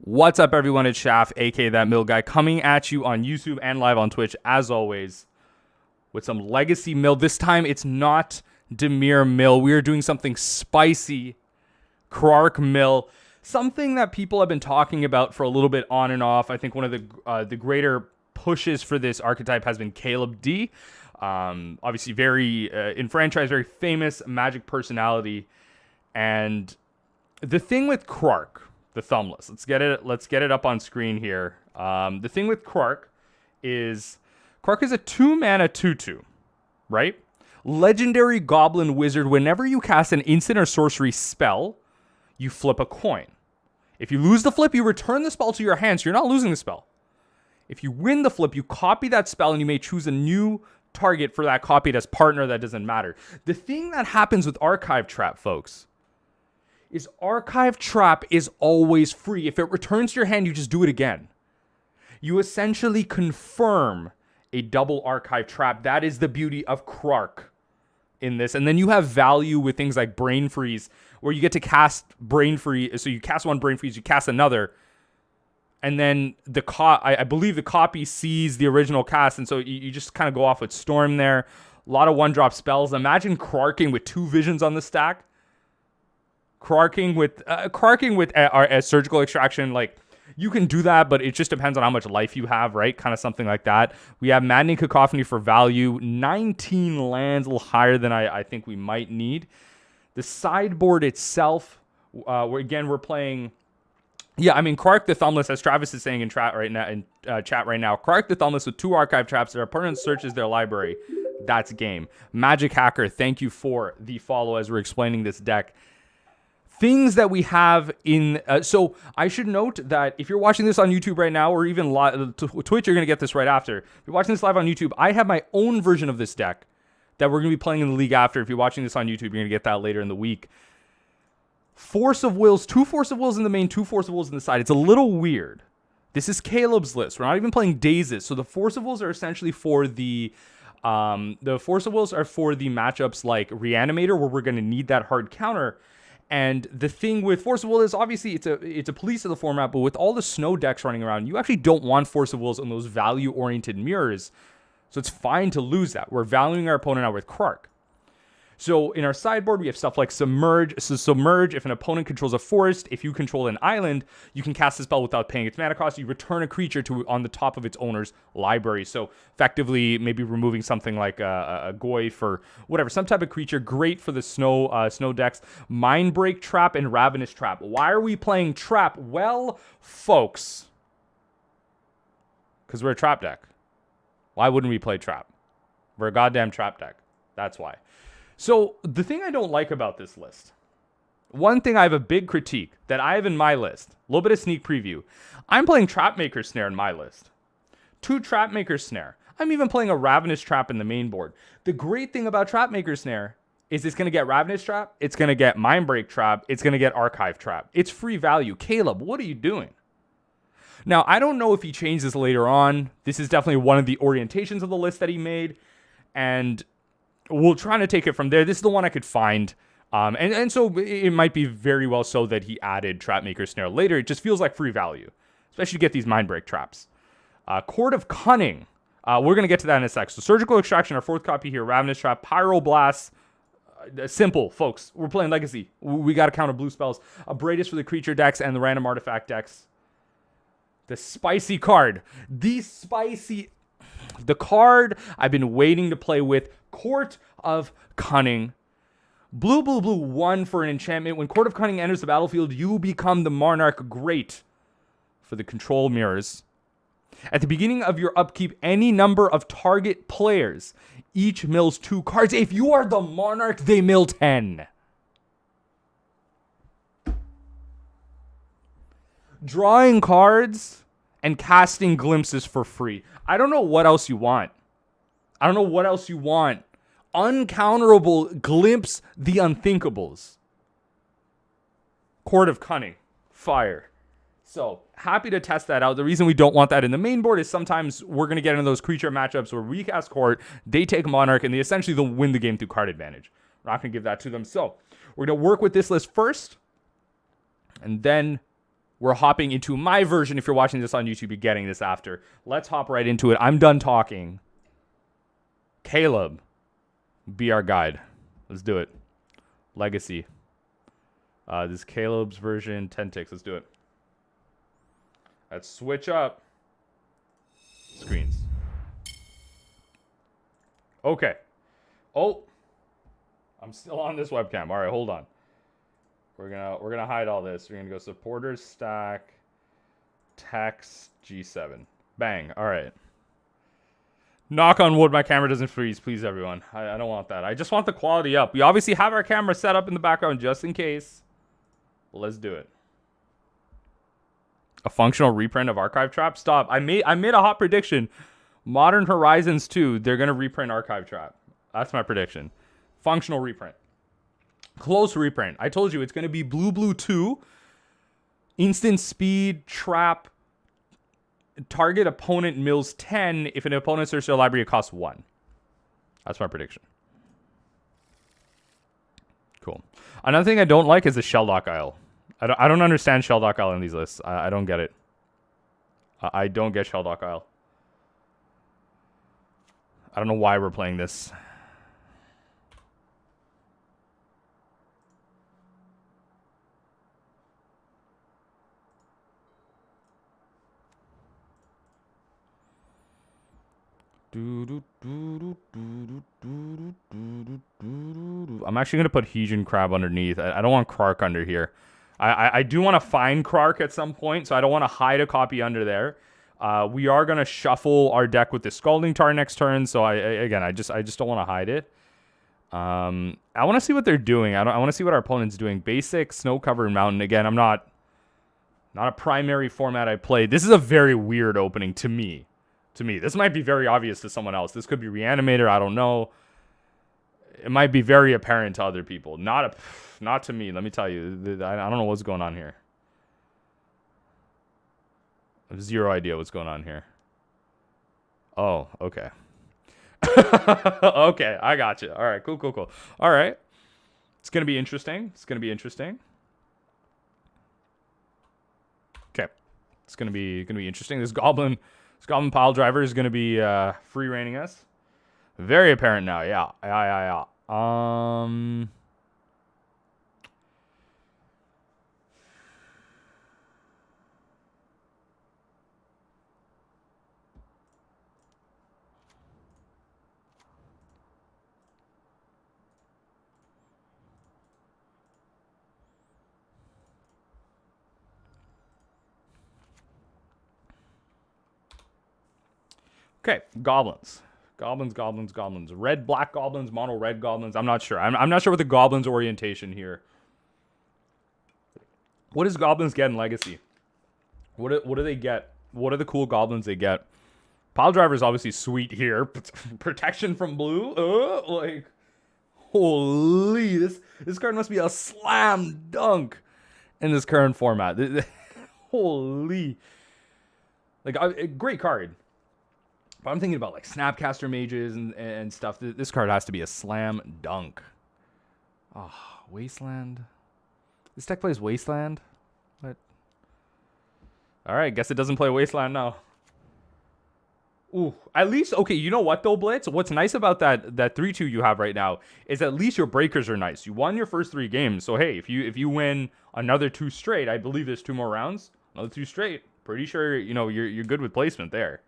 What's up, everyone? It's Shaft, aka That Mill Guy, coming at you on YouTube and live on Twitch, as always, with some legacy mill. This time, it's not Temur mill. We are doing something spicy, Krark mill, something that people have been talking about for a little bit on and off. I think one of the greater pushes for this archetype has been CalebD. Obviously, very in franchise, very famous Magic personality, and the thing with Krark. The Thumbless. Let's get it up on screen here. The thing with Krark is a 2-mana 2/2, right? Legendary Goblin Wizard. Whenever you cast an instant or sorcery spell, you flip a coin. If you lose the flip, you return the spell to your hand, so you're not losing the spell. If you win the flip, you copy that spell and you may choose a new target for that copied as partner. That doesn't matter. The thing that happens with Archive Trap, folks, is Archive Trap is always free. If it returns to your hand, you just do it again. You essentially confirm a double Archive Trap. That is the beauty of Krark in this. And then you have value with things like Brain Freeze, where you get to cast Brain Freeze. So you cast one Brain Freeze, you cast another, and then I believe the copy sees the original cast, and so you just kind of go off with Storm there. A lot of one-drop spells. Imagine Krarking with 2 visions on the stack. Krarking with a surgical extraction, like, you can do that, but it just depends on how much life you have, right? Kind of something like that. We have Maddening Cacophony for value. 19 lands, a little higher than I think we might need. The sideboard itself, we're playing. Yeah, I mean, Krark the Thumbless, as Travis is saying in chat right now. Krark the Thumbless with 2 Archive Traps. Their opponent searches their library. That's game. Magic Hacker, thank you for the follow as we're explaining this deck. Things that we have in... so I should note that if you're watching this on YouTube right now, or even Twitch, you're going to get this right after. If you're watching this live on YouTube, I have my own version of this deck that we're going to be playing in the league after. If you're watching this on YouTube, you're going to get that later in the week. Force of Wills, 2 Force of Wills in the main, 2 Force of Wills in the side. It's a little weird. This is Caleb's list. We're not even playing Dazes. So the Force of Wills are essentially for the Force of Wills are for the matchups like Reanimator, where we're going to need that hard counter. And the thing with Force of Will is, obviously, it's a police of the format, but with all the snow decks running around, you actually don't want Force of Wills on those value-oriented mirrors. So it's fine to lose that. We're valuing our opponent out with Krark. So in our sideboard, we have stuff like Submerge. So Submerge, if an opponent controls a forest, if you control an island, you can cast the spell without paying its mana cost. You return a creature on the top of its owner's library. So effectively, maybe removing something like a Goyf or whatever, some type of creature. Great for the snow decks. Mindbreak Trap and Ravenous Trap. Why are we playing Trap? Well, folks, because we're a Trap deck. Why wouldn't we play Trap? We're a goddamn Trap deck. That's why. So the thing I don't like about this list, one thing I have a big critique that I have in my list, a little bit of sneak preview. I'm playing Trapmaker Snare in my list. 2 Trapmaker Snare. I'm even playing a Ravenous Trap in the main board. The great thing about Trapmaker Snare is it's going to get Ravenous Trap, it's going to get Mindbreak Trap, it's going to get Archive Trap. It's free value. Caleb, what are you doing? Now, I don't know if he changed this later on. This is definitely one of the orientations of the list that he made, and we'll try to take it from there. This is the one I could find. And so it might be very well so that he added Trapmaker Snare later. It just feels like free value, especially to get these Mindbreak Traps. Court of Cunning. We're going to get to that in a sec. So Surgical Extraction, our 4th copy here. Ravenous Trap. Pyroblast. Simple, folks. We're playing Legacy. We got to counter blue spells. Abradus for the creature decks and the random artifact decks. The spicy card. The card I've been waiting to play with. Court of Cunning. Blue, 1 for an enchantment. When Court of Cunning enters the battlefield, you become the Monarch. Great for the control mirrors. At the beginning of your upkeep, any number of target players each mills 2 cards. If you are the Monarch, they mill 10. Drawing cards and casting glimpses for free. I don't know what else you want. Uncounterable glimpse the unthinkables. Court of Cunning. Fire. So, happy to test that out. The reason we don't want that in the main board is sometimes we're going to get into those creature matchups where we cast Court, they take Monarch, and they'll win the game through card advantage. We're not going to give that to them. So, we're going to work with this list first, and then we're hopping into my version. If you're watching this on YouTube, you're getting this after. Let's hop right into it. I'm done talking. Caleb, be our guide. Let's do it. Legacy. This is Caleb's version, 10 ticks. Let's do it. Let's switch up screens. Okay. Oh, I'm still on this webcam. All right, hold on. We're gonna hide all this. We're gonna go supporters stack, text G7. Bang. All right. Knock on wood, my camera doesn't freeze, please, everyone. I don't want that. I just want the quality up. We obviously have our camera set up in the background just in case. Let's do it. A functional reprint of Archive Trap? Stop. I made a hot prediction. Modern Horizons 2, they're going to reprint Archive Trap. That's my prediction. Functional reprint. Close reprint. I told you it's going to be Blue 2. Instant speed, trap, target opponent mills 10. If an opponent searches their library, it costs 1. That's my prediction. Cool. Another thing I don't like is the Shelldock Isle. I don't understand Shelldock Isle in these lists. I don't get it. I don't get Shelldock Isle. I don't know why we're playing this. I'm actually going to put Heejin Crab underneath. I don't want Krark under here. I do want to find Krark at some point, so I don't want to hide a copy under there. We are going to shuffle our deck with the Scalding Tar next turn, so I just don't want to hide it. I want to see what they're doing. I want to see what our opponent's doing. Basic, Snow Covered Mountain. Again, I'm not a primary format I play. This is a very weird opening to me. This might be very obvious to someone else. This could be Reanimator. I don't know. It might be very apparent to other people. Not to me. Let me tell you. I don't know what's going on here. I have zero idea what's going on here. Oh, okay. Okay, I got you. All right, cool. All right. It's going to be interesting. Okay. It's going to be interesting. This Goblin Pile Driver is going to be free reigning us. Very apparent now. Yeah. Okay, Goblins. Red, black Goblins, mono, red Goblins. I'm not sure. I'm not sure what the Goblins orientation here. What does Goblins get in Legacy? What do they get? What are the cool Goblins they get? Pile Driver is obviously sweet here. Protection from blue? Like, holy, this card must be a slam dunk in this current format. Holy. Like, a great card. But I'm thinking about like Snapcaster Mages and stuff. This card has to be a slam dunk. Oh, Wasteland. This deck plays Wasteland? What? Alright, guess it doesn't play Wasteland now. Ooh, at least, okay, you know what though, Blitz? What's nice about that 3-2 you have right now is at least your breakers are nice. You won your first 3 games. So hey, if you win another 2 straight, I believe there's 2 more rounds. Another 2 straight. Pretty sure, you're good with placement there.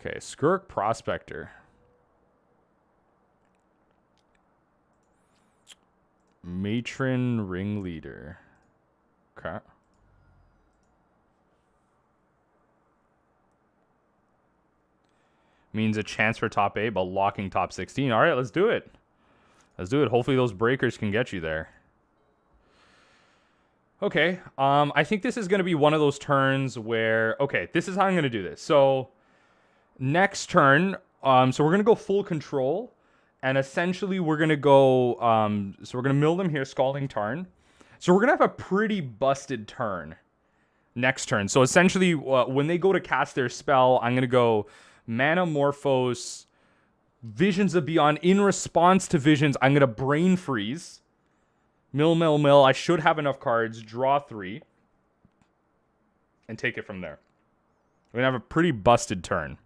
Okay, Skirk Prospector. Matron Ringleader. Okay. Means a chance for top 8, but locking top 16. All right, let's do it. Hopefully those breakers can get you there. Okay, I think this is going to be one of those turns where... Okay, this is how I'm going to do this. So... Next turn, so we're going to go full control, and essentially we're going to go, so we're going to mill them here, Scalding Tarn. So we're going to have a pretty busted turn next turn. So essentially, when they go to cast their spell, I'm going to go Manamorphose, Visions of Beyond. In response to Visions, I'm going to Brain Freeze, Mill. I should have enough cards. Draw 3. And take it from there. We're going to have a pretty busted turn.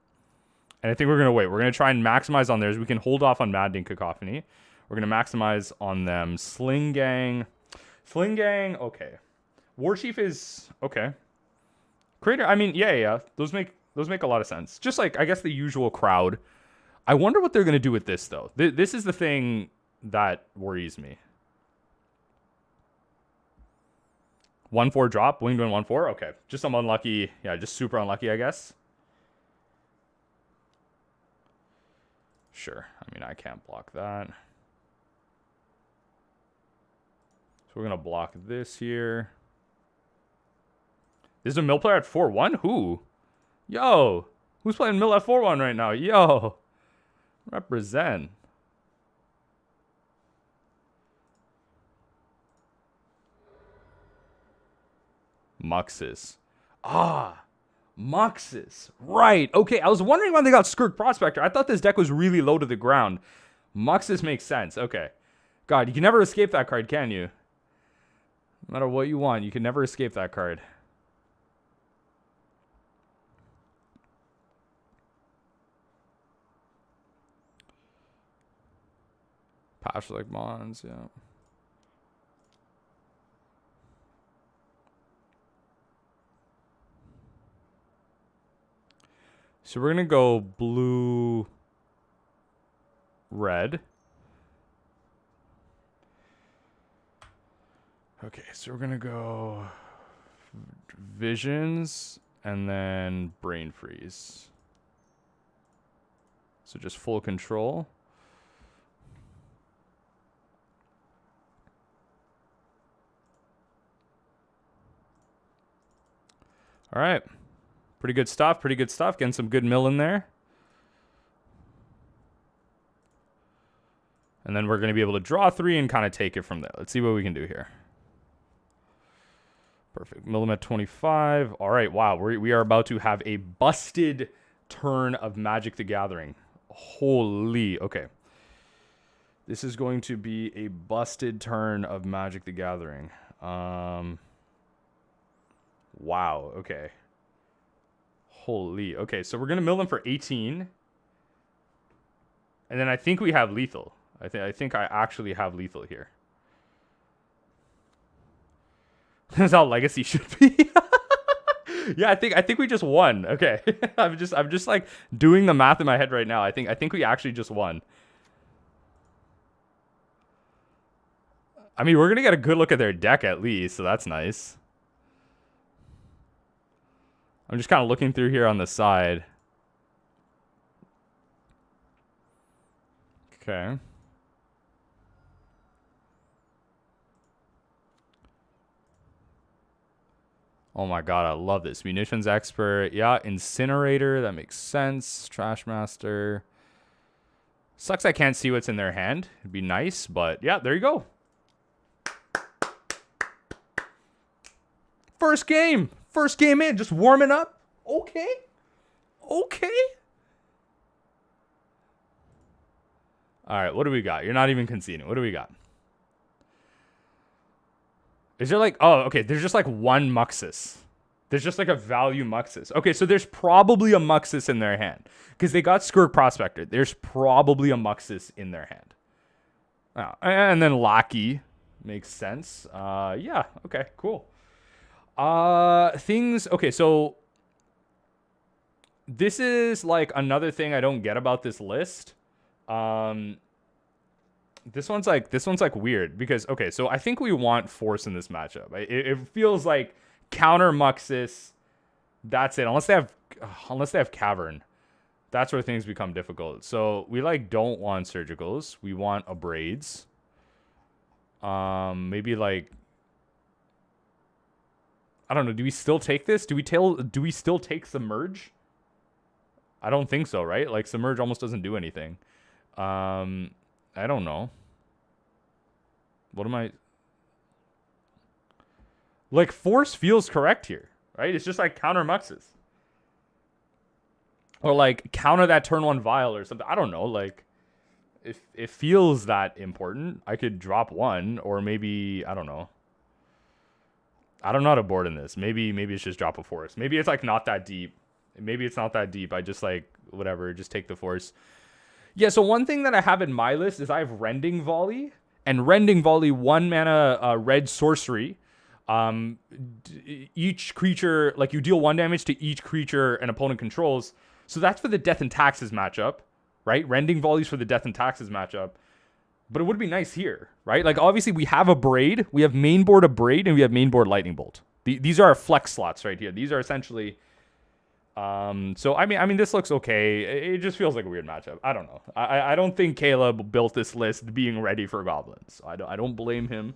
And I think we're going to wait. We're going to try and maximize on theirs. We can hold off on Maddening Cacophony. We're going to maximize on them. Sling Gang, okay. War Chief is, okay. Crater, I mean, yeah. Those make a lot of sense. Just like, I guess, the usual crowd. I wonder what they're going to do with this, though. This is the thing that worries me. 1/4 drop, winged win 1/4. Okay, just some unlucky. Yeah, just super unlucky, I guess. Sure. I mean, I can't block that. So we're gonna block this here. This is a mill player at 4/1. Who? Yo, who's playing mill at 4/1 right now? Yo, represent. Muxus. Muxus. Right. Okay, I was wondering why they got Skirk Prospector. I thought this deck was really low to the ground. Muxus makes sense. Okay. God, you can never escape that card, can you? No matter what you want, you can never escape that card. Patch like Mons, yeah. So we're going to go blue, red. Okay, so we're going to go Visions and then Brain Freeze. So just full control. All right. Pretty good stuff. Getting some good mill in there. And then we're going to be able to draw 3 and kind of take it from there. Let's see what we can do here. Perfect. Mill at 25. All right. Wow. We are about to have a busted turn of Magic the Gathering. Holy. Okay. This is going to be a busted turn of Magic the Gathering. Wow. Okay. Holy. Okay, so we're going to mill them for 18. And then I think we have lethal. I think I actually have lethal here. That's how Legacy should be. Yeah, I think we just won. Okay. I'm just like doing the math in my head right now. I think we actually just won. I mean, we're going to get a good look at their deck at least, so that's nice. I'm just kind of looking through here on the side. Okay. Oh my god, I love this. Munitions Expert. Yeah, Incinerator. That makes sense. Trash Master. Sucks I can't see what's in their hand. It'd be nice, but yeah, there you go. First game in, just warming up. Okay. All right, what do we got? You're not even conceding. What do we got? Is there like, oh, okay, there's just like one Muxus. There's just like a value Muxus. Okay, so there's probably a Muxus in their hand. Because they got Skirk Prospector. There's probably a Muxus in their hand. Oh, and then Lackey makes sense. Yeah, okay, cool. Okay, so this is like another thing I don't get about this list. This one's like weird because, okay, so I think we want Force in this matchup. It feels like counter Muxus. That's it. Unless they have Cavern. That's where things become difficult. So we like don't want Surgicals. We want Abrades. Maybe like, I don't know. Do we still take this? Do we still take Submerge? I don't think so, right? Like Submerge almost doesn't do anything. I don't know. What am I? Like Force feels correct here, right? It's just like counter Muxus. Or like counter that turn 1 Vial or something. I don't know. Like if it feels that important, I could drop one, or maybe, I don't know. I don't know how to board in this. Maybe it's just drop a force. Maybe it's like not that deep. Maybe it's not that deep. I just like, whatever, just take the force. Yeah, so one thing that I have in my list is I have Rending Volley. And Rending Volley, 1 mana red sorcery. Each creature, like you deal 1 damage to each creature an opponent controls. So that's for the Death and Taxes matchup, right? Rending Volley's for the Death and Taxes matchup. But it would be nice here, right? Like, obviously, we have a Braid. We have Mainboard a Braid, and we have Mainboard Lightning Bolt. These are our flex slots right here. These are essentially... so, I mean, this looks okay. It just feels like a weird matchup. I don't know. I don't think Caleb built this list being ready for Goblins. I don't blame him.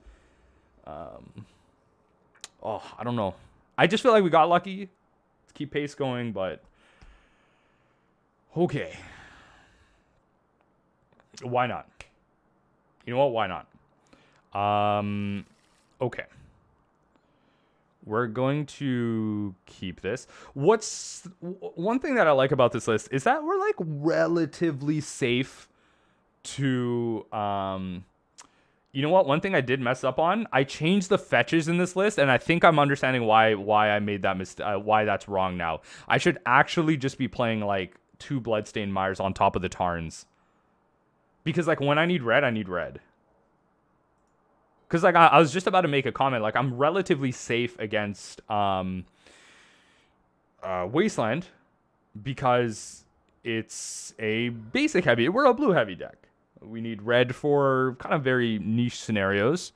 I don't know. I just feel like we got lucky. Let's keep pace going, but... Okay. Why not? You know what? Why not? Okay. We're going to keep this. What's one thing that I like about this list is that we're like relatively safe to, you know what? One thing I did mess up on, I changed the fetches in this list, and I think I'm understanding why I made that mistake, why that's wrong now. I should actually just be playing like 2 Bloodstained Mires on top of the Tarns. Because, like, when I need red, I need red. Because, like, I was just about to make a comment. Like, I'm relatively safe against Wasteland because it's a basic heavy. We're a blue heavy deck. We need red for kind of very niche scenarios.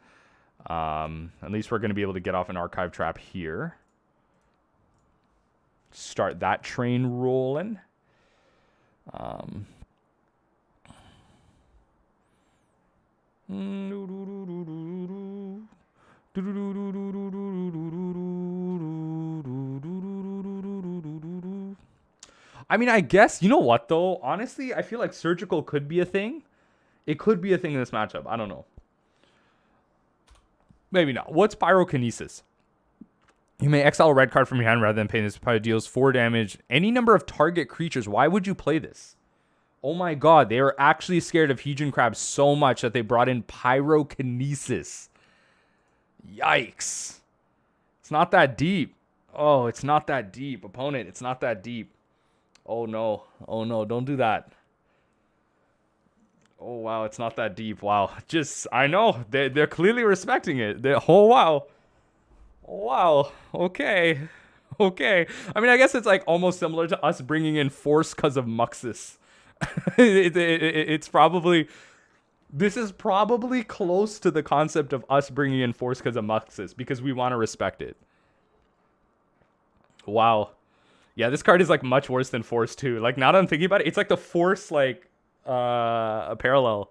At least we're going to be able to get off an Archive Trap here. Start that train rolling. I mean, I guess, you know what, though? Honestly, I feel like Surgical could be a thing. It could be a thing in this matchup. I don't know. Maybe not. What's Pyrokinesis? You may exile a red card from your hand rather than paying this. Probably deals 4 damage. Any number of target creatures. Why would you play this? Oh my god, they are actually scared of Hedron Crab so much that they brought in Pyrokinesis. Yikes. It's not that deep. Oh, it's not that deep. Opponent, it's not that deep. Oh no. Oh no, don't do that. Oh wow, it's not that deep. Wow. Just, I know. They're clearly respecting it. Oh wow. Oh wow. Okay. Okay. I mean, I guess it's like almost similar to us bringing in Force because of Muxus. It's probably, this is probably close to the concept of us bringing in Force because of Muxus because we want to respect it. Wow. Yeah, this card is like much worse than Force too. Like, now that I'm thinking about it, it's like the Force like a parallel.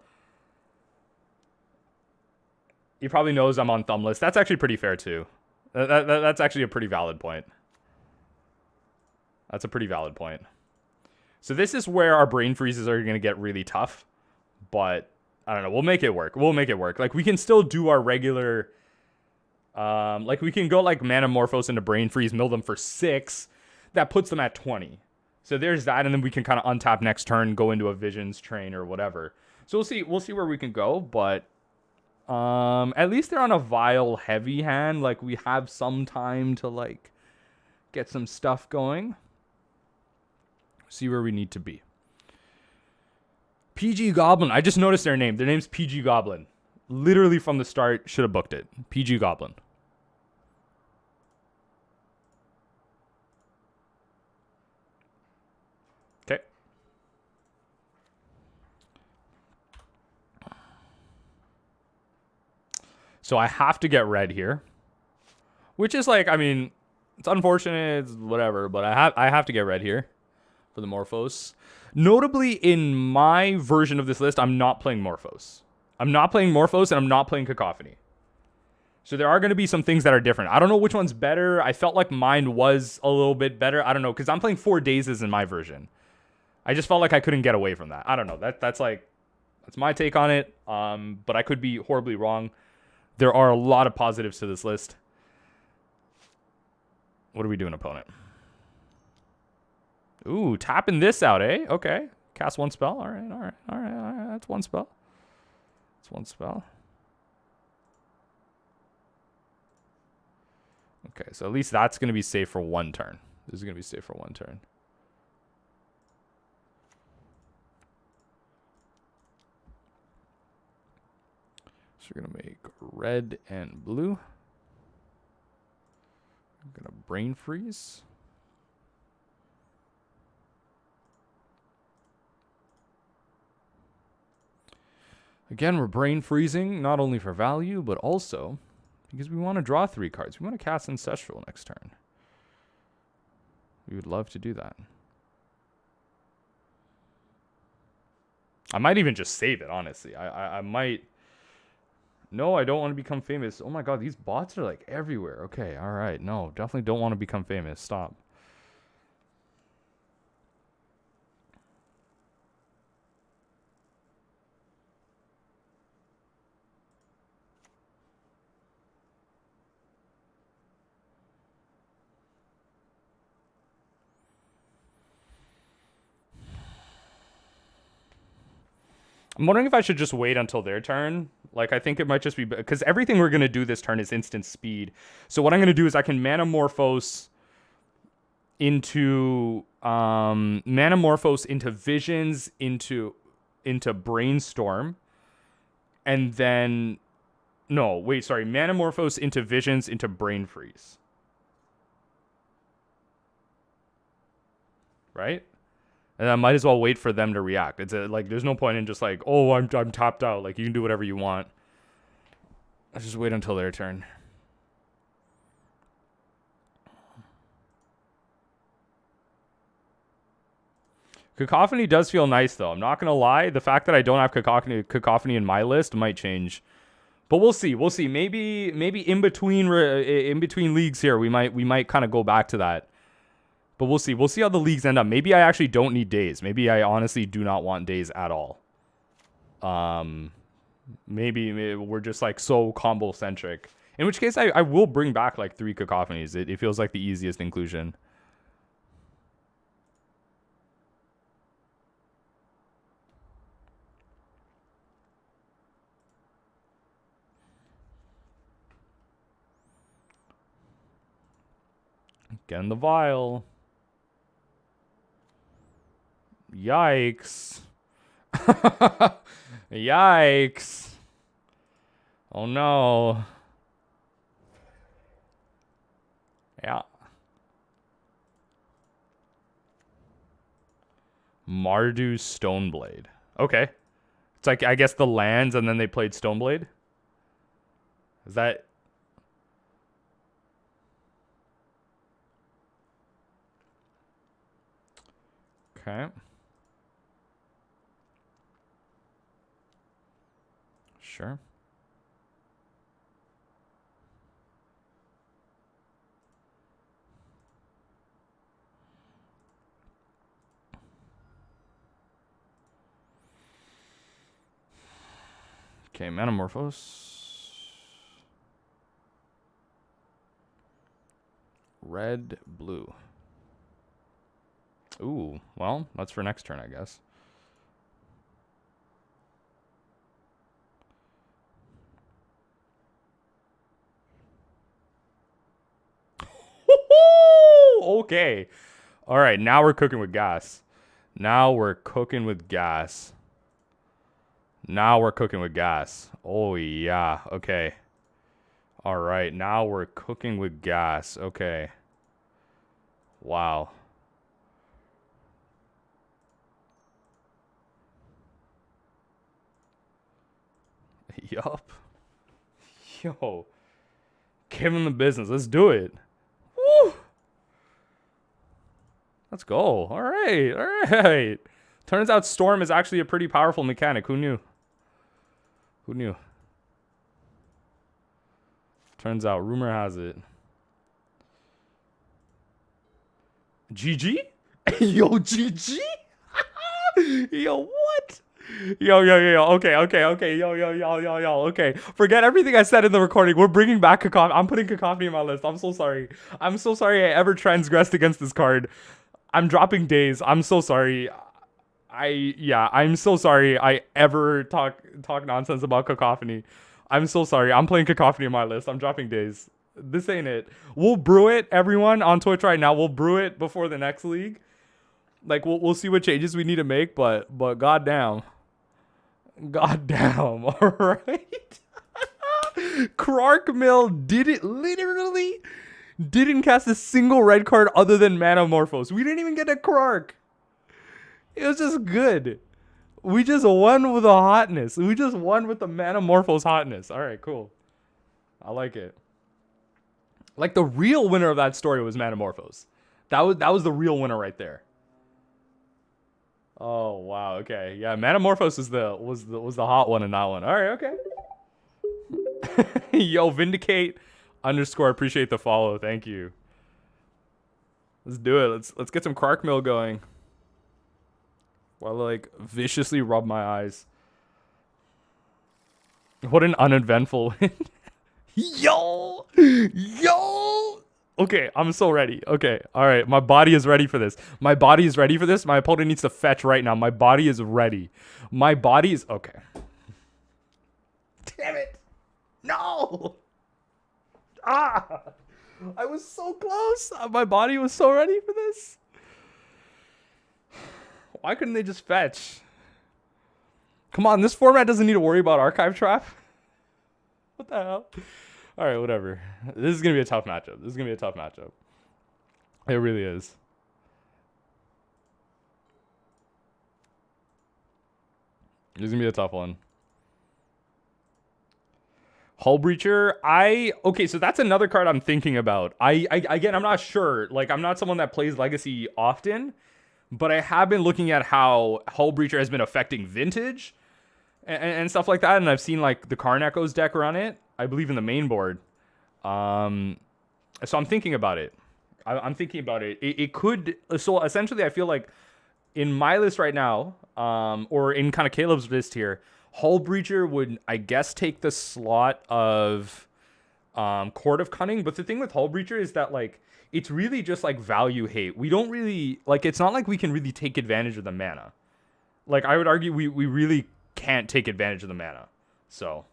He probably knows I'm on Thumbless. That's actually pretty fair too. That's actually a pretty valid point. That's a pretty valid point. So this is where our brain freezes are going to get really tough. But, I don't know. We'll make it work. We'll make it work. Like, we can still do our regular... like, we can go, like, Manamorphose into Brain Freeze, mill them for 6. That puts them at 20. So there's that, and then we can kind of untap next turn, go into a Visions train or whatever. So we'll see where we can go, but... at least they're on a Vile heavy hand. Like, we have some time to, like, get some stuff going. See where we need to be. PG Goblin. I just noticed their name. Their name's PG Goblin. Literally from the start, should have booked it. PG Goblin. Okay. So I have to get red here. Which is like, I mean, it's unfortunate, it's whatever, but I have to get red here for the Morphos. Notably, in my version of this list, I'm not playing Morphos. I'm not playing Morphos, and I'm not playing Cacophony. So there are going to be some things that are different. I don't know which one's better. I felt like mine was a little bit better. I don't know, because I'm playing 4 Dazes in my version. I just felt like I couldn't get away from that. I don't know. That's my take on it. But I could be horribly wrong. There are a lot of positives to this list. What are we doing, opponent? Ooh, tapping this out, eh? Okay. Cast one spell. All right. That's one spell. That's one spell. Okay, so at least that's going to be safe for one turn. This is going to be safe for one turn. So we're going to make red and blue. I'm going to brain freeze. Again, we're brain freezing, not only for value, but also because we want to draw 3 cards. We want to cast Ancestral next turn. We would love to do that. I might even just save it, honestly. I might... No, I don't want to become famous. Oh my god, these bots are like everywhere. Okay, alright. No, definitely don't want to become famous. Stop. I'm wondering if I should just wait until their turn. Like, I think it might just be... Because everything we're going to do this turn is instant speed. So what I'm going to do is I can Manamorphose into... Manamorphose into Visions, into Brainstorm. And then... No, wait, sorry. Manamorphose into Visions, into Brain Freeze. Right? And I might as well wait for them to react. It's like, there's no point in just like, oh, I'm tapped out. Like, you can do whatever you want. Let's just wait until their turn. Cacophony does feel nice, though. I'm not going to lie. The fact that I don't have Cacophony in my list might change. But we'll see. We'll see. Maybe in between leagues here, we might kind of go back to that. But we'll see. We'll see how the leagues end up. Maybe I actually don't need days. Maybe I honestly do not want days at all. Maybe we're just like so combo centric. In which case, I will bring back like 3 Cacophonies. It feels like the easiest inclusion. Get in the vial. Yikes. Yikes. Oh no. Yeah. Marduk's Stoneblade. Okay. It's like, I guess the lands and then they played Stoneblade? Is that... Okay. Sure. Okay, Manamorphose. Red, blue. Ooh, well, that's for next turn, I guess. Okay. All right, now we're cooking with gas. Now we're cooking with gas. Now we're cooking with gas. Oh, yeah. Okay. All right, now we're cooking with gas. Okay. Wow. Yup. Yo. Give him the business. Let's do it. Woo! Let's go. All right. All right. Turns out Storm is actually a pretty powerful mechanic. Who knew? Who knew? Turns out, rumor has it. GG? Yo, GG? Yo, what? Yo. Okay. Yo. Okay. Forget everything I said in the recording. We're bringing back Cacophony. I'm putting Cacophony in my list. I'm so sorry. I'm so sorry I ever transgressed against this card. I'm dropping days. I'm so sorry. Yeah, I'm so sorry I ever talk nonsense about Cacophony. I'm so sorry. I'm playing Cacophony on my list. I'm dropping days. This ain't it. We'll brew it, everyone, on Twitch right now. We'll brew it before the next league. Like, we'll see what changes we need to make, but goddamn. Goddamn. All right. Krark Mill literally didn't cast a single red card other than Manamorphose. We didn't even get a Krark. It was just good. We just won with the hotness. We just won with the Manamorphose hotness. All right, cool. I like it. Like, the real winner of that story was Manamorphose. That was the real winner right there. Oh wow, okay. Yeah, Manamorphose was the hot one in that one. Alright, okay. Yo, Vindicate _ appreciate the follow. Thank you. Let's do it. Let's get some Krark Mill going. While I, like, viciously rub my eyes. What an uneventful win. Yo! Yo! Okay, I'm so ready. Okay, alright. My body is ready for this. My body is ready for this. My opponent needs to fetch right now. My body is ready. My body is... Okay. Damn it! No! Ah! I was so close. My body was so ready for this. Why couldn't they just fetch? Come on, this format doesn't need to worry about Archive Trap. What the hell? Alright, whatever. This is going to be a tough matchup. This is going to be a tough matchup. It really is. This is going to be a tough one. Hull Breacher. Okay, so that's another card I'm thinking about. Again, I'm not sure. Like, I'm not someone that plays Legacy often, but I have been looking at how Hull Breacher has been affecting Vintage and stuff like that, and I've seen, like, the Karn Echoes deck run it. I believe in the main board. So I'm thinking about it. I'm thinking about it. It could... So essentially, I feel like in my list right now, or in kind of Caleb's list here, Hull Breacher would, I guess, take the slot of Court of Cunning. But the thing with Hull Breacher is that, like, it's really just, like, value hate. We don't really... Like, it's not like we can really take advantage of the mana. Like, I would argue we really can't take advantage of the mana. So...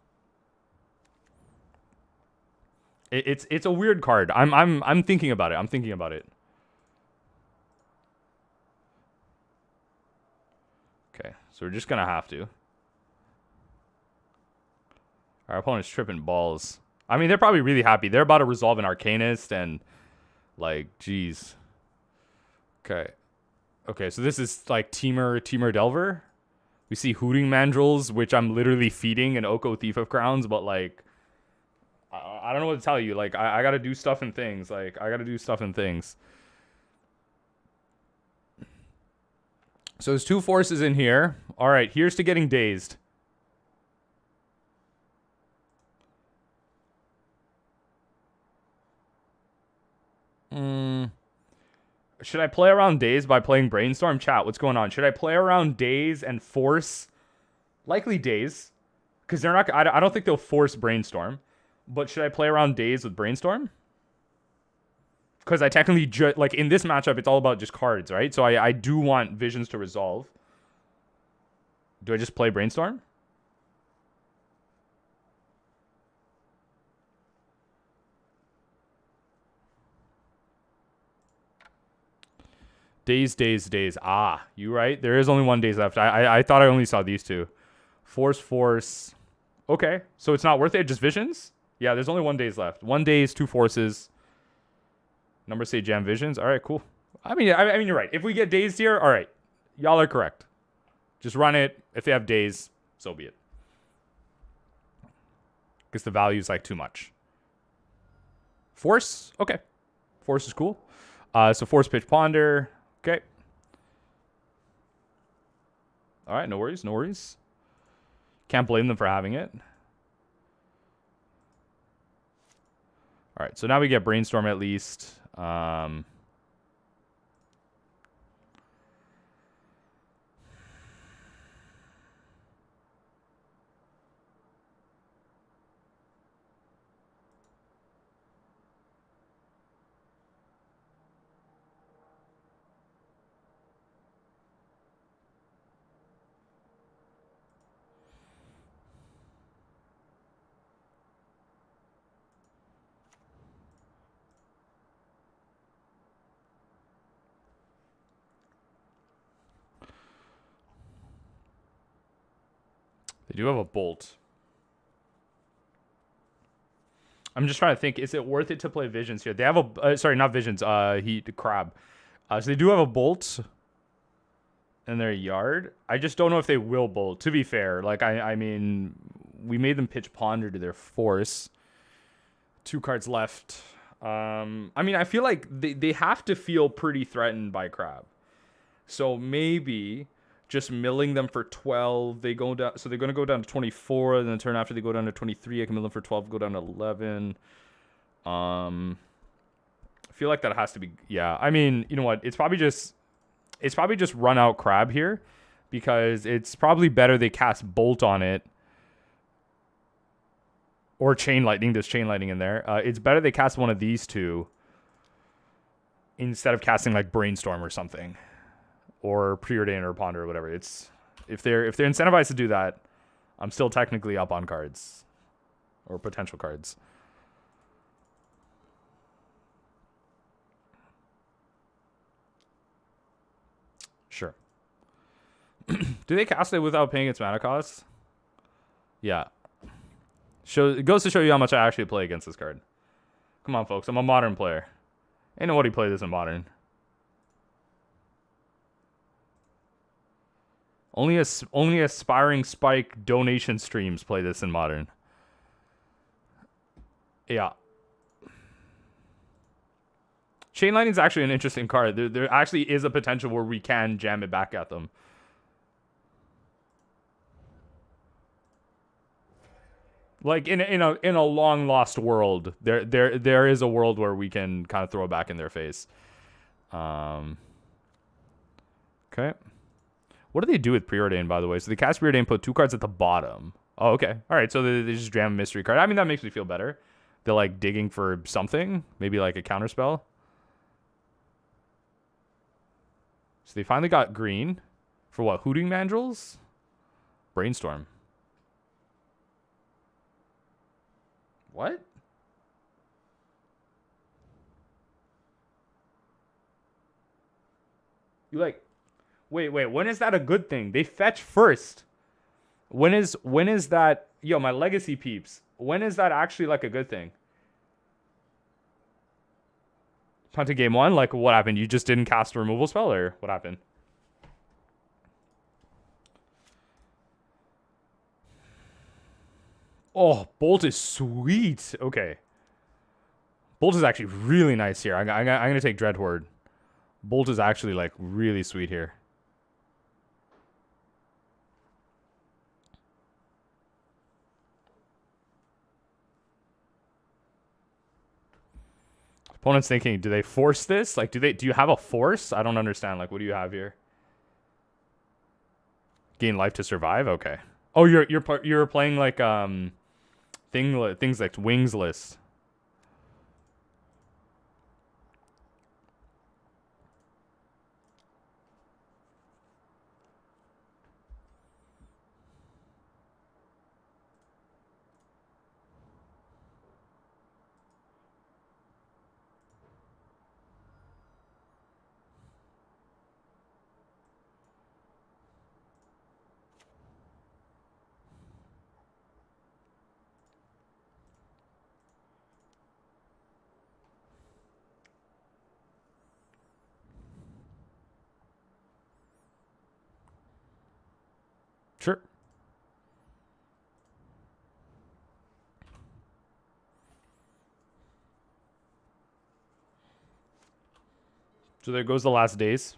It's a weird card. I'm thinking about it. I'm thinking about it. Okay, so we're just gonna have to. Our opponent's tripping balls. I mean, they're probably really happy. They're about to resolve an Arcanist and, like, geez. Okay. Okay, so this is like Temur Delver. We see Hooting Mandrills, which I'm literally feeding an Oko Thief of Crowns, but, like, I don't know what to tell you. Like, I gotta do stuff and things. Like, I gotta do stuff and things. So there's 2 forces in here. All right, here's to getting dazed. Should I play around Daze by playing Brainstorm? Chat, what's going on? Should I play around Daze and force... Likely Daze. Because they're not... I don't think they'll force Brainstorm. But should I play around Daze with Brainstorm? Because I technically... like, in this matchup, it's all about just cards, right? So I do want Visions to resolve. Do I just play Brainstorm? Daze. Ah, you right. There is only 1 Daze left. I thought I only saw these 2. Force. Okay, so it's not worth it. Just Visions? Yeah, there's only 1 Daze left. 1 Daze, 2 forces. Number say Jam Visions. All right, cool. I mean, you're right. If we get Dazed here, all right. Y'all are correct. Just run it. If they have Daze, so be it. Because the value is, like, too much. Force? Okay. Force is cool. So Force Pitch Ponder. Okay. All right, no worries. Can't blame them for having it. All right, so now we get Brainstorm at least. They do have a bolt. I'm just trying to think. Is it worth it to play Visions here? They have a sorry, not Visions. Crab. So they do have a bolt in their yard. I just don't know if they will bolt. To be fair, like I mean, we made them pitch Ponder to their force. 2 cards left. I mean, I feel like they have to feel pretty threatened by Crab. So maybe just milling them for 12. They go down, so they're going to go down to 24. And then the turn after they go down to 23. I can mill them for 12, go down to 11. I feel like that has to be, yeah. I mean, you know what? It's probably just run out Crab here, because it's probably better they cast Bolt on it. Or Chain Lightning. There's Chain Lightning in there. It's better they cast one of these two instead of casting like Brainstorm or something, or Preordain or Ponder or whatever. It's if they're incentivized to do that, I'm still technically up on cards or potential cards. Sure. Do they cast it without paying its mana cost? Yeah. It goes to show you how much I actually play against this card. Come on, folks. I'm a Modern player. Ain't nobody play this in Modern. Only aspiring Spike donation streams play this in Modern. Yeah. Chain Lightning is actually an interesting card. There actually is a potential where we can jam it back at them. Like in a long lost world, there is a world where we can kind of throw it back in their face. Okay. What do they do with Preordain, by the way? So they cast Preordain, put 2 cards at the bottom. Oh, okay. All right. So they just jam a mystery card. I mean, that makes me feel better. They're like digging for something, maybe like a counterspell. So they finally got green for what? Hooting Mandrills? Brainstorm. What? You like, wait, when is that a good thing? They fetch first. When is that, yo, my legacy peeps, when is that actually like a good thing? Punting game 1, like what happened? You just didn't cast a removal spell, or what happened? Oh, Bolt is sweet. Okay. Bolt is actually really nice here. I'm going to take Dreadhorde. Bolt is actually like really sweet here. Opponent's thinking, do they force this? Like, do you have a force? I don't understand. Like, what do you have here? Gain life to survive? Okay. Oh, you're playing like things like Wings list. Sure. So there goes the last days.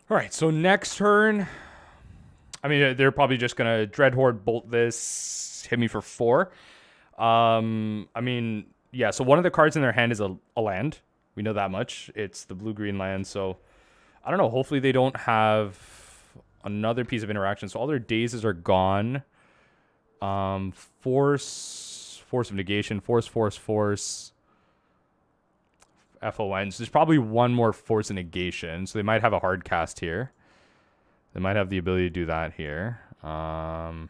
All right, so next turn, I mean, they're probably just going to Dreadhorde bolt this, hit me for 4. I mean, yeah, so one of the cards in their hand is a land. We know that much. It's the blue-green land, so I don't know. Hopefully they don't have another piece of interaction. So all their dazes are gone. Force of negation, force. FON. So there's probably one more force of negation. So they might have a hard cast here. They might have the ability to do that here. So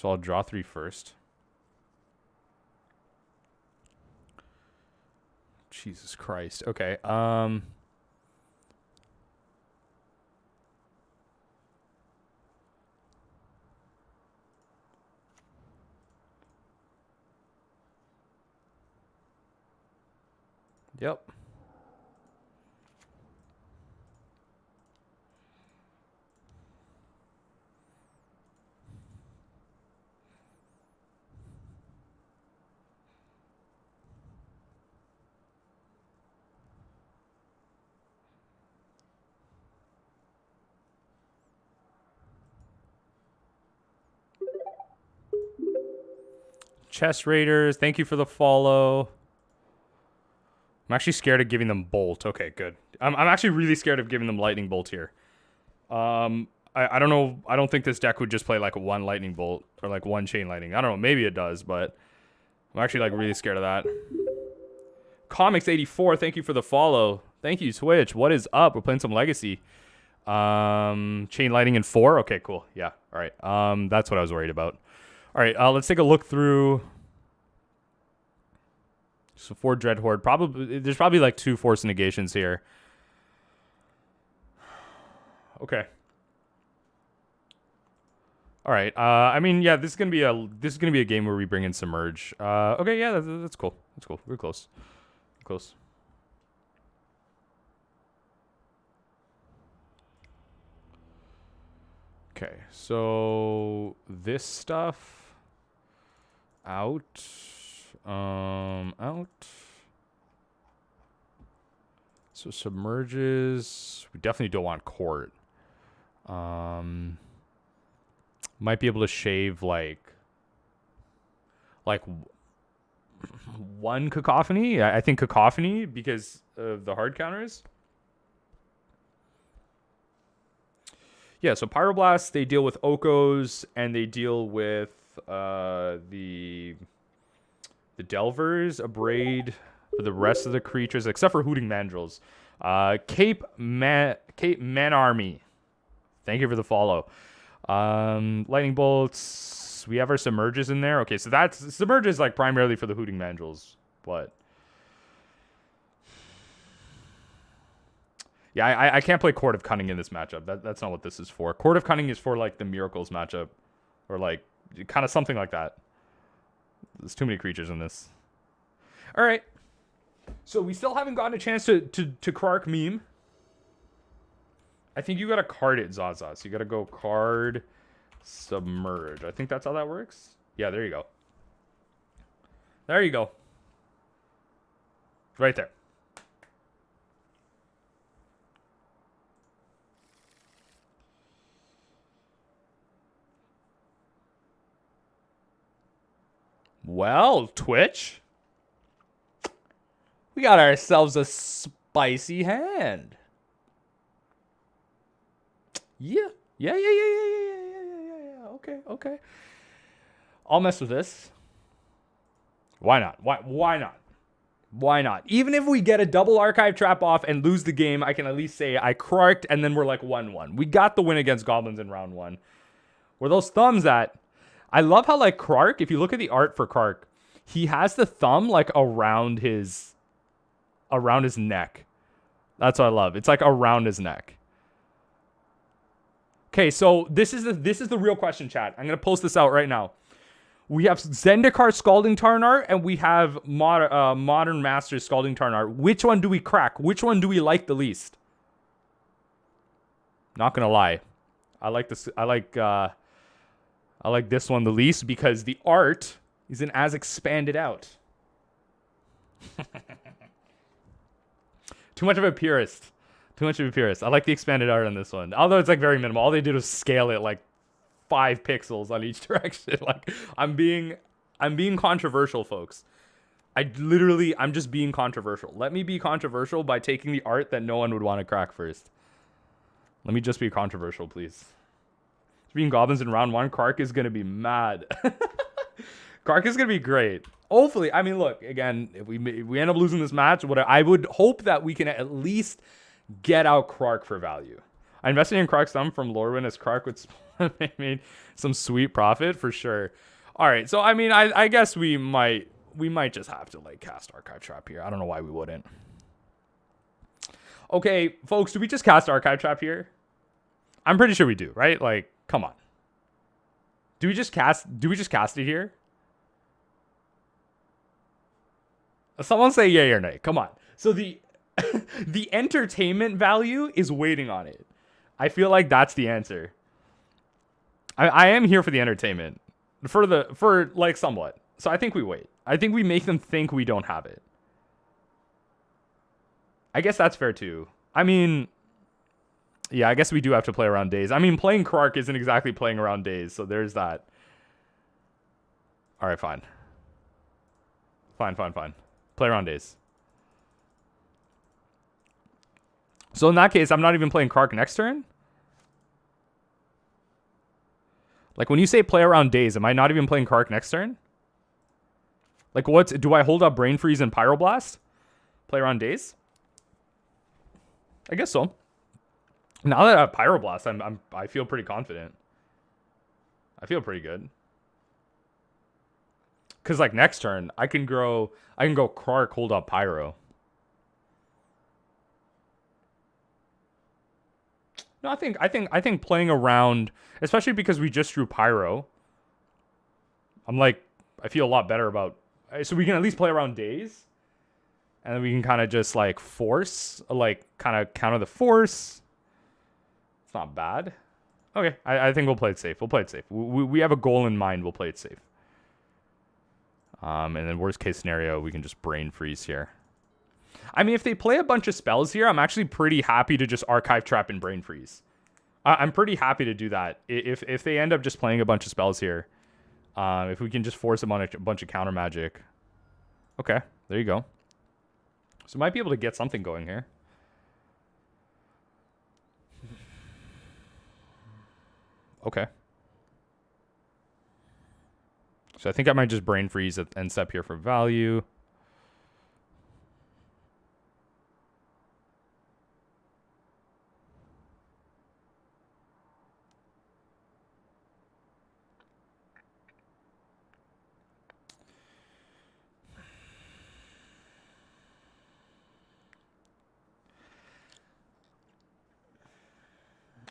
I'll draw 3 first. Jesus Christ. Okay. Yep. Chest Raiders, thank you for the follow. I'm actually scared of giving them Bolt. Okay, good. I'm actually really scared of giving them Lightning Bolt here. I don't know. I don't think this deck would just play like one Lightning Bolt or like one Chain Lightning. I don't know. Maybe it does, but I'm actually like really scared of that. Comics84, thank you for the follow. Thank you, Twitch. What is up? We're playing some Legacy. Chain Lightning in 4. Okay, cool. Yeah. All right. That's what I was worried about. All right. Let's take a look through. So 4 Dread Horde. There's probably like 2 Force Negations here. Okay. All right. I mean, yeah, this is gonna be a game where we bring in Submerge. Okay, yeah, that's cool. That's cool. We're close. Close. Okay, so this stuff out. Out. So Submerges. We definitely don't want Court. Might be able to shave like one Cacophony. I think Cacophony because of the hard counters. Yeah, so Pyroblast, they deal with Okos and they deal with the Delvers, Abrade for the rest of the creatures except for Hooting Mandrills. Cape Man Army. Thank you for the follow. Lightning Bolts. We have our Submerges in there. Okay, so that's Submerges like primarily for the Hooting Mandrills, but yeah, I can't play Court of Cunning in this matchup. That's not what this is for. Court of Cunning is for like the Miracles matchup, or like kind of something like that. There's too many creatures in this. All right, so we still haven't gotten a chance to Krark meme. I think you gotta card it, Zaza. So you gotta go card Submerge. I think that's how that works. Yeah, there you go. There you go. Right there. Well, Twitch. We got ourselves a spicy hand. Yeah. Okay. I'll mess with this. Why not? Why not? Why not? Even if we get a double archive trap off and lose the game, I can at least say I Krarked and then we're like 1-1. We got the win against Goblins in round 1. Where those thumbs at? I love how like Krark, if you look at the art for Krark, he has the thumb like around his neck. That's what I love. It's like around his neck. Okay, so this is the real question, chat. I'm gonna post this out right now. We have Zendikar Scalding Tarn and we have Modern Masters Scalding Tarn. Which one do we crack? Which one do we like the least? Not gonna lie, I like this. I like this one the least because the art isn't as expanded out. Too much of a purist. I like the expanded art on this one. Although it's like very minimal. All they did was scale it like 5 pixels on each direction. Like I'm being controversial, folks. I'm just being controversial. Let me be controversial by taking the art that no one would want to crack first. Let me just be controversial, please. Being Goblins in round 1, Krark is going to be mad. Krark is going to be great. Hopefully, I mean, look, again, if we end up losing this match, I would hope that we can at least get out Krark for value. I invested in Krark's thumb from Lorwyn as Krark would made some sweet profit for sure. All right, so I mean, I guess we might just have to like cast Archive Trap here. I don't know why we wouldn't. Okay, folks, do we just cast Archive Trap here? I'm pretty sure we do, right? Like, come on. Do we just cast it here? Someone say yay or nay. Come on. So the the entertainment value is waiting on it. I feel like that's the answer. I am here for the entertainment. For like somewhat. So I think we wait. I think we make them think we don't have it. I guess that's fair too. I mean, yeah, I guess we do have to play around days. I mean, playing Krark isn't exactly playing around days, so there's that. All right, fine. Fine. Play around days. So in that case, I'm not even playing Krark next turn? Like, when you say play around days, am I not even playing Krark next turn? Like, do I hold up Brain Freeze and Pyroblast? Play around days? I guess so. Now that I have Pyroblast, I feel pretty confident. I feel pretty good. Cause like next turn, I can go Krark, hold up Pyro. No, I think playing around, especially because we just drew Pyro. I feel a lot better about. So we can at least play around days, and then we can kind of just like force, like kind of counter the force. It's not bad. Okay, I think we'll play it safe. We have a goal in mind. We'll play it safe. And then worst case scenario, we can just Brain Freeze here. I mean, if they play a bunch of spells here, I'm actually pretty happy to just Archive Trap and Brain Freeze. I'm pretty happy to do that. If they end up just playing a bunch of spells here, if we can just force them on a bunch of counter magic. Okay, there you go. So might be able to get something going here. Okay. So I think I might just Brain Freeze and step here for value.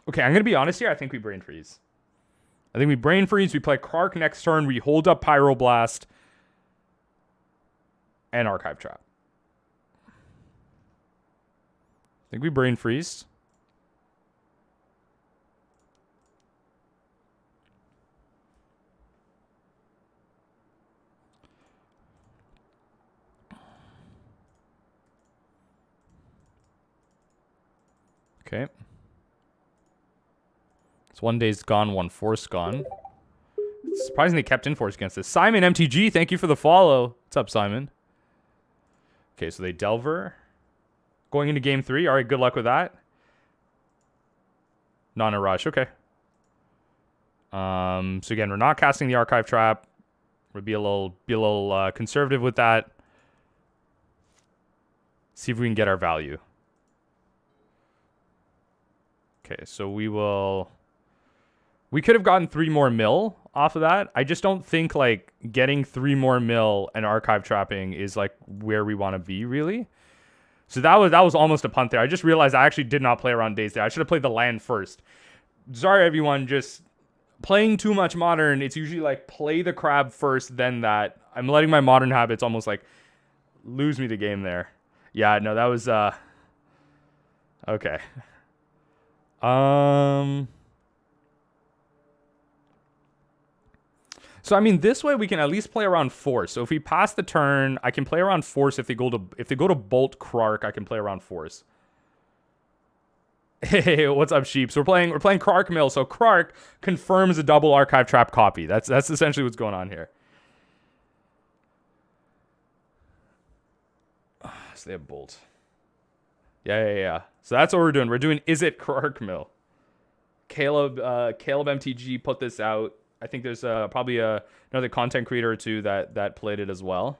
Okay, I'm going to be honest here. I think we Brain Freeze. I think we Brain Freeze. We play Krark next turn. We hold up Pyroblast. And Archive Trap. I think we Brain Freeze. Okay. So one day's gone, one force gone. It's surprising they kept in force against this. Simon MTG, thank you for the follow. What's up, Simon? Okay, so they Delver. Going into game 3. All right, good luck with that. Not in a rush. Okay. So again, we're not casting the Archive Trap. We'll be a little conservative with that. See if we can get our value. Okay, so we could have gotten 3 more mil off of that. I just don't think like getting 3 more mil and Archive Trapping is like where we want to be really. So that was almost a punt there. I just realized I actually did not play around days there. I should have played the land first. Sorry everyone, just playing too much Modern. It's usually like play the crab first, then that. I'm letting my Modern habits almost like lose me the game there. Yeah, no, that was okay. So I mean, this way we can at least play around force. So if we pass the turn, I can play around force. If they go to Bolt Krark, I can play around force. Hey, what's up, sheep? So we're playing Krark Mill. So Krark confirms a double Archive Trap copy. That's essentially what's going on here. So they have Bolt. Yeah. So that's what we're doing. We're doing Izzet Krark Mill. Caleb MTG put this out. I think there's probably another content creator or two that played it as well.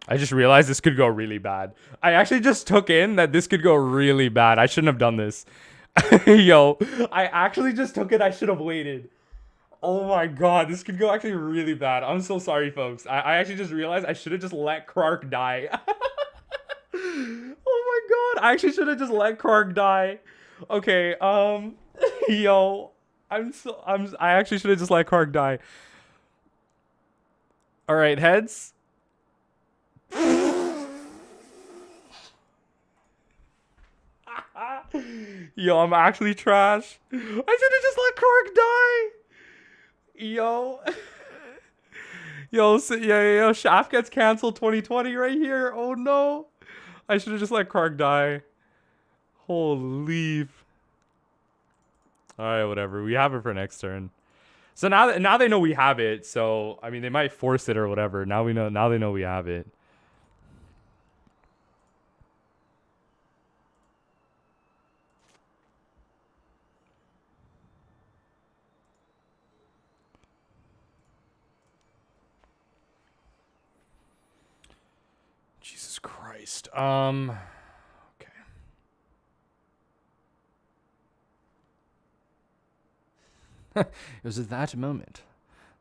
I just realized this could go really bad. I actually just took in that this could go really bad. I shouldn't have done this. Yo, I actually just took it. I should have waited. Oh my god, this could go actually really bad. I'm so sorry, folks. I actually just realized I should have just let Krark die. Oh my god, I actually should have just let Krark die. Okay, yo, I actually should have just let Krark die. All right, heads. Yo, I'm actually trash. I should have just let Krark die. Yo. Yo, Shaft gets canceled 2020 right here. Oh no. I should have just let Krark die. Holy. Alright, whatever. We have it for next turn. So now they know we have it, so I mean they might force it or whatever. Now they know we have it. Jesus Christ. Okay. It was at that moment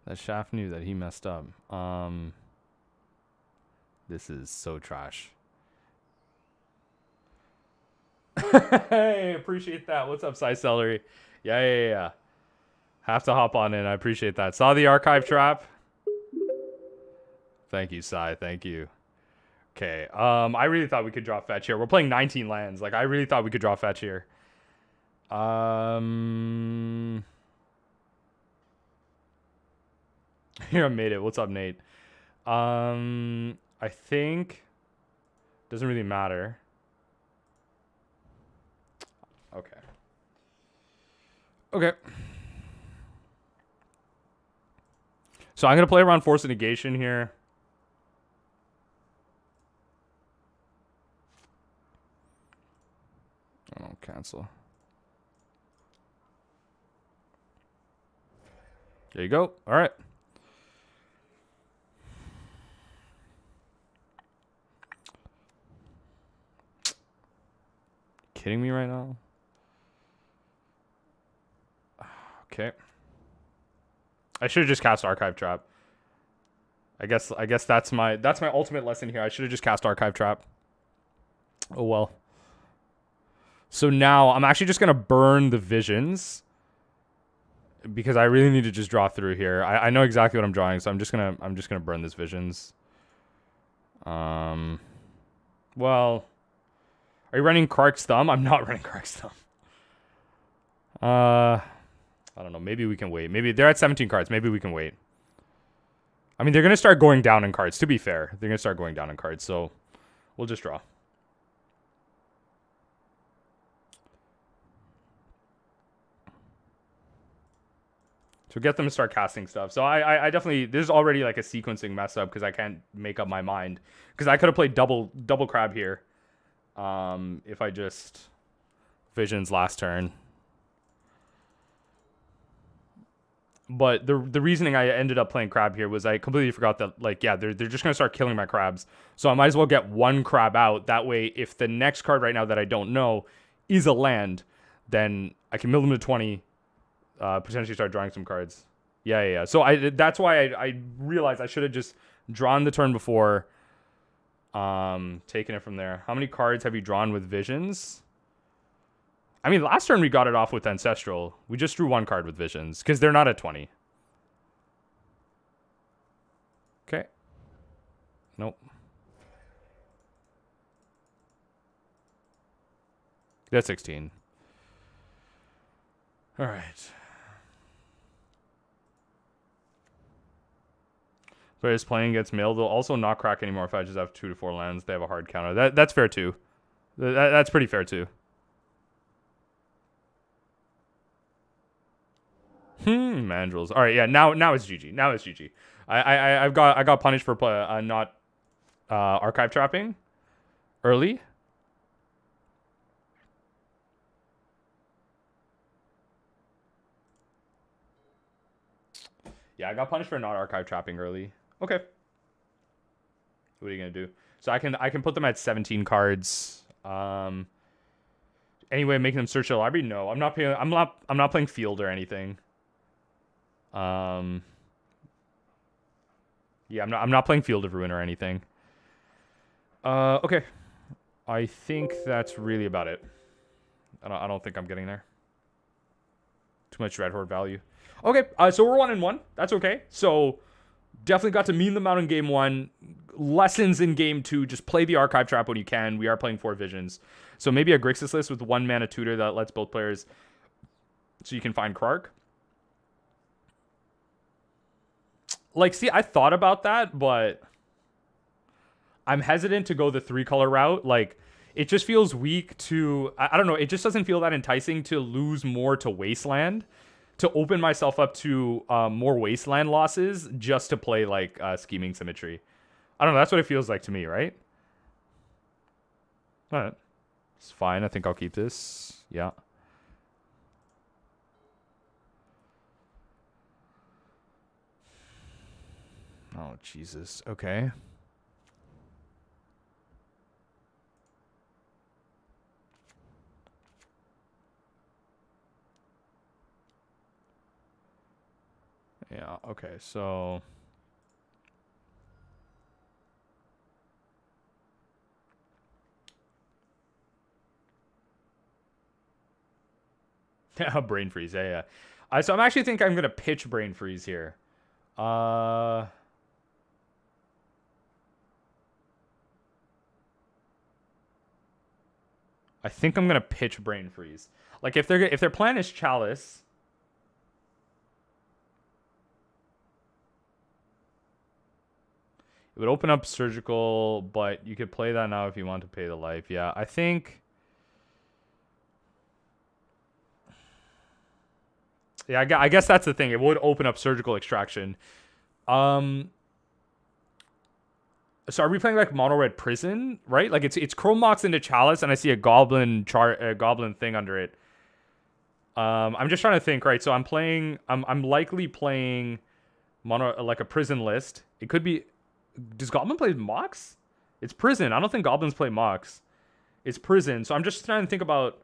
that Shaft knew that he messed up. This is so trash. Hey, appreciate that. What's up, Cy Celery? Yeah. Have to hop on in. I appreciate that. Saw the archive trap. Thank you, Cy. Thank you. Okay. I really thought we could draw fetch here. We're playing 19 lands. Like, I really thought we could draw fetch here. Here, I made it. What's up, Nate? I think doesn't really matter. Okay. So I'm gonna play around Force of Negation here. I don't cancel. There you go. All right. Kidding me right now? Okay. I should have just cast Archive Trap. I guess that's my ultimate lesson here. I should have just cast Archive Trap. Oh well. So now I'm actually just gonna burn the visions because I really need to just draw through here. I know exactly what I'm drawing, so I'm just gonna burn this visions. Well, are you running Krark's Thumb? I'm not running Krark's Thumb. I don't know. Maybe we can wait. Maybe they're at 17 cards. Maybe we can wait. I mean, they're going to start going down in cards. To be fair, they're going to start going down in cards. So we'll just draw. So get them to start casting stuff. So I definitely, there's already like a sequencing mess up because I can't make up my mind. Because I could have played double crab here. If I just visions last turn. But the reasoning I ended up playing crab here was I completely forgot that, like, yeah, they're just going to start killing my crabs. So I might as well get one crab out. That way, if the next card right now that I don't know is a land, then I can mill them to 20, potentially start drawing some cards. Yeah. So that's why I realized I should have just drawn the turn before, taking it from there. How many cards have you drawn with visions? I mean, last turn we got it off with Ancestral. We just drew one card with Visions, because they're not at 20. Okay. Nope. That's 16. All right. But is playing against Mill. They'll also not crack anymore if I just have 2 to 4 lands. They have a hard counter. That's fair, too. That's pretty fair, too. Mandrills. All right, yeah. Now it's GG. Now it's GG. I got punished for not archive trapping early. Yeah, I got punished for not archive trapping early. Okay. What are you gonna do? So I can put them at 17 cards. Anyway, making them search the library. No, I'm not playing. I'm not playing field or anything. Yeah, I'm not playing Field of Ruin or anything. Okay. I think that's really about it. I don't think I'm getting there. Too much Red Horde value. Okay, so we're 1-1. That's okay. So definitely got to meme them out in game 1. Lessons in game 2. Just play the Archive Trap when you can. We are playing 4 Visions. So maybe a Grixis list with 1 mana tutor that lets both players... So you can find Krark. Like, see, I thought about that, but... I'm hesitant to go the 3-color route. Like, it just feels weak to... I don't know. It just doesn't feel that enticing to lose more to Wasteland. To open myself up to more Wasteland losses just to play, like, Scheming Symmetry. I don't know. That's what it feels like to me, right? All right. It's fine. I think I'll keep this. Yeah. Oh, Jesus. Okay. Yeah, okay, so... Yeah, Brain Freeze, yeah. So I'm actually think I'm going to pitch Brain Freeze here. I think I'm going to pitch Brain Freeze. Like, if their plan is Chalice... It would open up Surgical, but you could play that now if you want to pay the life. Yeah, I think... Yeah, I guess that's the thing. It would open up Surgical Extraction. So are we playing like Mono Red Prison, right? Like it's Chrome Mox into Chalice, and I see a Goblin Goblin thing under it. I'm just trying to think, right? So I'm likely playing Mono like a Prison list. It could be... Does Goblin play Mox? It's Prison. I don't think Goblins play Mox. It's Prison. So I'm just trying to think about...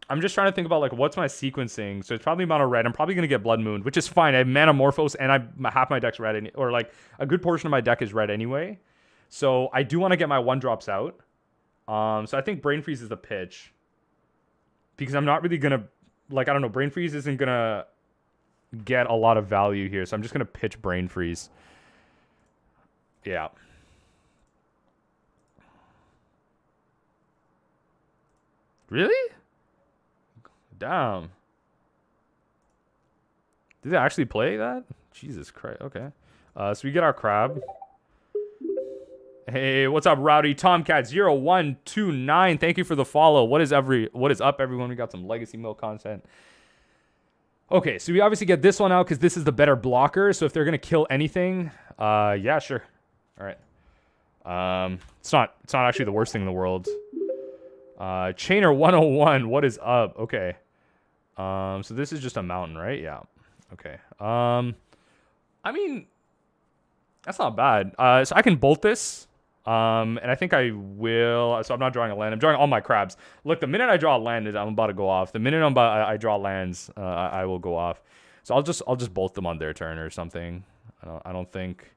like what's my sequencing. So it's probably Mono Red. I'm probably going to get Blood Moon, which is fine. I have Manamorphose and half my deck's red. Or like a good portion of my deck is red anyway. So I do want to get my 1-drops out. So I think Brain Freeze is the pitch. Because I'm not really going to... Like, I don't know. Brain Freeze isn't going to get a lot of value here. So I'm just going to pitch Brain Freeze. Yeah. Really? Damn. Did they actually play that? Jesus Christ. Okay. So we get our crab. Hey, what's up, Rowdy Tomcat0129? Thank you for the follow. What is up, everyone? We got some Legacy Mill content. Okay, so we obviously get this one out because this is the better blocker. So if they're gonna kill anything, yeah, sure. All right. It's not actually the worst thing in the world. Chainer 101, what is up? Okay. So this is just a mountain, right? Yeah. Okay. I mean, that's not bad. So I can bolt this. And I think I will. So I'm not drawing a land. I'm drawing all my crabs. Look, the minute I draw a land, I'm about to go off. The minute I draw lands, I will go off. So I'll just bolt them on their turn or something. I don't think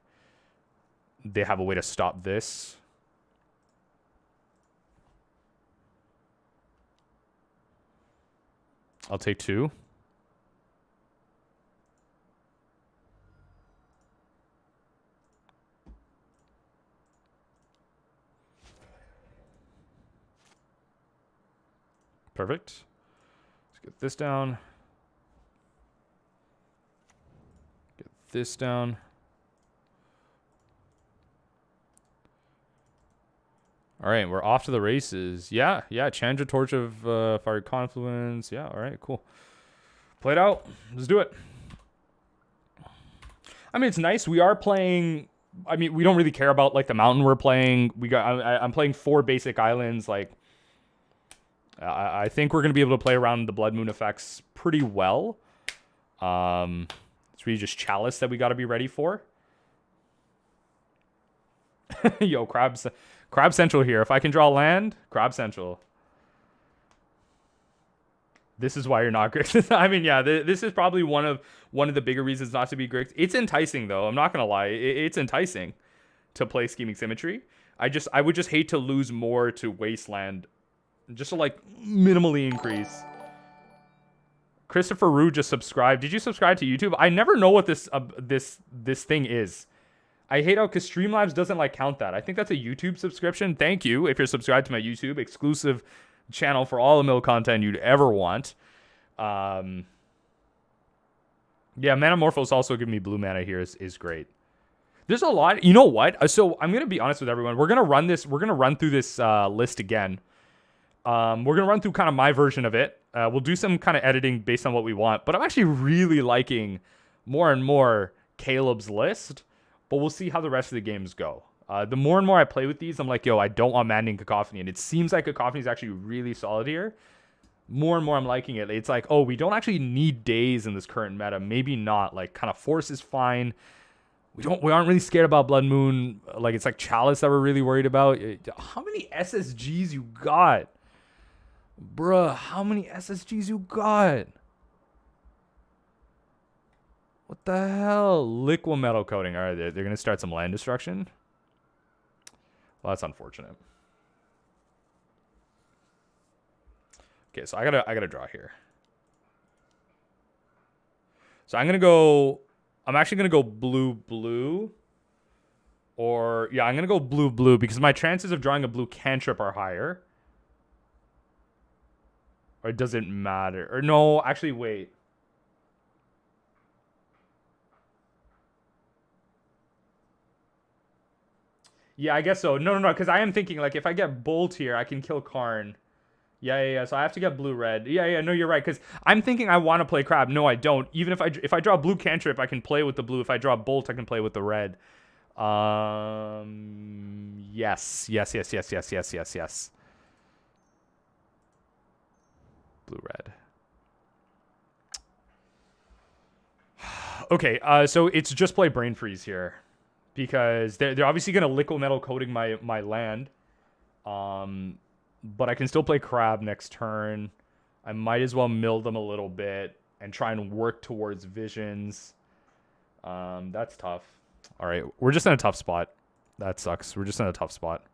they have a way to stop this. I'll take 2. Perfect. Let's get this down. Get this down. All right, we're off to the races. Yeah, Chandra Torch of Fiery Confluence. Yeah, all right, cool. Play it out. Let's do it. I mean, it's nice. We are playing... I mean, we don't really care about, like, the mountain we're playing. I'm playing 4 basic islands. Like, I think we're going to be able to play around the Blood Moon effects pretty well. It's really just Chalice that we got to be ready for. Yo, Crab Central here. If I can draw land, Crab Central. This is why you're not Grixis. I mean, yeah, this is probably one of the bigger reasons not to be Grixis. It's enticing though. I'm not gonna lie. It's enticing to play Scheming Symmetry. I would just hate to lose more to Wasteland, just to like minimally increase. Christopher Rue just subscribed. Did you subscribe to YouTube? I never know what this thing is. I hate how because Streamlabs doesn't like count that. I think that's a YouTube subscription. Thank you if you're subscribed to my YouTube exclusive channel for all the mill content you'd ever want. Yeah, Manamorphose also giving me blue mana here is great. There's a lot. You know what? So I'm gonna be honest with everyone. We're gonna run through this list again. We're gonna run through kind of my version of it. We'll do some kind of editing based on what we want. But I'm actually really liking more and more Caleb's list. But we'll see how the rest of the games go. The more and more I play with these, I'm like, yo, I don't want Maddening Cacophony. And it seems like Cacophony is actually really solid here. More and more I'm liking it. It's like, oh, we don't actually need days in this current meta. Maybe not. Like, kind of Force is fine. We aren't really scared about Blood Moon. Like, it's like Chalice that we're really worried about. How many SSGs you got? Bruh, how many SSGs you got? What the hell? Liquid metal coating. All right, they're going to start some land destruction. Well, that's unfortunate. Okay, so I gotta draw here. So I'm actually gonna go blue. Or yeah, I'm gonna go blue because my chances of drawing a blue cantrip are higher. Or it doesn't matter. Or no, actually wait. Yeah, I guess so. No, because I am thinking, like, if I get Bolt here, I can kill Karn. Yeah. So I have to get blue-red. Yeah, no, you're right, because I'm thinking I want to play Crab. No, I don't. Even if I draw blue cantrip, I can play with the blue. If I draw Bolt, I can play with the red. Yes. Blue-red. Okay, so it's just play Brain Freeze here. Because they're obviously going to liquid metal coating my land. But I can still play Crab next turn. I might as well mill them a little bit and try and work towards visions. That's tough. All right, we're just in a tough spot. That sucks. We're just in a tough spot.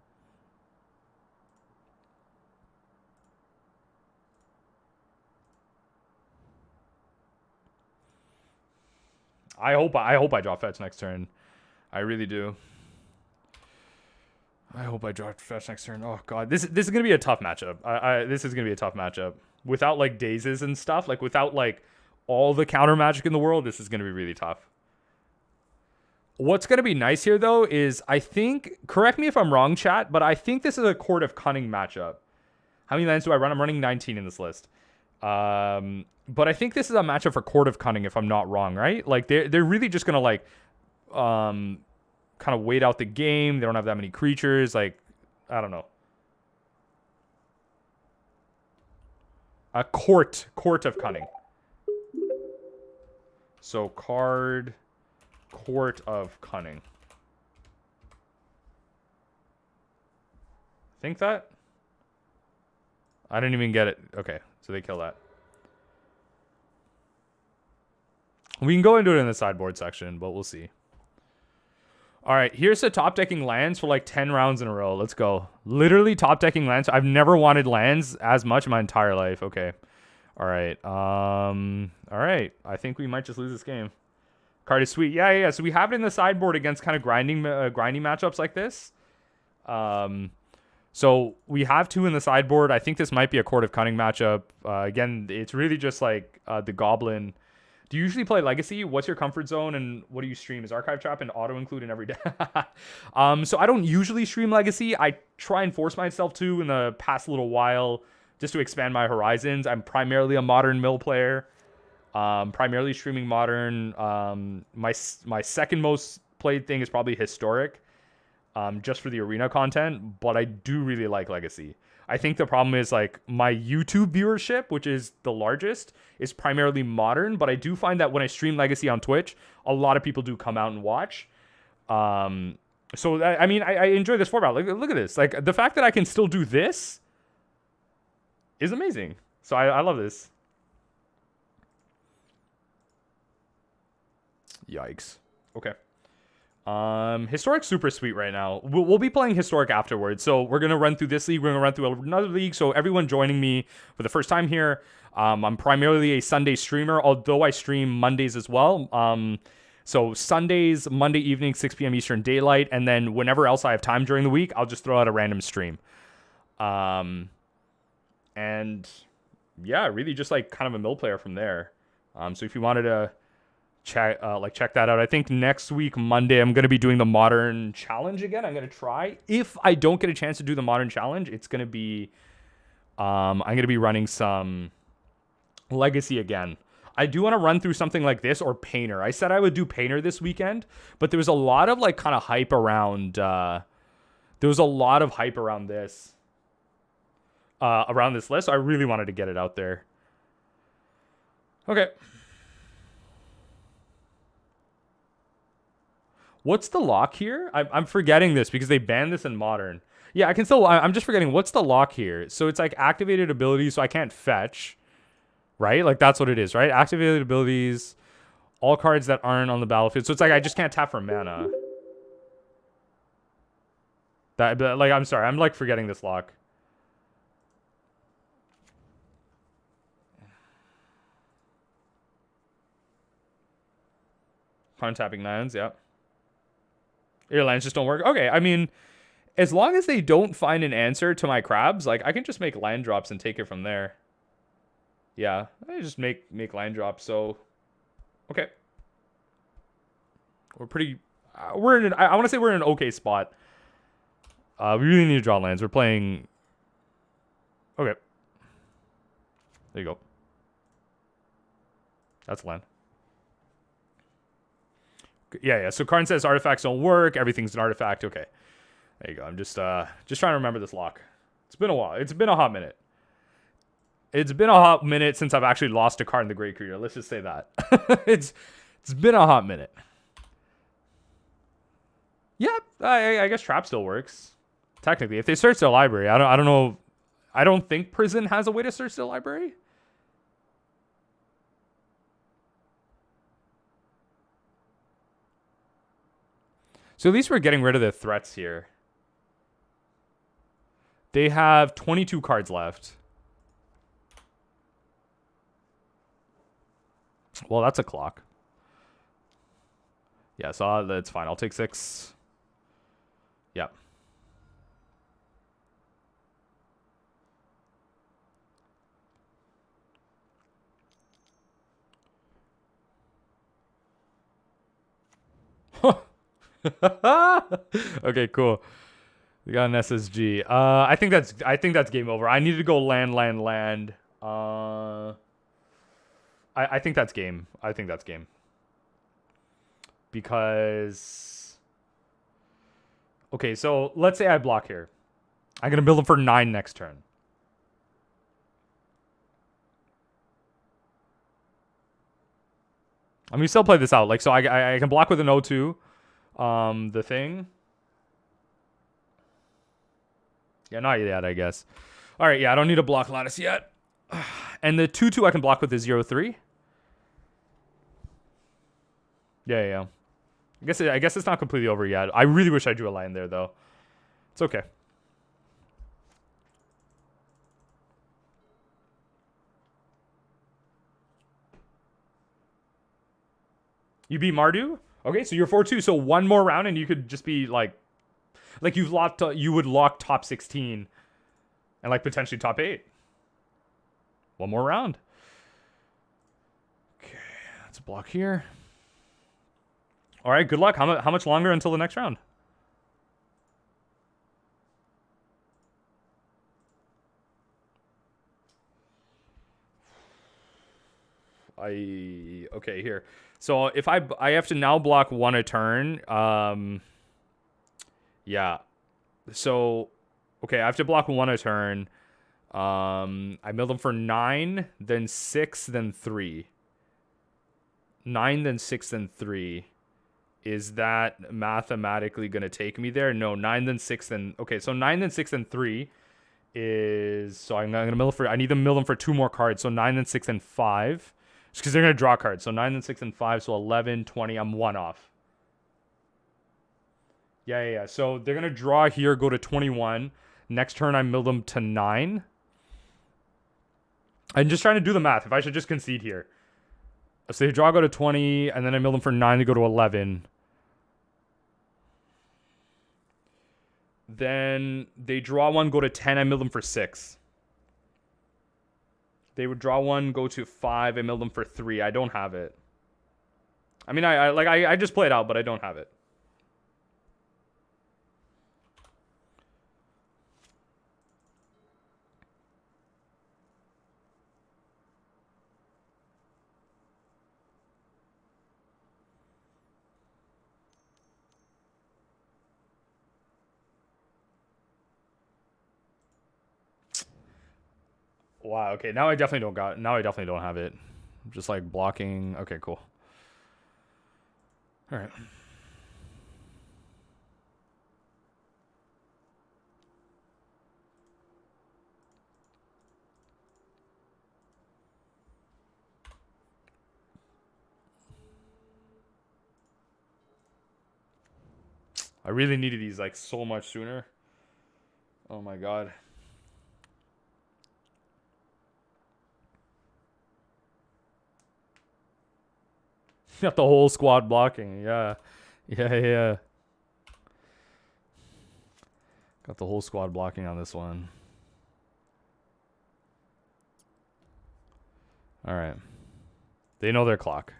I hope I draw fetch next turn. I really do. I hope I draw fetch next turn. Oh god, this is gonna be a tough matchup. This is gonna be a tough matchup without like dazes and stuff. Like without like all the counter magic in the world, this is gonna be really tough. What's gonna be nice here though is I think, correct me if I'm wrong, chat, but I think this is a Court of Cunning matchup. How many lands do I run? I'm running 19 in this list. But I think this is a matchup for Court of Cunning if I'm not wrong, right? Like they're really just gonna like kind of wait out the game. They don't have that many creatures. Like, I don't know. A Court of Cunning. So card Court of Cunning. Think that? I didn't even get it. Okay, so they kill that. We can go into it in the sideboard section, but we'll see. All right, here's the top decking lands for like 10 rounds in a row. Let's go. Literally top decking lands. I've never wanted lands as much in my entire life. Okay. All right. All right. I think we might just lose this game. Card is sweet. Yeah. So we have it in the sideboard against kind of grinding matchups like this. So we have two in the sideboard. I think this might be a Court of Cunning matchup. Again, it's really just like the Goblin. Do you usually play Legacy? What's your comfort zone and what do you stream? Is Archive Trap and auto include in every day? So I don't usually stream Legacy. I try and force myself to in the past little while just to expand my horizons. I'm primarily a Modern mill player. Primarily streaming Modern. My second most played thing is probably Historic. Just for the arena content, but I do really like Legacy. I think the problem is like my YouTube viewership, which is the largest, is primarily Modern, but I do find that when I stream Legacy on Twitch, a lot of people do come out and watch. So I mean, I enjoy this format. Look at this. Like the fact that I can still do this is amazing. So I love this. Yikes. Okay. Historic super sweet right now. We'll be playing Historic afterwards. So we're going to run through this league. We're going to run through another league. So everyone joining me for the first time here, I'm primarily a Sunday streamer, although I stream Mondays as well. So Sundays, Monday evening, 6 p.m. Eastern Daylight. And then whenever else I have time during the week, I'll just throw out a random stream. And yeah, really just like kind of a mill player from there. So if you wanted to check that out. I think next week, Monday, I'm going to be doing the Modern Challenge again. I'm going to try. If I don't get a chance to do the Modern Challenge, it's going to be, I'm going to be running some Legacy again. I do want to run through something like this or Painter. I said I would do Painter this weekend, but there was a lot of like kind of hype around, there was a lot of hype around this list. So I really wanted to get it out there. Okay. What's the lock here? I'm forgetting this because they banned this in Modern. Yeah, I can still... I'm just forgetting. What's the lock here? So it's like activated abilities, so I can't fetch. Right? Like that's what it is, right? Activated abilities, all cards that aren't on the battlefield. So it's like I just can't tap for mana. Like, I'm sorry. I'm like forgetting this lock. Card tapping lands, yeah. Your lands just don't work. Okay, I mean, as long as they don't find an answer to my crabs, like I can just make land drops and take it from there. Yeah, I just make land drops. So, okay, we're pretty. We're in. I want to say we're in an okay spot. We really need to draw lands. We're playing. Okay. There you go. That's land. Yeah. So Karn says artifacts don't work. Everything's an artifact. Okay. There you go. I'm just trying to remember this lock. It's been a while. It's been a hot minute. It's been a hot minute since I've actually lost a card in the Great Creator. Let's just say that. It's been a hot minute. Yeah, I guess Trap still works. Technically, if they search their library, I don't know. I don't think Prison has a way to search their library. So at least we're getting rid of the threats here. They have 22 cards left. Well, that's a clock. Yeah, so that's fine. I'll take 6. Yep. Okay, cool. We got an SSG. I think that's game over. I need to go land. I think that's game. I think that's game. Because okay, so let's say I block here. I'm gonna build them for 9 next turn. I mean, still play this out. Like, so I can block with an O2. The thing. Yeah, not yet, I guess. All right, yeah, I don't need to block Lattice yet. And the 2/2 I can block with the 0/3. Yeah. I guess it's not completely over yet. I really wish I drew a line there, though. It's okay. You beat Mardu? Okay, so you're 4-2. So one more round and you could just be like you would lock top 16 and like potentially top 8. One more round. Okay, let's block here. All right, good luck. How much longer until the next round? Okay, here. So if I have to now block 1 a turn. Yeah. So okay, I have to block 1 a turn. I mill them for 9, then 6, then 3. 9, then 6, then 3. Is that mathematically gonna take me there? No, 9, then 6, then okay. So 9, then 6, then 3 is so I'm gonna mill for. I need to mill them for 2 more cards. So 9, then 6, then 5. Just because they're going to draw cards. So 9 and 6 and 5. So 11, 20. I'm 1 off. Yeah. So they're going to draw here, go to 21. Next turn, I mill them to 9. I'm just trying to do the math. If I should just concede here. So they draw, go to 20. And then I mill them for 9 to go to 11. Then they draw 1, go to 10. I mill them for 6. They would draw 1, go to 5. I mill them for 3. I don't have it. I mean, I just play it out, but I don't have it. Wow, okay. Now I definitely don't have it. Just like blocking. Okay, cool. All right. I really needed these like so much sooner. Oh my god. Got the whole squad blocking. Yeah. Got the whole squad blocking on this one. All right. They know their clock.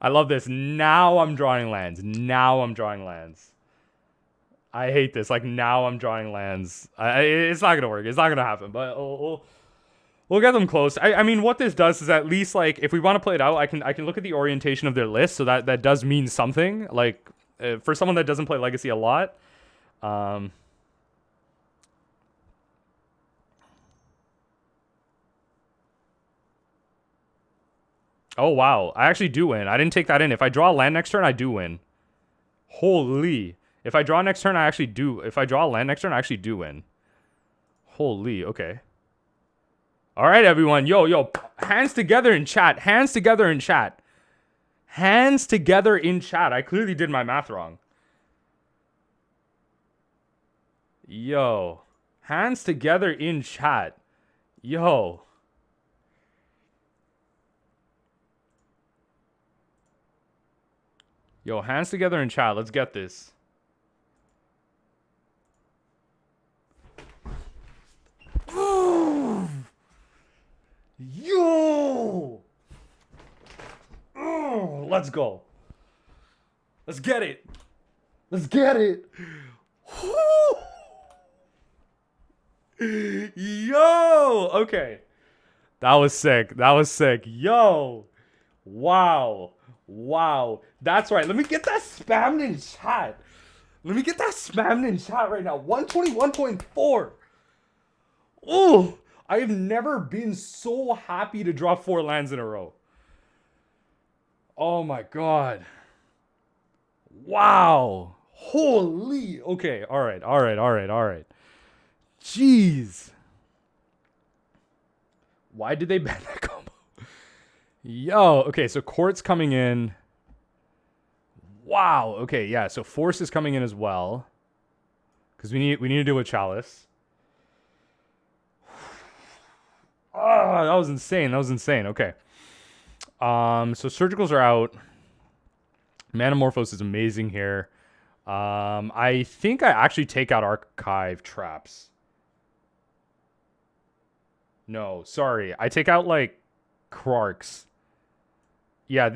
I love this. Now I'm drawing lands. I hate this. Like, now I'm drawing lands. It's not going to work. It's not going to happen. But we'll get them close. I mean, what this does is at least, like, if we want to play it out, I can look at the orientation of their list. So that does mean something. Like, for someone that doesn't play Legacy a lot. Oh, wow. I actually do win. I didn't take that in. If I draw a land next turn, I do win. Holy. If I draw next turn, I actually do. If I draw a land next turn, I actually do win. Holy. Okay. All right, everyone. Yo. Hands together in chat. Hands together in chat. Hands together in chat. I clearly did my math wrong. Yo. Hands together in chat. Yo. Yo, hands together in chat. Let's get this. Yo! Let's go. Let's get it. Let's get it. Yo! Okay. That was sick. Yo! Wow. That's right. Let me get that spammed in chat. Right now. 121.4. Oh, I have never been so happy to draw 4 lands in a row. Oh my god. Wow. Holy. Okay. All right. Jeez. Why did they ban that combo? Yo. Okay. So Court's coming in. Wow. Okay. Yeah. So Force is coming in as well. Because we need to deal with Chalice. Oh, that was insane. Okay. So Surgicals are out. Manamorphose is amazing here. I think I actually take out Archive Traps. No, sorry. I take out, like, Krarks. Yeah,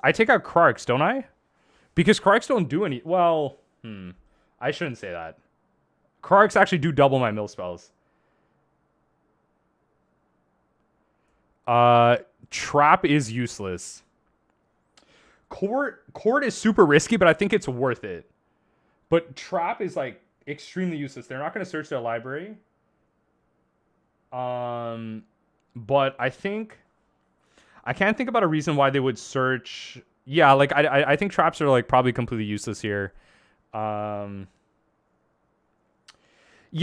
I take out Krarks, don't I? Because Krarks don't do any... Well, I shouldn't say that. Krarks actually do double my mill spells. Trap is useless. Court is super risky, but I think it's worth it. But Trap is, like, extremely useless. They're not going to search their library. But I can't think about a reason why they would search. Yeah, like I think traps are like probably completely useless here. Yeah,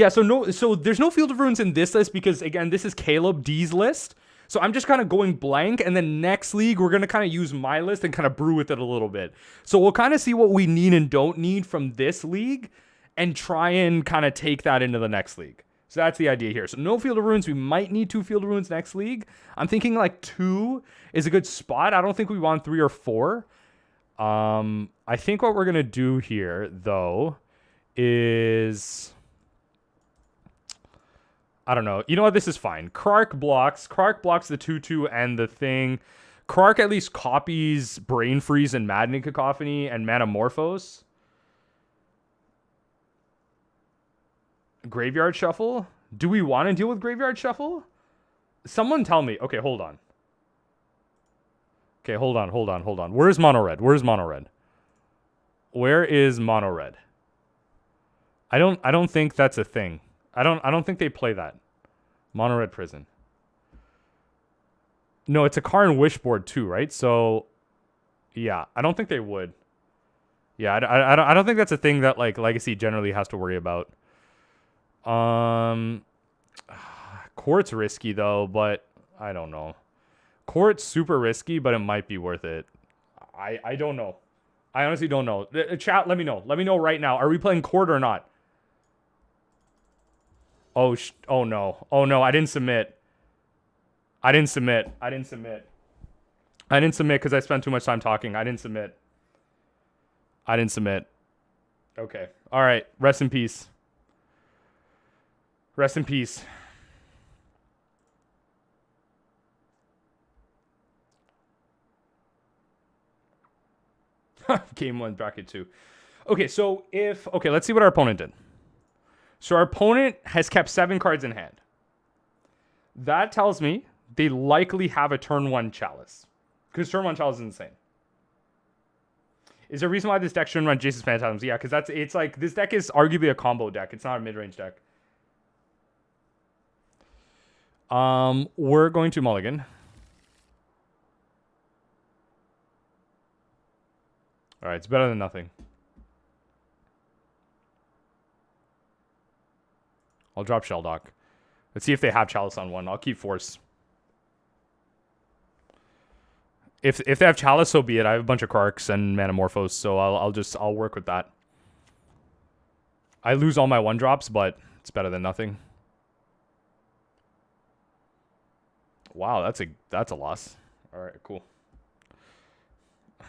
so there's no Field of Ruins in this list because again, this is CalebD's list. So I'm just kind of going blank, and then next league we're gonna kind of use my list and kind of brew with it a little bit. So we'll kind of see what we need and don't need from this league, and try and kind of take that into the next league. So that's the idea here. So no Field of Ruins. We might need 2 Field of Ruins next league. I'm thinking like 2 is a good spot. I don't think we want 3 or 4. I think what we're gonna do here though is, I don't know. You know what? This is fine. Krark blocks. Krark blocks the 2/2 and the thing. Krark at least copies Brain Freeze and Maddening Cacophony and Manamorphose. Graveyard Shuffle? Do we want to deal with Graveyard Shuffle? Someone tell me. Okay, hold on. Okay, hold on. Where's Mono Red? Where is Mono Red? I don't think that's a thing. I don't think they play that. Mono Red Prison. No, it's a Karn Wishboard too, right? So, yeah, I don't think they would. Yeah, I don't think that's a thing that like Legacy generally has to worry about. Court's risky though, but I don't know. Court's super risky, but it might be worth it. I don't know. I honestly don't know. Chat, let me know. Let me know right now. Are we playing Court or not? Oh no. Oh no, I didn't submit. I didn't submit because I spent too much time talking. I didn't submit. Okay. All right. Rest in peace. Game 1, bracket 2. Okay, so let's see what our opponent did. So our opponent has kept 7 cards in hand. That tells me they likely have a turn 1 Chalice. Because turn 1 Chalice is insane. Is there a reason why this deck shouldn't run Jace's Phantasms? Yeah, because it's like, this deck is arguably a combo deck. It's not a mid-range deck. We're going to mulligan. All right, it's better than nothing. I'll drop Shelldock. Let's see if they have Chalice on 1. I'll keep Force. If they have Chalice, so be it. I have a bunch of Krarks and Manamorphose, so I'll work with that. I lose all my 1-drops, but it's better than nothing. Wow, that's a loss. All right, cool.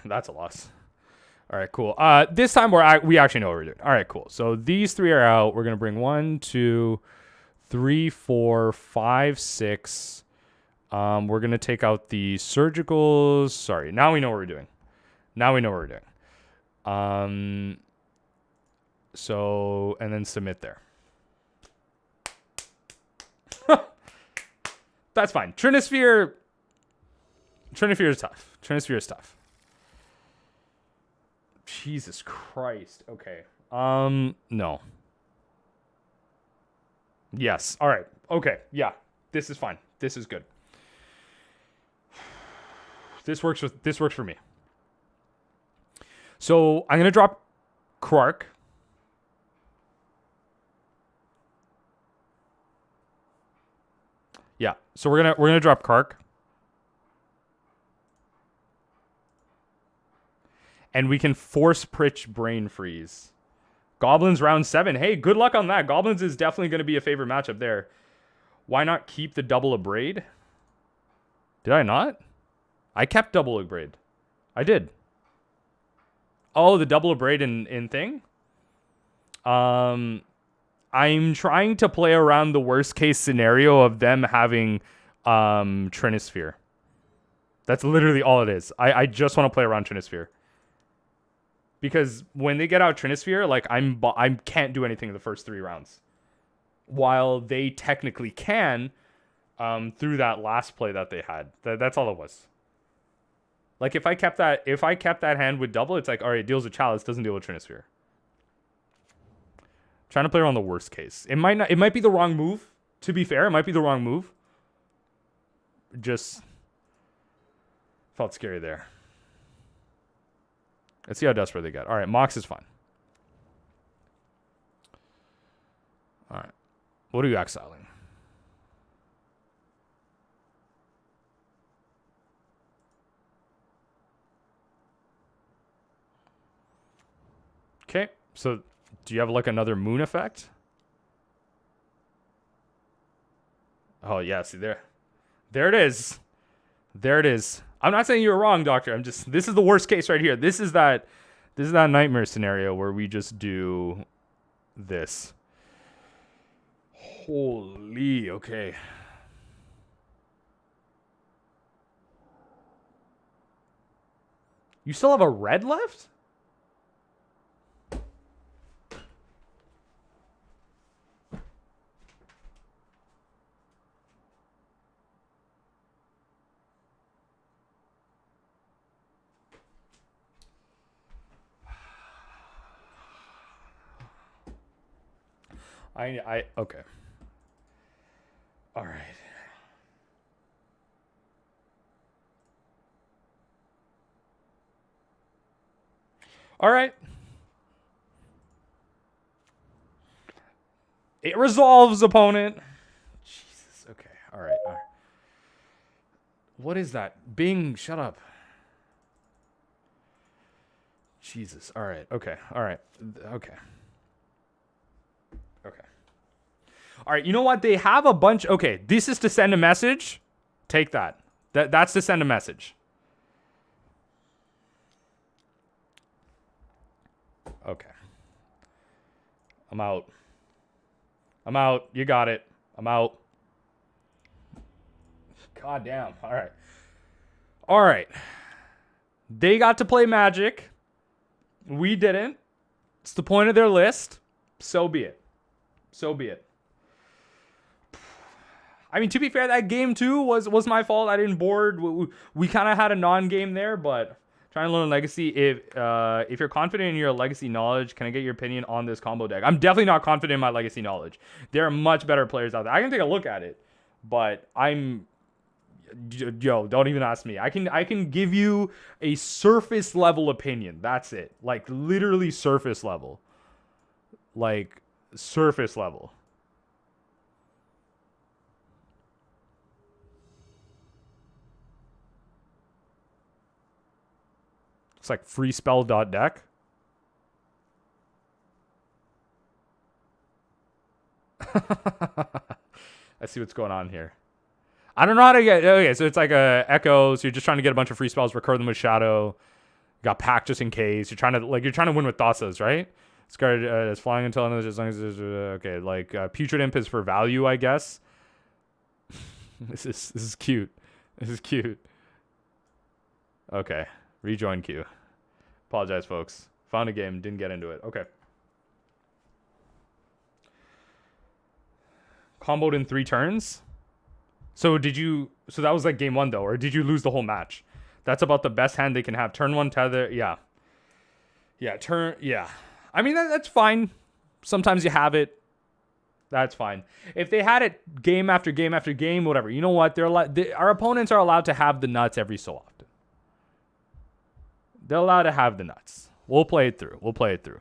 That's a loss. All right, cool. This time we actually know what we're doing. All right, cool. So these 3 are out. We're gonna bring 1, 2, 3, 4, 5, 6. We're gonna take out the surgicals. Sorry. Now we know what we're doing. So and then submit there. That's fine. Trinisphere is tough. Jesus Christ. Okay. No. Yes. All right. Okay. Yeah. This is fine. This is good. This works for me. So I'm gonna drop Krark. Yeah. So we're gonna drop Krark. And we can force Pritch Brain Freeze. Goblins round 7. Hey, good luck on that. Goblins is definitely going to be a favorite matchup there. Why not keep the double Abrade? Did I not? I kept double Abrade. I did. Oh, the double Abrade in thing? I'm trying to play around the worst case scenario of them having Trinisphere. That's literally all it is. I just want to play around Trinisphere. Because when they get out Trinisphere, like I can't do anything in the first 3 rounds. While they technically can through that last play that they had. That's all it was. Like if I kept that hand with double, it's like, all right, it deals with Chalice, doesn't deal with Trinisphere. Trying to play around the worst case. It might be the wrong move. To be fair, it might be the wrong move. Just felt scary there. Let's see how desperate they get. All right, Mox is fine. All right. What are you exiling? Okay, so do you have like another moon effect? Oh yeah, see there. There it is. There it is. I'm not saying you were wrong, Doctor. I'm just, this is the worst case right here. This is that nightmare scenario where we just do this. Holy, okay. You still have a red left? Okay. All right. All right. It resolves, opponent. Jesus. Okay. All right. All right. What is that? Bing, shut up. Jesus. All right. Okay. All right. Okay. Okay. All right, you know what? They have a bunch. Okay, this is to send a message. Take that. That's to send a message. Okay. I'm out. I'm out. You got it. I'm out. God damn. All right. All right. They got to play Magic. We didn't. It's the point of their list. So be it. So be it. I mean, to be fair, that game too was my fault. I didn't board. We kind of had a non-game there, but trying to learn Legacy. If you're confident in your Legacy knowledge, can I get your opinion on this combo deck? I'm definitely not confident in my Legacy knowledge. There are much better players out there. I can take a look at it, but don't even ask me. I can give you a surface level opinion. That's it. Like literally surface level. Like surface level. It's like freespell.deck. I see what's going on here. I don't know how to get... Okay, so it's like a Echo. So you're just trying to get a bunch of free spells, recur them with Shadow. You got Pack just in case. You're trying to win with Thassa's, right? This card is flying until another, as long as there's... okay, like Putrid Imp is for value, I guess. This is cute. This is cute. Okay. Rejoin queue. Apologize, folks. Found a game, didn't get into it. Okay. Comboed in 3 turns. So that was like game 1 though, or did you lose the whole match? That's about the best hand they can have. Turn 1 tether, yeah. Yeah. I mean, that's fine. Sometimes you have it. That's fine. If they had it game after game after game, whatever. You know what? Our opponents are allowed to have the nuts every so often. They're allowed to have the nuts. We'll play it through.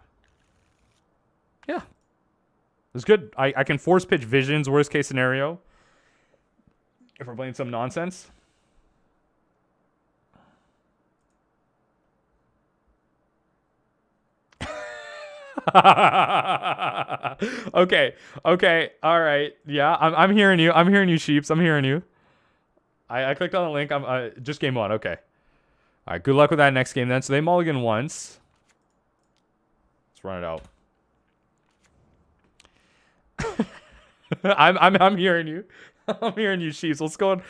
Yeah. It's good. I can force pitch Visions, worst case scenario. If we're playing some nonsense. Okay. All right. Yeah, I'm hearing you. I'm hearing you, Sheeps. I'm hearing you. I clicked on the link. I'm just game 1. Okay. All right. Good luck with that next game then. So they mulligan once. Let's run it out. I'm hearing you. I'm hearing you, Sheeps. What's going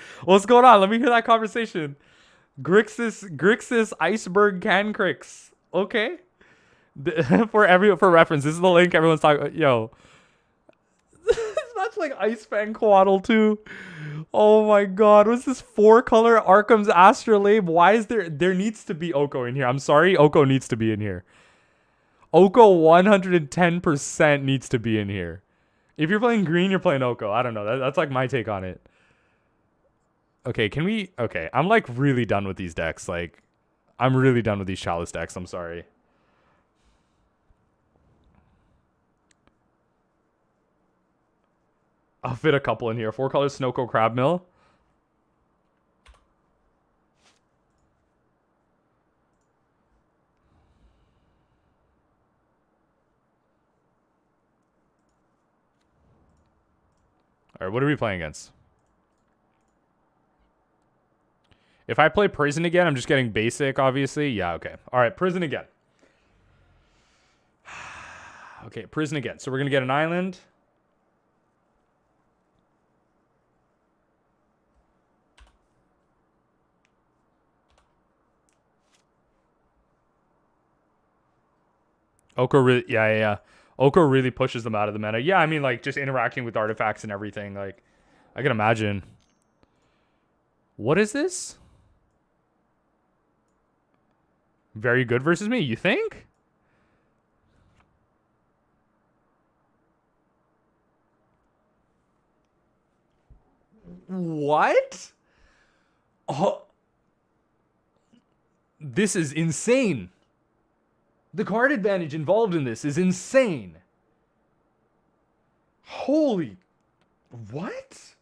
on? Let me hear that conversation. Grixis Iceberg Cancrix. Okay. For reference, this is the link everyone's talking. Yo, that's like Ice Fan Quaddle too. Oh my God, what's this 4-color Arkham's Astrolabe? Why is there needs to be Oko in here? I'm sorry, Oko needs to be in here. Oko 110% needs to be in here. If you're playing green, you're playing Oko. I don't know. That's like my take on it. Okay, can we... Okay, I'm like really done with these decks. Like, I'm really done with these Chalice decks. I'm sorry. I'll fit a couple in here. 4 colors, Snowco, Crab Mill. All right, what are we playing against? If I play Prison again, I'm just getting basic, obviously. Yeah, okay. All right, Prison again. Okay, Prison again. So we're going to get an island. Oko really, yeah. Oko really pushes them out of the meta. Yeah, I mean, like, just interacting with artifacts and everything. Like, I can imagine. What is this? Very good versus me, you think? What? Oh. This is insane. The card advantage involved in this is insane. Holy... What?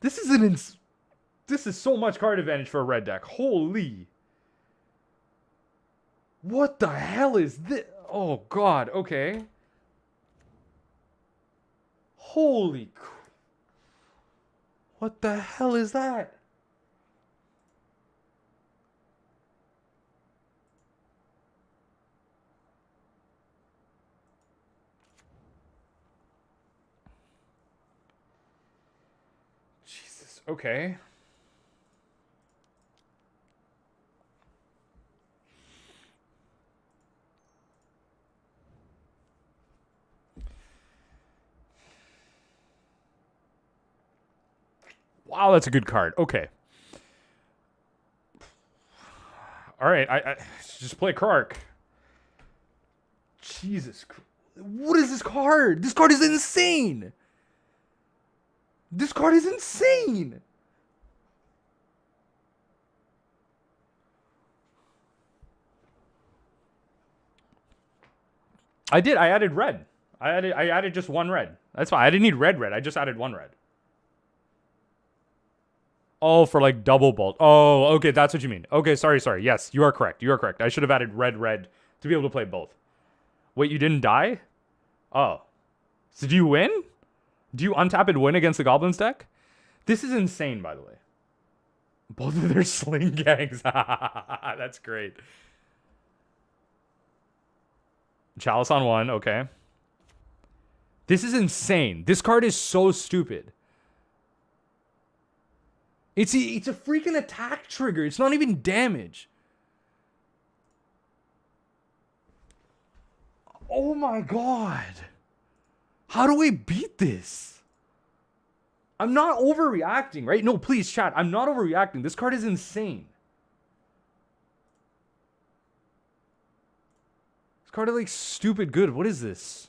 This is this is so much card advantage for a red deck. Holy... What the hell is this? Oh, God. Okay. Holy... What the hell is that? Jesus. Okay. Wow, that's a good card. Okay. All right, I just play Krark. Jesus. What is this card? This card is insane. This card is insane. I did. I added red. I added just one red. That's fine. I didn't need red. I just added one red. Oh, for like double bolt. Oh, okay, that's what you mean. Okay, sorry. Yes, you are correct. I should have added red to be able to play both. Wait, you didn't die? Oh. So do you win? Do you untap and win against the Goblins deck? This is insane, by the way. Both of their sling gangs. That's great. Chalice on 1, okay. This is insane. This card is so stupid. It's a freaking attack trigger. It's not even damage. Oh my God. How do we beat this? I'm not overreacting, right? No, please, chat. I'm not overreacting. This card is insane. This card is like stupid good. What is this?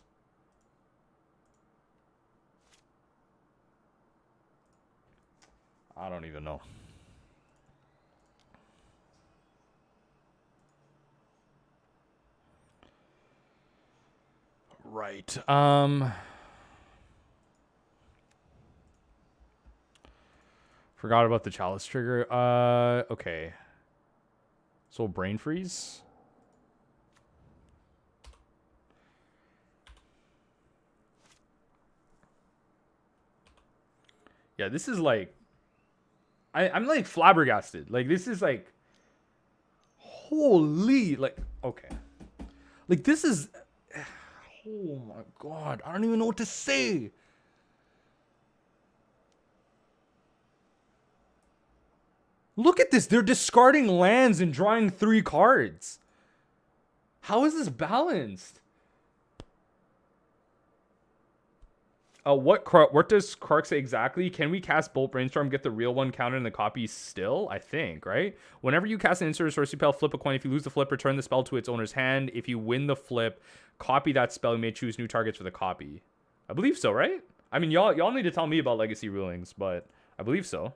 I don't even know. Right. Forgot about the Chalice trigger. Okay. So brain freeze. Yeah, this is like I'm like flabbergasted. Like this is like holy like okay. Like this is oh my God. I don't even know what to say. Look at this. They're discarding lands and drawing 3 cards. How is this balanced? What does Krark say exactly? Can we cast Bolt Brainstorm, get the real one counted in the copy still? I think, right? Whenever you cast an instant or sorcery spell, flip a coin. If you lose the flip, return the spell to its owner's hand. If you win the flip, copy that spell. You may choose new targets for the copy. I believe so, right? I mean, y'all need to tell me about legacy rulings, but I believe so.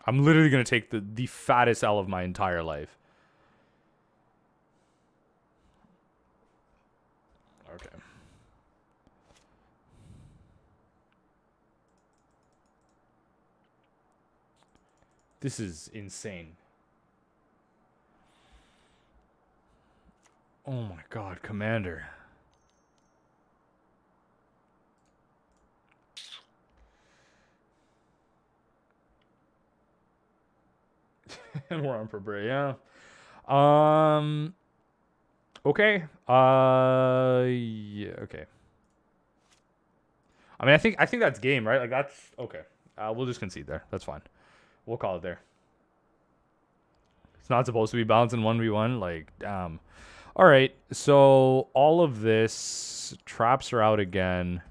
I'm literally going to take the fattest L of my entire life. Okay. This is insane. Oh my god, Commander. And we're on for Bray, yeah. Okay. Yeah, okay. I mean, I think that's game, right? Like that's okay. We'll just concede there. That's fine. We'll call it there. It's not supposed to be balanced in 1v1. Like, damn. All right. So all of this traps are out again.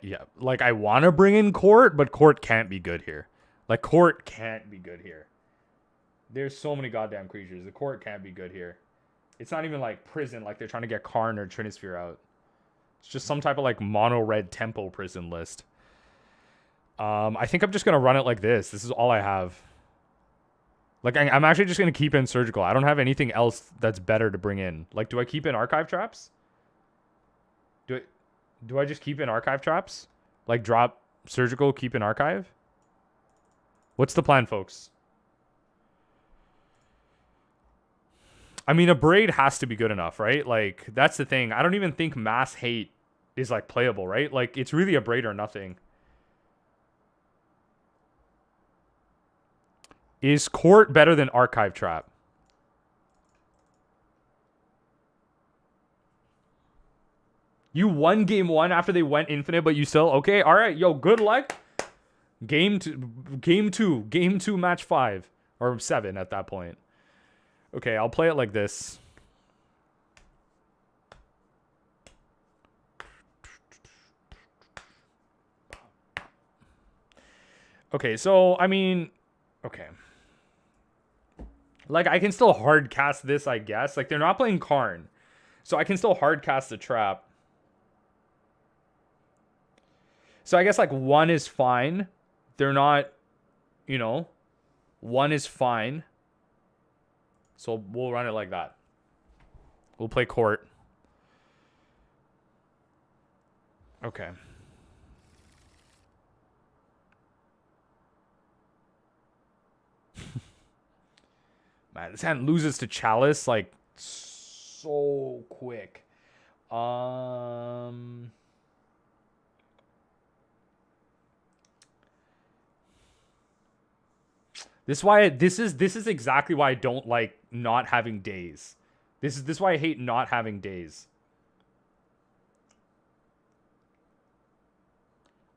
Yeah, like I want to bring in Court, but Court can't be good here. Like Court can't be good here. There's so many goddamn creatures. The Court can't be good here. It's not even like prison, like they're trying to get Karn or Trinisphere out. It's just some type of like mono red tempo prison list. I think I'm just gonna run it like this. This is all I have. Like I'm actually just gonna keep in surgical. I don't have anything else that's better to bring in. Like, do I keep in archive traps? Do I just keep in archive traps? Like drop surgical, keep in archive? What's the plan, folks? I mean, a braid has to be good enough, right? Like, that's the thing. I don't even think mass hate is like playable, right? Like, it's really a braid or nothing. Is Court better than archive trap? You won game 1 after they went infinite, but you still... Okay, all right. Yo, good luck. Game 2, match 5. Or 7 at that point. Okay, I'll play it like this. Okay, so, I mean... Okay. Like, I can still hard cast this, I guess. Like, they're not playing Karn. So I can still hard cast the trap. So I guess like 1 is fine. They're not, you know, 1 is fine. So we'll run it like that. We'll play Court. Okay. Man, this hand loses to Chalice like so quick. This is exactly why I don't like not having days. This is why I hate not having days.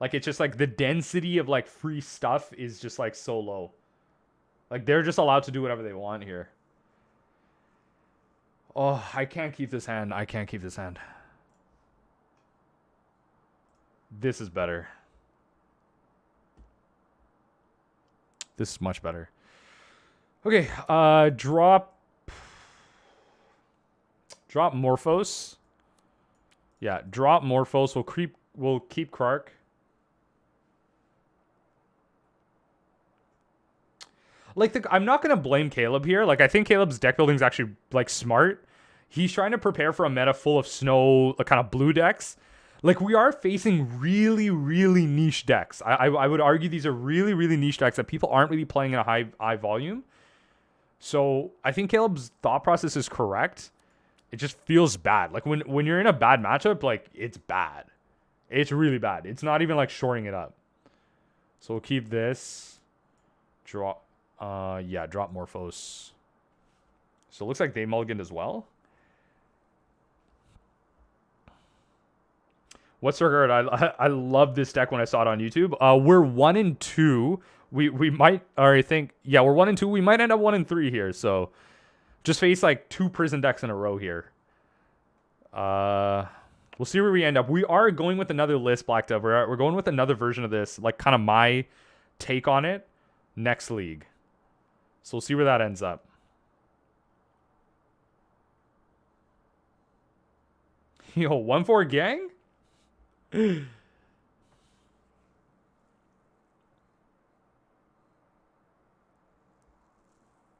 Like, it's just like the density of like free stuff is just like so low. Like, they're just allowed to do whatever they want here. Oh, I can't keep this hand. I can't keep this hand. This is better. This is much better. Okay, drop Morphos. Yeah, drop Morphos. We'll keep Krark. Like, I'm not gonna blame Caleb here. Like, I think Caleb's deck building is actually like smart. He's trying to prepare for a meta full of snow, kind of blue decks. Like, we are facing really, really niche decks. I would argue these are really, really niche decks that people aren't really playing in a high volume. So I think Caleb's thought process is correct. It just feels bad. Like, when you're in a bad matchup, like, it's bad. It's really bad. It's not even like shoring it up. So we'll keep this. Drop Morphos. So it looks like they mulliganed as well. What's regard? I love this deck when I saw it on YouTube. We're 1-2. We might, or I think, yeah, we're 1-2. We might end up 1-3 here. So just face like 2 prison decks in a row here. We'll see where we end up. We are going with another list, Black Dove. We're going with another version of this, like kind of my take on it next league. So we'll see where that ends up. Yo, 1-4 gang?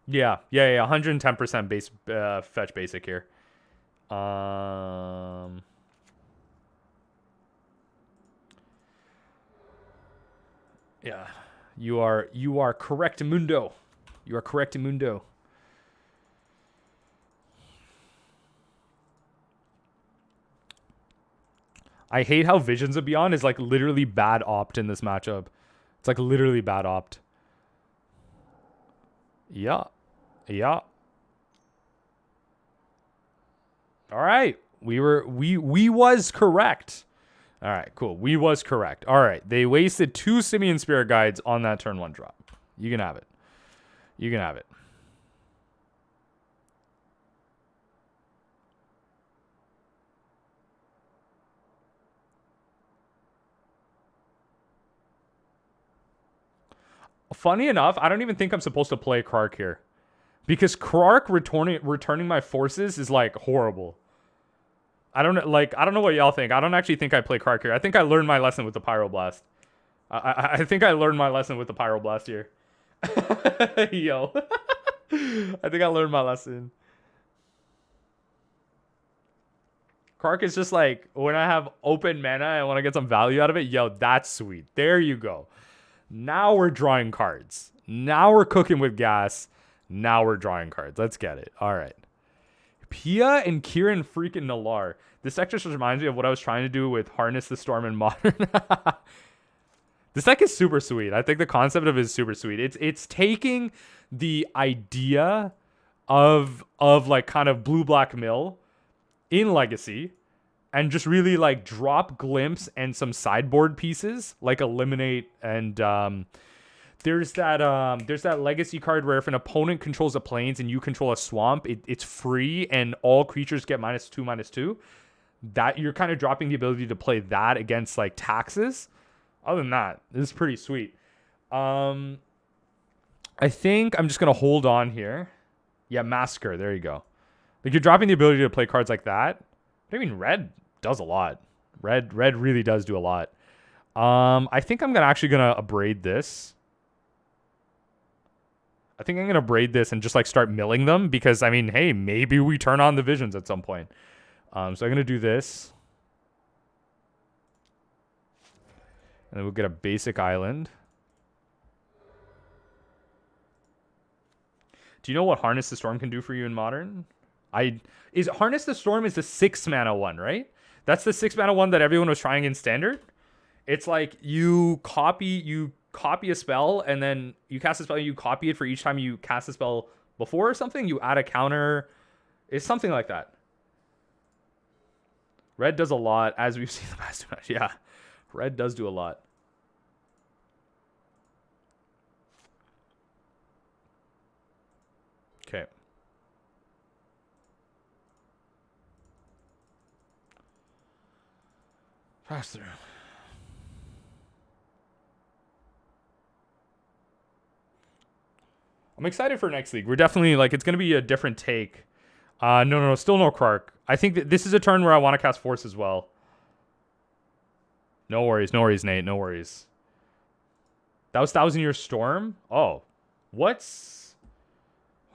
Yeah, 110% base fetch basic here. Yeah, you are correct, Mundo. You are correct, Mundo. I hate how Visions of Beyond is like literally bad opt in this matchup. It's like literally bad opt. Yeah. Yeah. All right. We was correct. All right, cool. We was correct. All right. They wasted 2 Simian Spirit Guides on that turn 1 drop. You can have it. You can have it. Funny enough, I don't even think I'm supposed to play Krark here. Because Krark returning my forces is like horrible. I don't know what y'all think. I don't actually think I play Krark here. I think I learned my lesson with the Pyroblast. I think I learned my lesson with the Pyroblast here. Yo. I think I learned my lesson. Krark is just like, when I have open mana and I want to get some value out of it, yo, that's sweet. There you go. Now we're drawing cards. Now we're cooking with gas. Now we're drawing cards. Let's get it. All right. Pia and Kieran freaking Nalar. This deck just reminds me of what I was trying to do with Harness the Storm and Modern. This deck is super sweet. I think the concept of it is super sweet. It's taking the idea of like kind of blue-black mill in Legacy and just really like drop Glimpse and some sideboard pieces like Eliminate and there's that Legacy card where if an opponent controls a plains and you control a swamp, it's free and all creatures get -2/-2. That you're kind of dropping the ability to play that against like taxes. Other than that, this is pretty sweet. I think I'm just gonna hold on here. Yeah, Massacre. There you go. Like you're dropping the ability to play cards like that. I mean, red does a lot. Red really does do a lot. I think I'm actually gonna abrade this. I think I'm gonna braid this and just like start milling them because I mean, hey, maybe we turn on the visions at some point. So I'm gonna do this, and then we'll get a basic island. Do you know what Harness the Storm can do for you in Modern? Harness the Storm is the 6-mana one, right? That's the 6-mana one that everyone was trying in Standard. It's like you copy a spell and then you cast a spell and you copy it for each time you cast a spell before or something. You add a counter. It's something like that. Red does a lot, as we've seen the past 2 matches. Yeah, red does do a lot. Okay. Pass through. I'm excited for next league. We're definitely like it's gonna be a different take. No, still no Krark. I think that this is a turn where I want to cast Force as well. No worries, Nate. No worries. That was 1,000-Year Storm. Oh, what's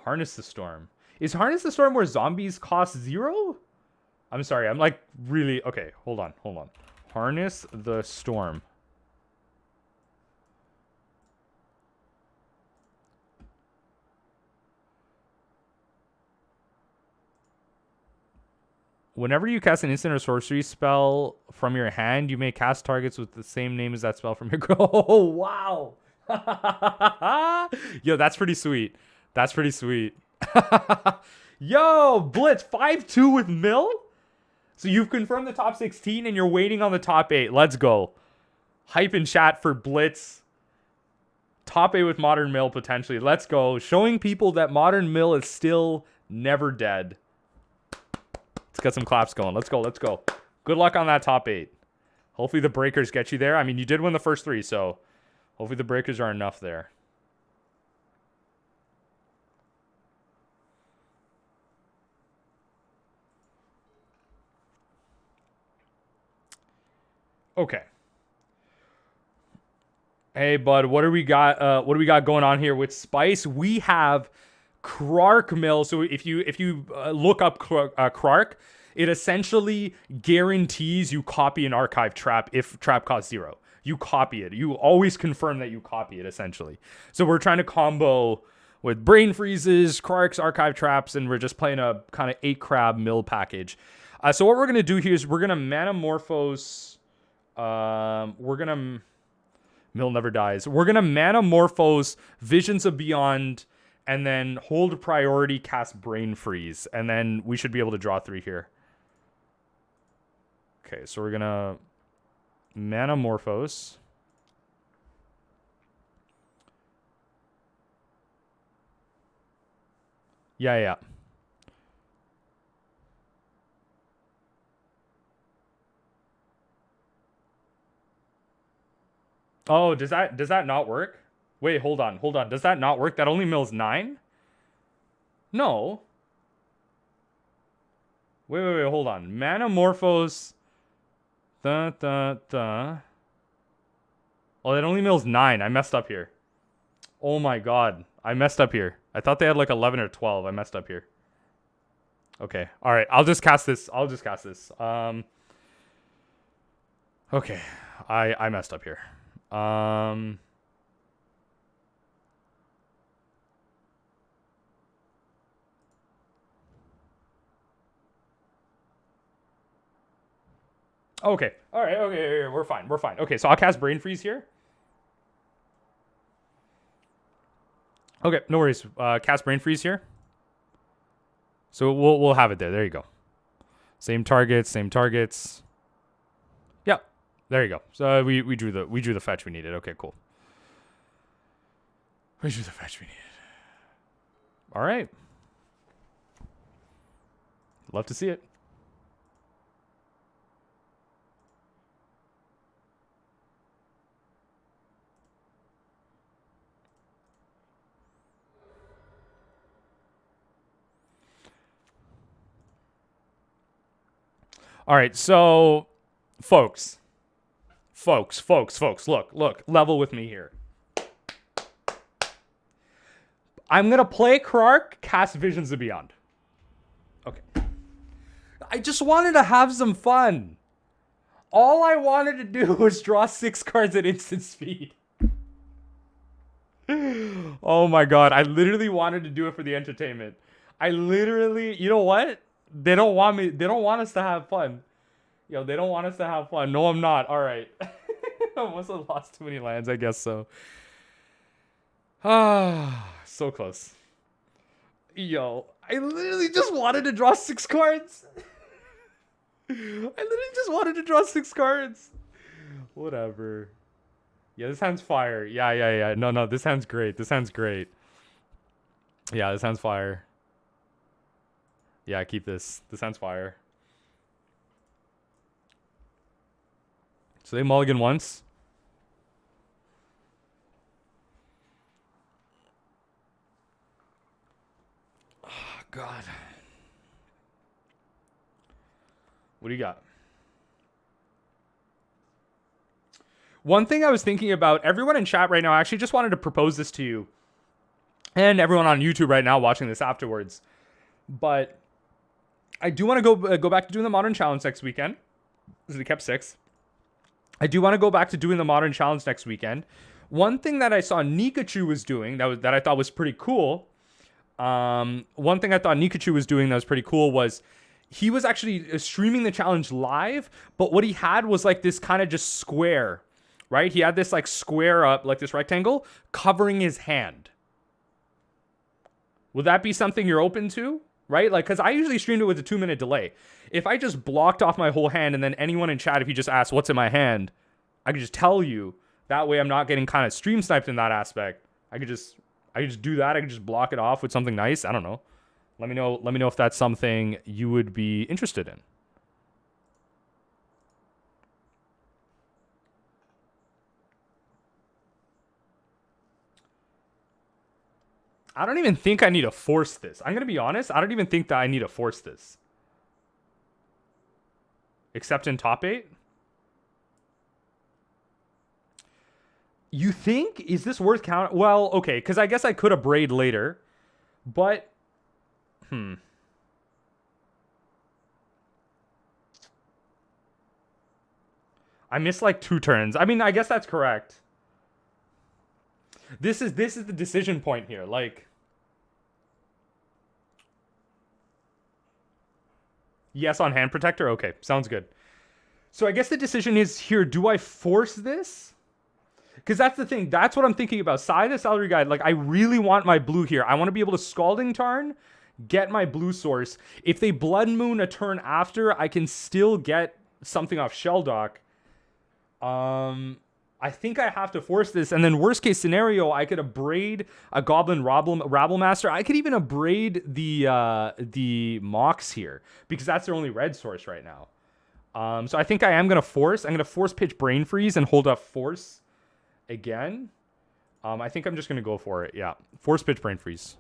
Harness the Storm? Is Harness the Storm where zombies cost 0? I'm sorry. I'm like really okay. Hold on. Harness the Storm. Whenever you cast an instant or sorcery spell from your hand, you may cast targets with the same name as that spell from your... Oh, wow. Yo, that's pretty sweet. That's pretty sweet. Yo, Blitz, 5-2 with Mill? So you've confirmed the top 16 and you're waiting on the top 8. Let's go. Hype in chat for Blitz. Top 8 with Modern Mill, potentially. Let's go. Showing people that Modern Mill is still never dead. Let's get some claps going. Let's go. Good luck on that top 8. Hopefully the breakers get you there. I mean, you did win the first 3, so hopefully the breakers are enough there. Okay. Hey, bud, what do we got? What do we got going on here with Spice? We have Krark Mill. So if you look up Krark, it essentially guarantees you copy an archive trap if trap costs 0. You copy it. You always confirm that you copy it, essentially. So we're trying to combo with Brain Freezes, Krark's archive traps, and we're just playing a kind of 8 crab mill package. So what we're going to do here is we're going to Manamorphose. We're going to... Mill never dies. We're going to Manamorphose Visions of Beyond and then hold priority, cast Brain Freeze. And then we should be able to draw 3 here. Okay, so we're going to Manamorphose. Yeah. Oh, does that not work? Wait, hold on. Does that not work? That only mills 9? No. Wait, hold on. Manamorphose. Oh, that only mills 9. I messed up here. Oh my god. I messed up here. I thought they had like 11 or 12. I messed up here. Okay. All right. I'll just cast this. Okay. I messed up here. Okay. All right. Okay. We're fine. Okay. So I'll cast Brain Freeze here. Okay. No worries. Cast Brain Freeze here. So we'll have it there. There you go. Same targets. Yep. There you go. So we drew the fetch we needed. Okay, cool. We drew the fetch we needed. All right. Love to see it. All right, so folks, look, level with me here. I'm going to play Krark, cast Visions of Beyond. Okay. I just wanted to have some fun. All I wanted to do was draw 6 cards at instant speed. Oh my god, I literally wanted to do it for the entertainment. You know what? They don't want us to have fun. Yo, they don't want us to have fun. No, I'm not. All right. I must have lost too many lands, I guess so. Ah, so close. Yo, I literally just wanted to draw 6 cards. Whatever. Yeah, this hand's fire. Yeah. No, this hand's great. Yeah, this hand's fire. Yeah, keep this. This hand's fire. So they mulligan once. Oh, God. What do you got? One thing I was thinking about, everyone in chat right now, I actually just wanted to propose this to you. And everyone on YouTube right now watching this afterwards. But I do want to go back to doing the Modern Challenge next weekend. This is the Kept 6. I do want to go back to doing the Modern Challenge next weekend. One thing that I saw Nikachu was doing that I thought was pretty cool. One thing I thought Nikachu was doing that was pretty cool was he was actually streaming the challenge live, but what he had was like this kind of just square, right? He had this like square up, like this rectangle, covering his hand. Would that be something you're open to? Right? Like, because I usually streamed it with a 2-minute delay. If I just blocked off my whole hand and then anyone in chat, if you just asked what's in my hand, I could just tell you. That way I'm not getting kind of stream sniped in that aspect. I could just do that. I could just block it off with something nice. I don't know. Let me know if that's something you would be interested in. I don't even think I need to force this. I'm going to be honest. I don't even think that I need to force this. Except in top 8. You think? Is this worth count? Well, okay, because I guess I could have braid later. But, I missed like 2 turns. I mean, I guess that's correct. This is the decision point here. Like, yes on hand protector? Okay, sounds good. So I guess the decision is here, do I force this? Because that's the thing. That's what I'm thinking about. Side the salary guide. Like, I really want my blue here. I want to be able to Scalding Tarn, get my blue source. If they Blood Moon a turn after, I can still get something off Shelldock. I think I have to force this. And then worst case scenario, I could abrade a Goblin Rabble Master. I could even abrade the Mox here, because that's their only red source right now. So I think I am going to force. I'm going to force pitch Brain Freeze and hold up force again. I think I'm just going to go for it. Yeah. Force pitch Brain Freeze.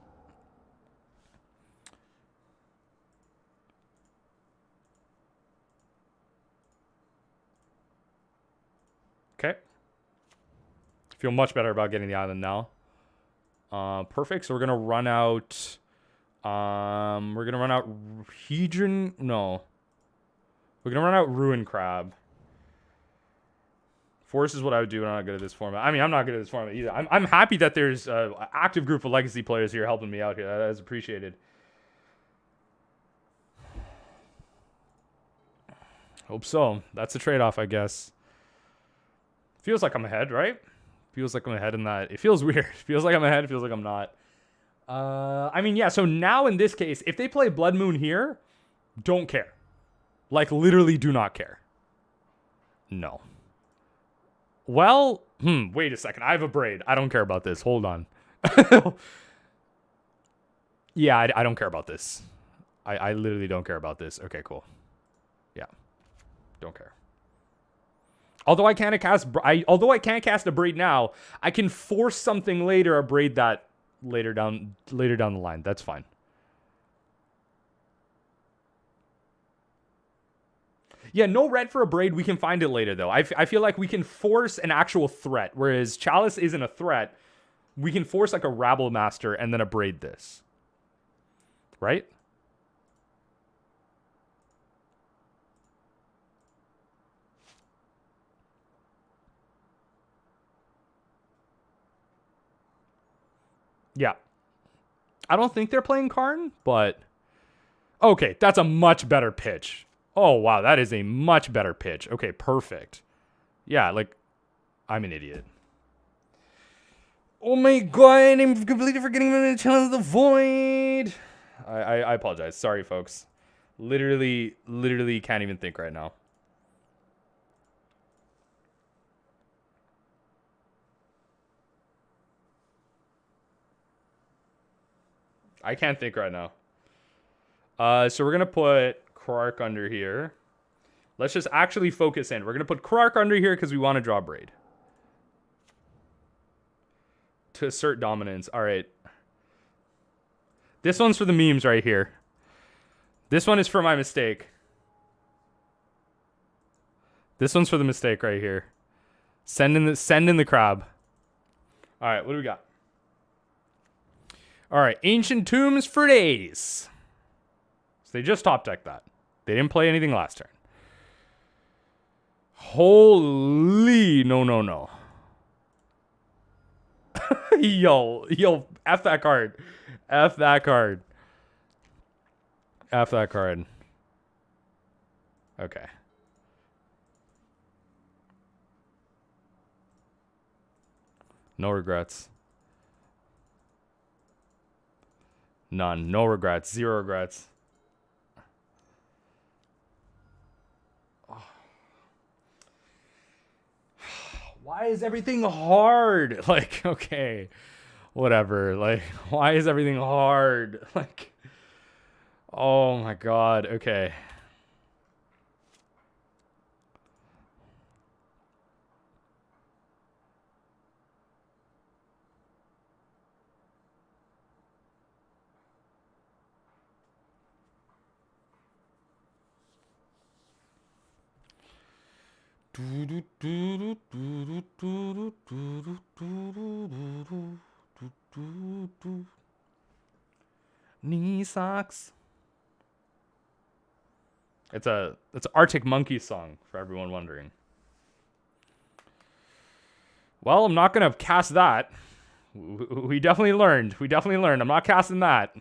Okay. Feel much better about getting the island now. Perfect. So we're going to run out... we're going to run out Hedron... No. We're going to run out Ruin Crab. Force is what I would do when I'm not good at this format. I mean, I'm not good at this format either. I'm happy that there's an active group of Legacy players here helping me out here. That is appreciated. Hope so. That's a trade-off, I guess. Feels like I'm ahead, right? Feels like I'm ahead in that. It feels weird. Feels like I'm ahead. It feels like I'm not. I mean, yeah. So now in this case, if they play Blood Moon here, don't care. Like, literally do not care. No. Well, wait a second. I have a braid. I don't care about this. Hold on. Yeah, I don't care about this. I literally don't care about this. Okay, cool. Yeah. Don't care. Although I can't cast a braid now, I can force something later, a braid that later down the line. That's fine. Yeah, no red for a braid. We can find it later, though. I feel like we can force an actual threat, whereas Chalice isn't a threat. We can force like a Rabble Master and then a braid this. Right? Yeah. I don't think they're playing Karn, but... Okay, that's a much better pitch. Oh, wow, that is a much better pitch. Okay, perfect. Yeah, like, I'm an idiot. Oh my god, I'm completely forgetting the Challenge of the Void. I apologize. Sorry, folks. Literally can't even think right now. I can't think right now. So we're going to put Krark under here. Let's just actually focus in. We're going to put Krark under here because we want to draw Braid. To assert dominance. All right. This one's for the memes right here. This one is for my mistake. This one's for the mistake right here. Send in the crab. All right, what do we got? All right, Ancient Tombs for days. So they just top decked that. They didn't play anything last turn. Holy no. yo, F that card. F that card. F that card. Okay. No regrets. None. No regrets. Zero regrets. Oh. Why is everything hard? Like, okay. Whatever. Like, why is everything hard? Like, oh my god. Okay. Knee socks. It's an Arctic Monkeys song for everyone wondering. Well, I'm not gonna cast that. We definitely learned. I'm not casting that.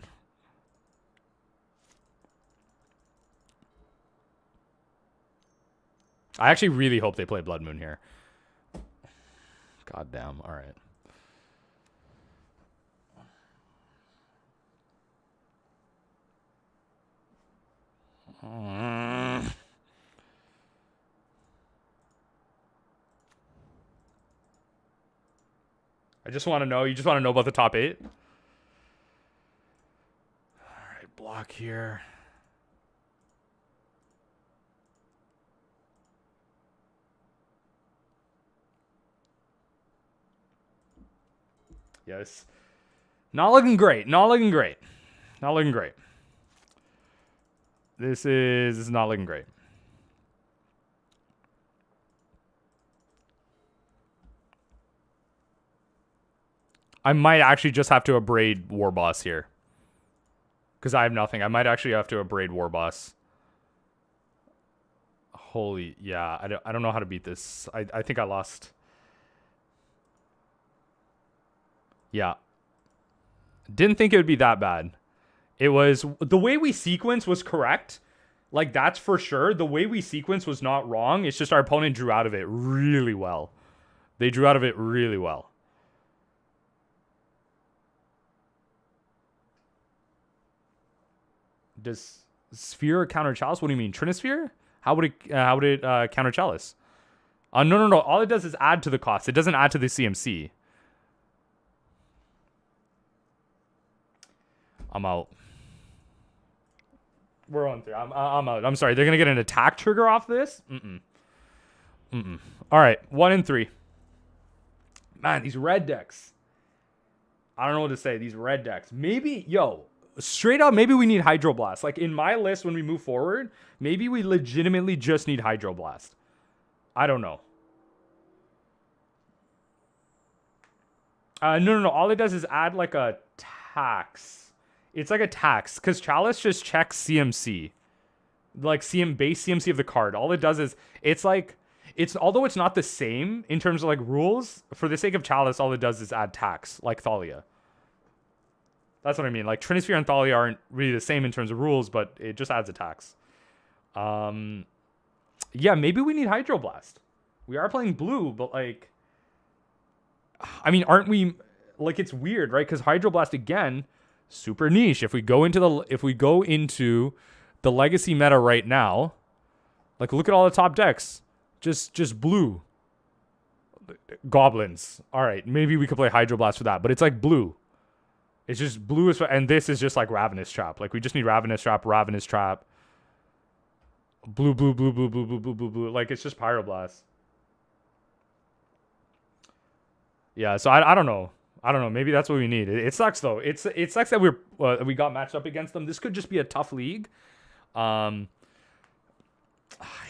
I actually really hope they play Blood Moon here. God damn. All right. I just want to know. You just want to know about the top 8? All right, block here. Yes. Not looking great. This is not looking great. I might actually just have to abrade War Boss here. Because I have nothing. I might actually have to abrade War Boss. Holy, yeah. I don't know how to beat this. I think I lost. Yeah. Didn't think it would be that bad. It was... The way we sequence was correct. Like, that's for sure. The way we sequence was not wrong. It's just our opponent drew out of it really well. They drew out of it really well. Does Sphere counter Chalice? What do you mean? Trinisphere? How would it counter Chalice? No. All it does is add to the cost. It doesn't add to the CMC. I'm out. We're on 3. I'm out. I'm sorry. They're gonna get an attack trigger off this? All right, 1 and 3. Man, these red decks. I don't know what to say. These red decks. Maybe, straight up, maybe we need Hydroblast. Like, in my list, when we move forward, maybe we legitimately just need Hydroblast. I don't know. No. All it does is add, like, a tax. It's like a tax, because Chalice just checks CMC. Like, base CMC of the card. All it does is, although it's not the same in terms of, like, rules, for the sake of Chalice, all it does is add tax, like Thalia. That's what I mean. Like, Trinisphere and Thalia aren't really the same in terms of rules, but it just adds a tax. Yeah, maybe we need Hydroblast. We are playing blue, but, like... I mean, aren't we... Like, it's weird, right? Because Hydroblast, again, super niche. If we go into the Legacy meta right now, like, look at all the top decks. Just blue. Goblins. All right, maybe we could play Hydroblast for that, but it's, like, blue. It's just blue, and this is just like Ravenous Trap. Like, we just need Ravenous Trap. Blue. Like, it's just Pyroblast. Yeah, so I don't know. Maybe that's what we need. It sucks, though. It sucks that we got matched up against them. This could just be a tough league.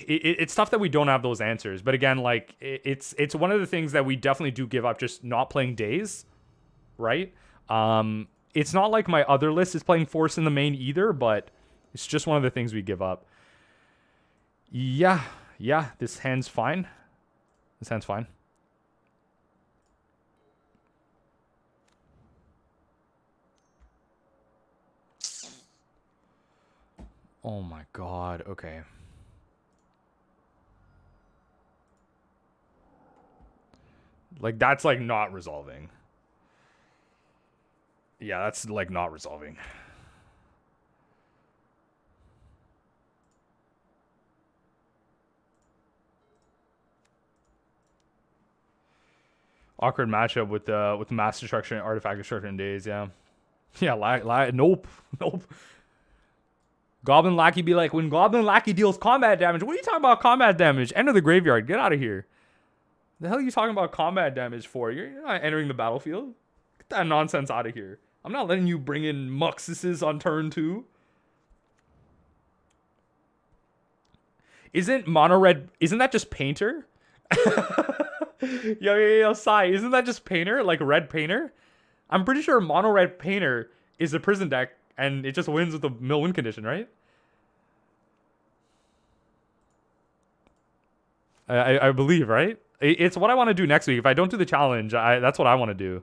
It's tough that we don't have those answers. But again, like, it's one of the things that we definitely do give up, just not playing Days, right? It's not like my other list is playing Force in the main either, but it's just one of the things we give up. Yeah, this hand's fine. Oh my god, okay. Like, that's, like, not resolving. Yeah, that's, like, not resolving. Awkward matchup with Mass Destruction and Artifact Destruction in Days, yeah. Yeah, nope. Goblin Lackey be like, when Goblin Lackey deals combat damage, what are you talking about combat damage? Enter the graveyard. Get out of here. The hell are you talking about combat damage for? You're not entering the battlefield. Get that nonsense out of here. I'm not letting you bring in Muxises on turn 2. Isn't mono red? Isn't that just Painter? Yo, Sai, isn't that just Painter? Like red Painter? I'm pretty sure mono red Painter is a prison deck and it just wins with the mill win condition, right? I believe, right? It's what I want to do next week. If I don't do the challenge, that's what I want to do.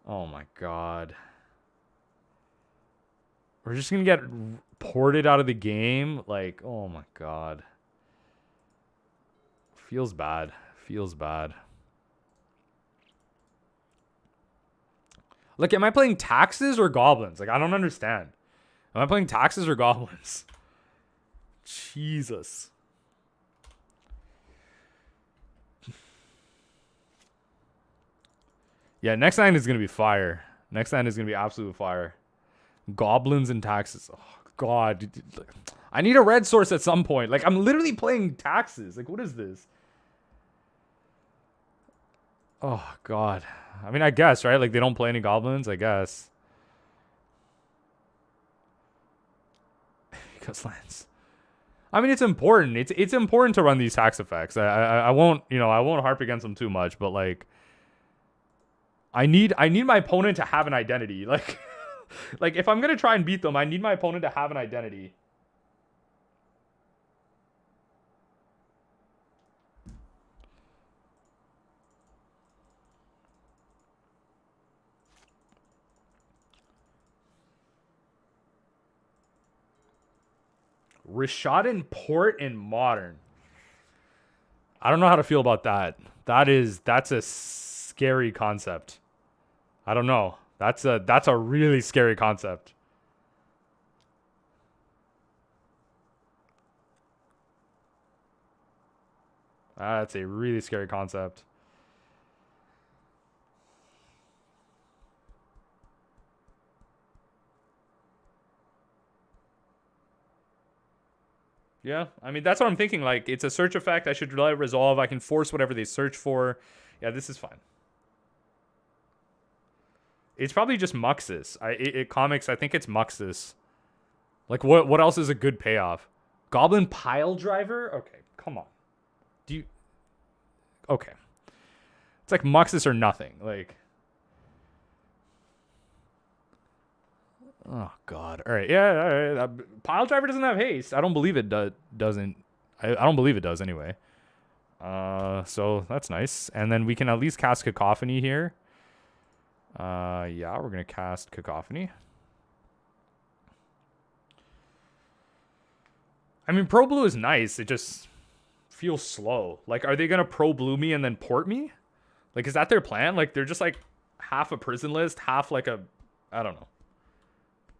Oh my god. We're just going to get ported out of the game. Like, oh my god. Feels bad. Feels bad. Look, am I playing taxes or goblins? Like, I don't understand. Am I playing taxes or goblins? Jesus. Yeah, next line is going to be fire. Next line is going to be absolute fire. Goblins and taxes. Oh, God. I need a red source at some point. Like, I'm literally playing taxes. Like, what is this? Oh, God. I mean, I guess, right? Like, they don't play any goblins, I guess. Because lands. I mean, it's important. It's important to run these tax effects. I won't, I won't harp against them too much, but, like, I need my opponent to have an identity. Like, like if I'm going to try and beat them, I need my opponent to have an identity. Rishadan Port in Modern. I don't know how to feel about that. That's a scary concept. I don't know. That's a really scary concept. That's a really scary concept. Yeah, I mean, that's what I'm thinking. Like, it's a search effect. I should let it resolve. I can force whatever they search for. Yeah, this is fine. It's probably just Muxus. Comics, I think it's Muxus. Like, what else is a good payoff? Goblin Pile Driver? Okay, come on. Do you... Okay. It's like Muxus or nothing. Like... Oh, God. All right, yeah, all right. Pile Driver doesn't have haste. I don't believe it doesn't. I don't believe it does anyway. So that's nice. And then we can at least cast Cacophony here. Yeah, we're going to cast Cacophony. I mean, Pro Blue is nice. It just feels slow. Like, are they going to Pro Blue me and then port me? Like, is that their plan? Like, they're just like half a prison list, half like a... I don't know.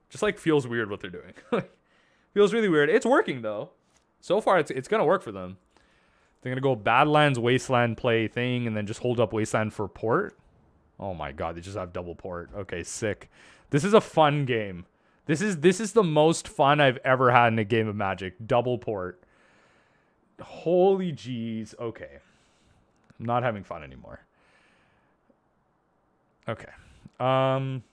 Just like feels weird what they're doing. Feels really weird. It's working though. So far, it's going to work for them. They're going to go Badlands, Wasteland, play thing, and then just hold up Wasteland for port. Oh my god, they just have double port. Okay, sick. This is a fun game. This is the most fun I've ever had in a game of Magic. Double port. Holy jeez. Okay. I'm not having fun anymore. Okay. I'm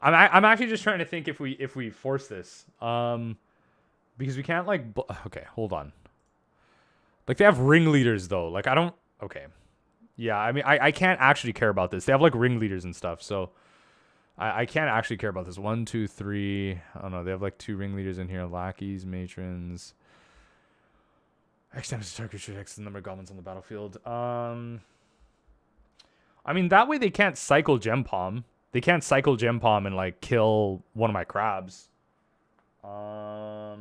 actually just trying to think if we force this. Because we can't like okay, hold on. Like they have ringleaders though. Like I don't okay. Yeah, I mean I can't actually care about this. They have like ringleaders and stuff, so I can't actually care about this. 1, 2, 3. I don't know. They have like 2 ringleaders in here. Lackeys, matrons. X times the target should X the number of goblins on the battlefield. I mean that way they can't cycle Gem Palm. They can't cycle Gem Palm and like kill one of my crabs. I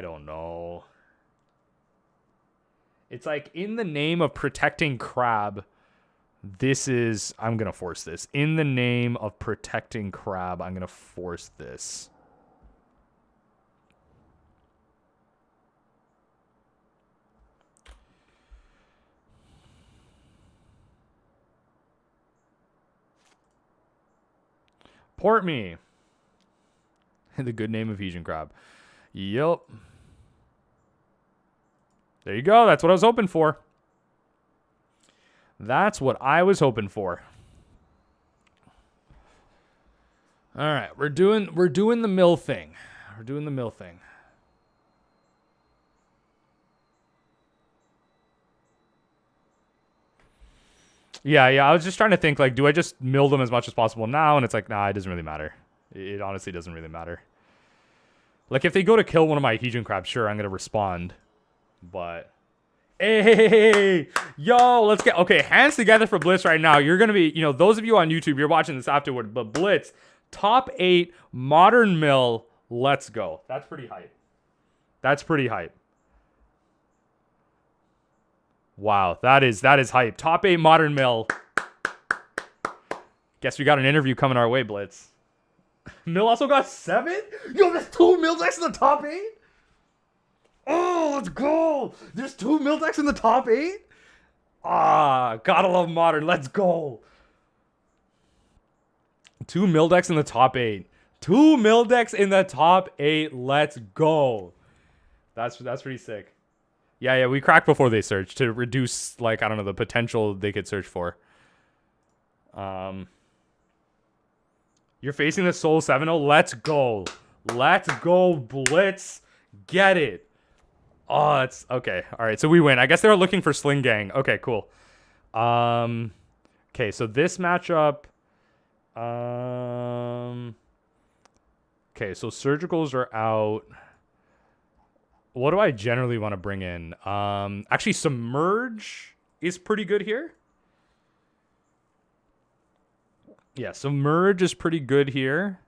don't know. It's like in the name of protecting crab, this is... I'm going to force this. In the name of protecting crab, I'm going to force this. Port me. The good name of Ephesian crab. Yep. There you go. That's what I was hoping for. That's what I was hoping for. All right, we're doing the mill thing. We're doing the mill thing. Yeah, I was just trying to think, like, do I just mill them as much as possible now? And it's like, nah, it doesn't really matter. It honestly doesn't really matter. Like, if they go to kill one of my Heejun crabs, sure, I'm going to respond. But, hey, yo, let's get, okay, hands together for Blitz right now. You're going to be, you know, those of you on YouTube, you're watching this afterward, but Blitz, top 8, modern mill, let's go. That's pretty hype. That's pretty hype. Wow, that is hype. Top 8 modern mill. Guess we got an interview coming our way, Blitz. Mill also got 7? Yo, there's 2 mill decks in the top 8? Oh, let's go. There's 2 mill decks in the top 8? Ah, gotta love modern. Let's go. 2 mill decks in the top 8. 2 mill decks in the top 8. Let's go. That's pretty sick. Yeah, we cracked before they search to reduce, like, I don't know, the potential they could search for. You're facing the Soul 7-0. Let's go. Let's go, Blitz. Get it. Oh, it's okay. All right, so we win. I guess they were looking for Sling Gang. Okay, cool. Okay, so this matchup. Okay, so surgicals are out. What do I generally want to bring in? Actually, Submerge is pretty good here. Yeah, Submerge is pretty good here.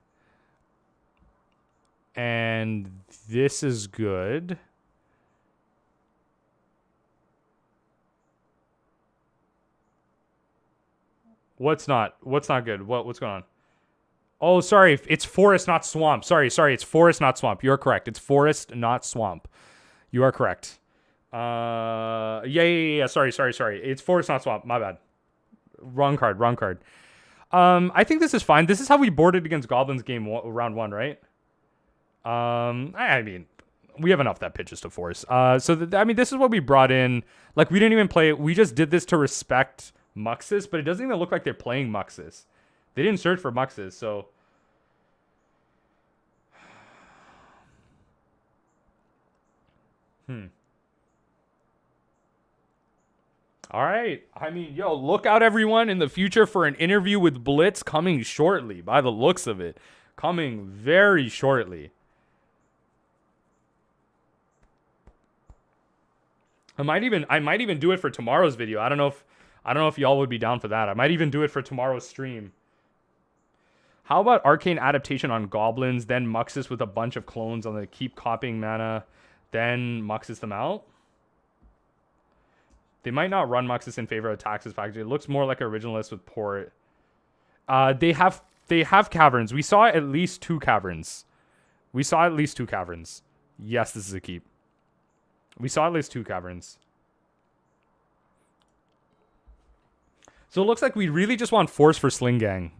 And this is good. What's not good? What's going on? Oh, sorry. It's forest, not swamp. Sorry. It's forest, not swamp. You're correct. It's forest, not swamp. You are correct. Yeah. Sorry. It's forest, not swamp. My bad. Wrong card. I think this is fine. This is how we boarded against Goblins round 1, right? I mean, we have enough that pitches to force. I mean, this is what we brought in. Like, we didn't even play it. We just did this to respect Muxus, but it doesn't even look like they're playing Muxus. They didn't search for Muxus, so... All right. I mean, yo, look out, everyone, in the future for an interview with Blitz coming shortly, by the looks of it. Coming very shortly. I might even do it for tomorrow's video. I don't know if y'all would be down for that. I might even do it for tomorrow's stream. How about Arcane Adaptation on Goblins, then Muxus with a bunch of clones on the keep copying mana, then Muxus them out? They might not run Muxus in favor of Taxes package. It looks more like Originalist with Port. They have caverns. We saw at least 2 caverns. Yes, this is a keep. We saw at least 2 caverns. So it looks like we really just want Force for Sling Gang.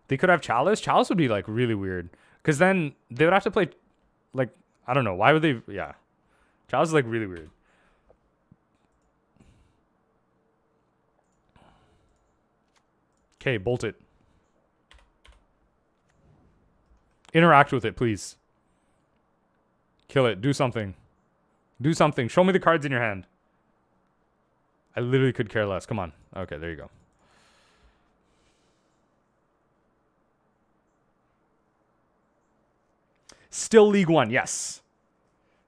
They could have Chalice. Chalice would be, like, really weird. Because then they would have to play, like, I don't know. Why would they? Yeah. Chalice is, like, really weird. Okay, bolt it. Interact with it, please. Kill it. Do something. Show me the cards in your hand. I literally could care less. Come on. Okay, there you go. Still League 1, yes.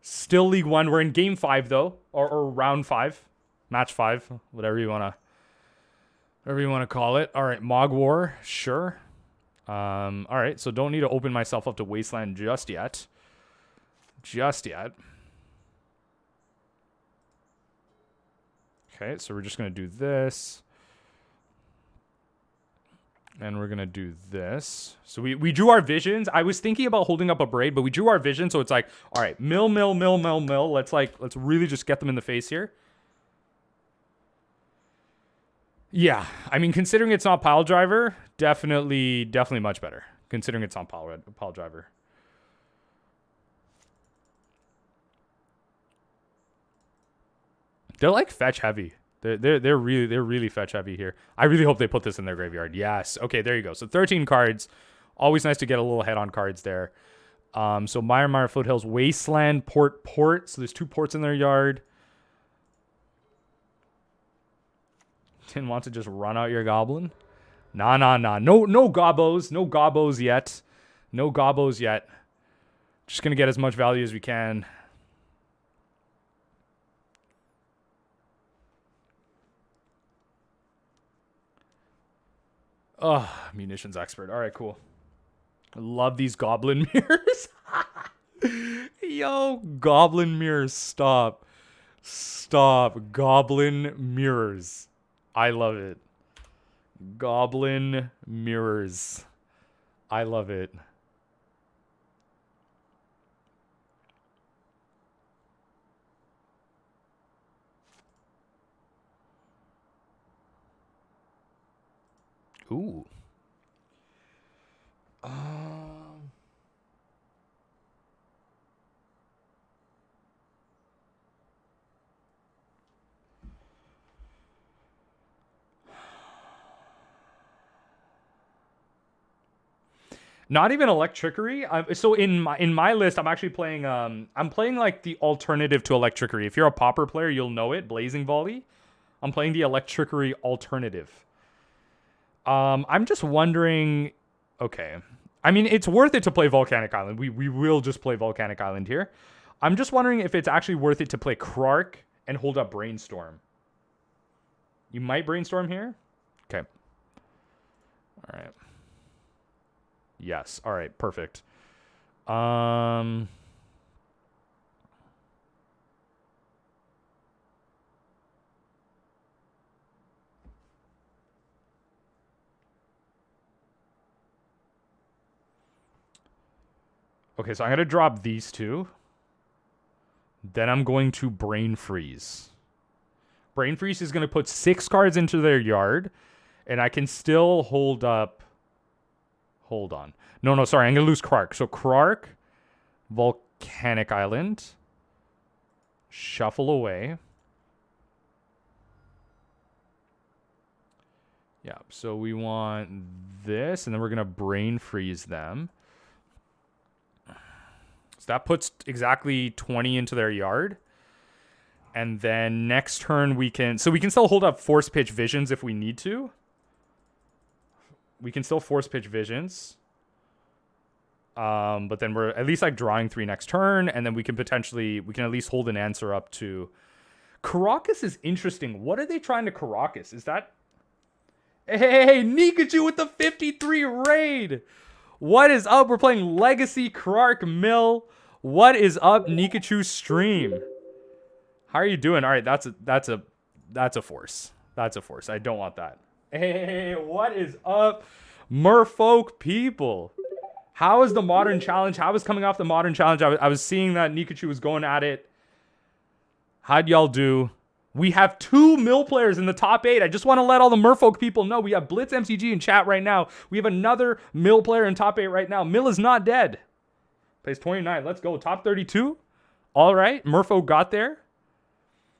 Still League 1. We're in Game 5, though. Or Round 5. Match 5. Whatever you want to call it. All right, Mog War. Sure. All right, so don't need to open myself up to Wasteland just yet. Okay, so we're just going to do this. And we're going to do this. So we drew our visions. I was thinking about holding up a braid, but we drew our vision. So it's like, all right, mill. Let's really just get them in the face here. Yeah, I mean, considering it's not pile driver, definitely much better. Considering it's not pile driver. They're like fetch heavy. They're really fetch heavy here. I really hope they put this in their graveyard. Yes. Okay, there you go. So 13 cards. Always nice to get a little head on cards there. So Mire, Foothills, Wasteland, Port. So there's 2 ports in their yard. Didn't want to just run out your goblin. Nah. No gobbos. No gobbos yet. No gobbos yet. Just gonna get as much value as we can. Oh, munitions expert. All right, cool. I love these goblin mirrors. Yo, goblin mirrors, stop. Stop. Goblin mirrors. I love it. Goblin mirrors. I love it. Ooh. Not even Electrickery. So in my list, I'm actually playing. I'm playing like the alternative to Electrickery. If you're a Pauper player, you'll know it. Blazing Volley. I'm playing the Electrickery alternative. I'm just wondering. Okay, I mean it's worth it to play Volcanic Island. We will just play Volcanic Island here. I'm just wondering if it's actually worth it to play Krark and hold up Brainstorm. You might Brainstorm here. Okay. All right. Yes. All right. Perfect. Okay, so I'm going to drop these 2. Then I'm going to Brain Freeze. Brain Freeze is going to put 6 cards into their yard. And I can still hold up... Hold on. No, sorry. I'm going to lose Krark. So Krark, Volcanic Island. Shuffle away. Yeah, so we want this. And then we're going to Brain Freeze them. So that puts exactly 20 into their yard. And then next turn we can... So we can still hold up Force Pitch Visions if we need to. We can still Force Pitch Visions. But then we're at least like drawing 3 next turn. And then we can potentially... We can at least hold an answer up to... Caracas is interesting. What are they trying to Caracas? Is that... Hey, Nikachu with the 53 raid! What is up? We're playing Legacy Krark Mill. What is up, Nikachu stream? How are you doing? All right, that's a force. That's a force. I don't want that. Hey, what is up, merfolk people? How is the Modern Challenge? How is coming off the Modern Challenge? I was seeing that Nikachu was going at it. How'd y'all do? We have 2 mill players in the top 8. I just want to let all the merfolk people know. We have Blitz MTG in chat right now. We have another mill player in top 8 right now. Mill is not dead. Plays 29. Let's go. Top 32. All right. Merfolk got there.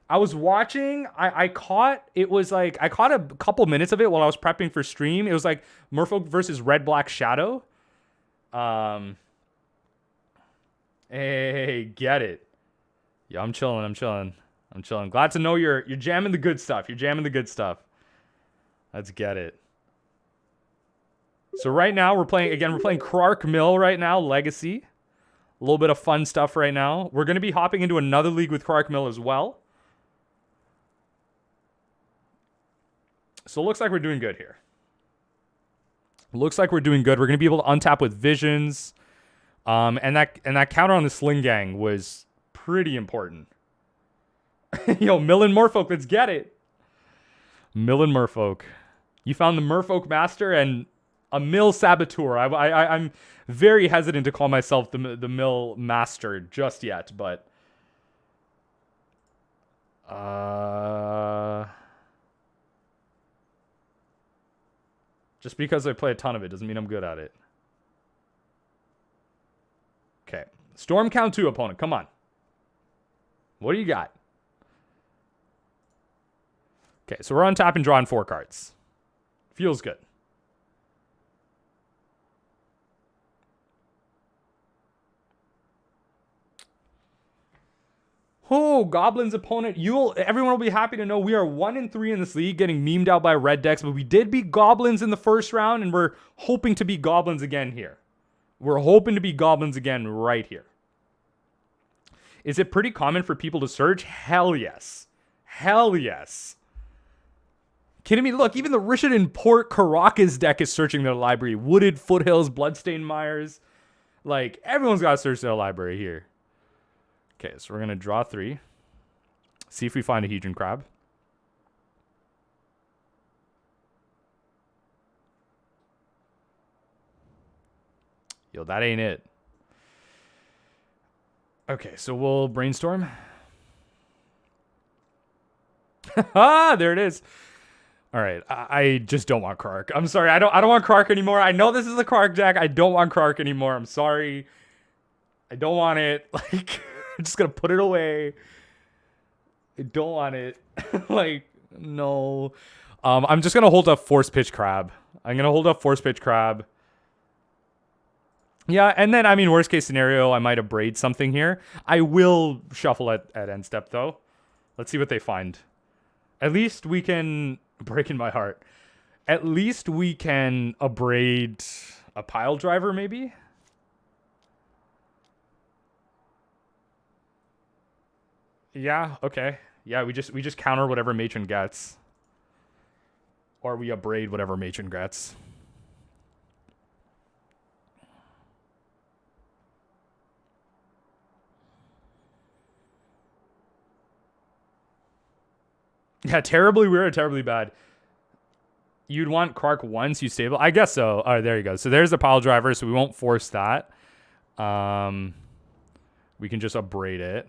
I was watching. I caught a couple minutes of it while I was prepping for stream. It was like Merfolk versus Red Black Shadow. Hey, get it. Yeah, I'm chilling. Glad to know you're jamming the good stuff. You're jamming the good stuff. Let's get it. So right now we're playing Krark Mill right now, Legacy. A little bit of fun stuff right now. We're going to be hopping into another league with Krark Mill as well. So it looks like we're doing good here. We're going to be able to untap with Visions. And that counter on the Sling Gang was pretty important. Yo, Mill and Merfolk, let's get it. Mill and Merfolk. You found the Merfolk Master and a Mill Saboteur. I'm very hesitant to call myself the Mill Master just yet, but... Just because I play a ton of it doesn't mean I'm good at it. Okay. Storm count 2, opponent. Come on. What do you got? Okay, so we're on tap and drawing 4 cards. Feels good. Oh, Goblins opponent. Everyone will be happy to know we are 1-3 in this league, getting memed out by red decks, but we did beat Goblins in the first round, and we're hoping to beat Goblins again here. We're hoping to beat Goblins again right here. Is it pretty common for people to search? Hell yes. Hell yes. Kidding me? Look, even the Rishadan Port Krark deck is searching their library. Wooded Foothills, Bloodstained Mires. Like, everyone's got to search their library here. Okay, so we're going to draw 3. See if we find a Hedron Crab. Yo, that ain't it. Okay, so we'll brainstorm. Ah, there it is. All right, I just don't want Krark. I'm sorry, I don't want Krark anymore. I know this is a Krark deck. I don't want Krark anymore. I'm sorry. I don't want it. Like, I'm just gonna put it away. I don't want it. Like, no. I'm just gonna hold up Force Pitch Crab. I'm gonna hold up Force Pitch Crab. Yeah, and then, I mean, worst case scenario, I might abrade something here. I will shuffle at end step, though. Let's see what they find. At least we can... Breaking my heart. At least we can abrade a pile driver, maybe? Yeah, okay. Yeah, we just counter whatever matron gets. Or we abrade whatever matron gets. Yeah, terribly weird or terribly bad. You'd want Krark once you stable? I guess so. All right, there you go. So there's the pile driver, so we won't force that. We can just abrade it.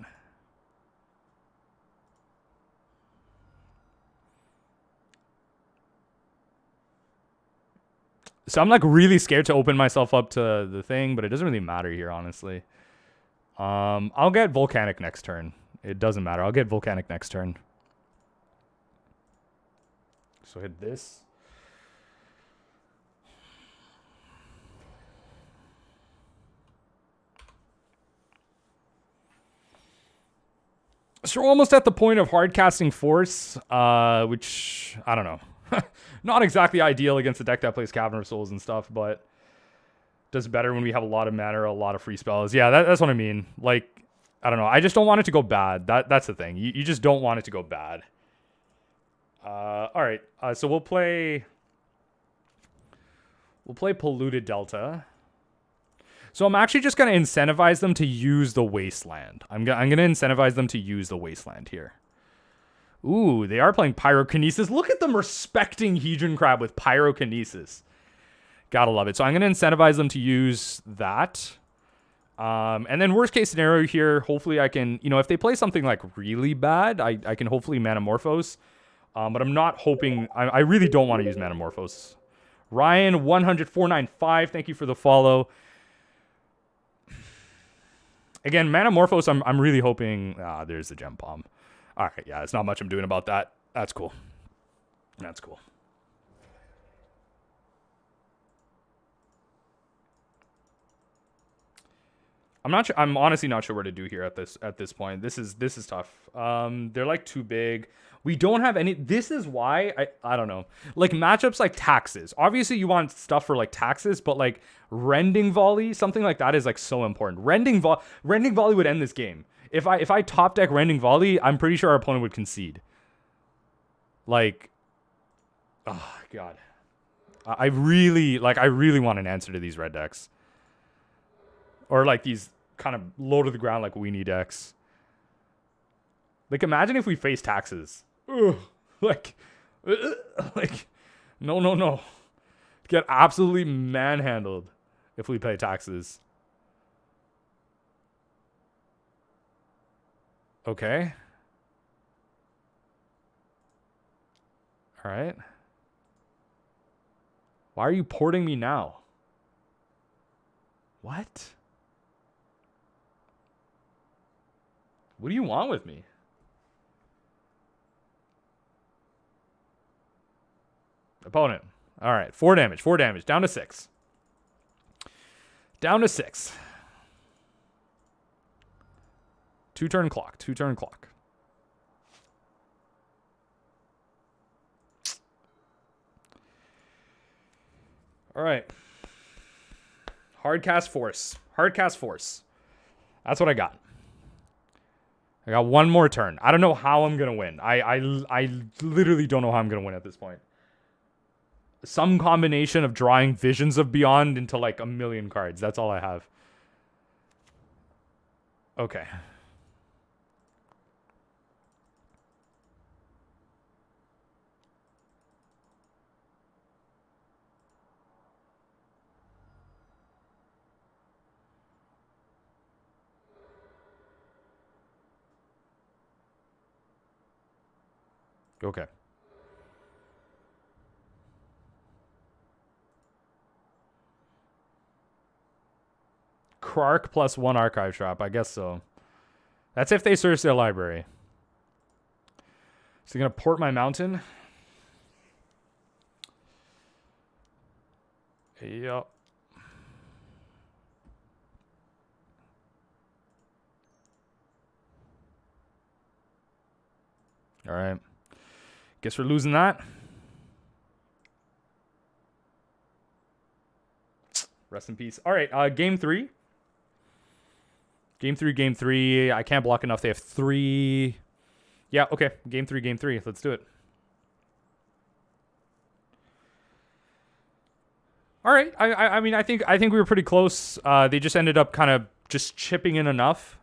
So I'm like really scared to open myself up to the thing, but it doesn't really matter here, honestly. I'll get Volcanic next turn. It doesn't matter. I'll get Volcanic next turn. So hit this. So we're almost at the point of hard casting Force, which, I don't know. Not exactly ideal against a deck that plays Cavern of Souls and stuff, but does better when we have a lot of mana or a lot of free spells. Yeah, that's what I mean. Like, I don't know. I just don't want it to go bad. That's the thing. You just don't want it to go bad. All right. So we'll play Polluted Delta. So I'm actually just going to incentivize them to use the Wasteland. I'm going to incentivize them to use the Wasteland here. Ooh, they are playing Pyrokinesis. Look at them respecting Hedron Crab with Pyrokinesis. Gotta love it. So I'm going to incentivize them to use that. And then worst case scenario here, hopefully I can, if they play something like really bad, I can hopefully Manamorphose. But I'm not hoping, I really don't want to use Manamorphose. Ryan, 100,495, thank you for the follow. Again, Manamorphose, I'm really hoping, there's the Gem Palm. All right, yeah, there's not much I'm doing about that. That's cool. That's cool. I'm not sure. I'm honestly not sure what to do here at this point. This is tough. They're like too big. We don't have any. This is why I don't know. Like matchups like Taxes. Obviously, you want stuff for like Taxes, but like Rending Volley, something like that is like so important. Rending Volley would end this game. If I top deck Rending Volley, I'm pretty sure our opponent would concede. Like, oh god, I really want an answer to these red decks. Or like these kind of low to the ground like weenie decks. Like imagine if we face Taxes. Ugh. Like, no. Get absolutely manhandled if we play Taxes. Okay. All right. Why are you porting me now? What? What do you want with me? Opponent. All right. 4 damage. 4 damage. Down to 6. Down to 6. 2-turn clock. 2-turn clock. All right. Hardcast Force. Hardcast Force. That's what I got. I got one more turn. I don't know how I'm going to win. I literally don't know how I'm going to win at this point. Some combination of drawing Visions of Beyond into like 1,000,000 cards. That's all I have. Okay. Okay. Krark plus 1 archive trap. I guess so. That's if they search their library. So I'm going to port my mountain. Yep. All right. Guess we're losing that. Rest in peace. All right, game 3. Game 3. I can't block enough. They have 3. Yeah, okay. Game 3. Let's do it. All right. I mean, I think we were pretty close. They just ended up kind of just chipping in enough.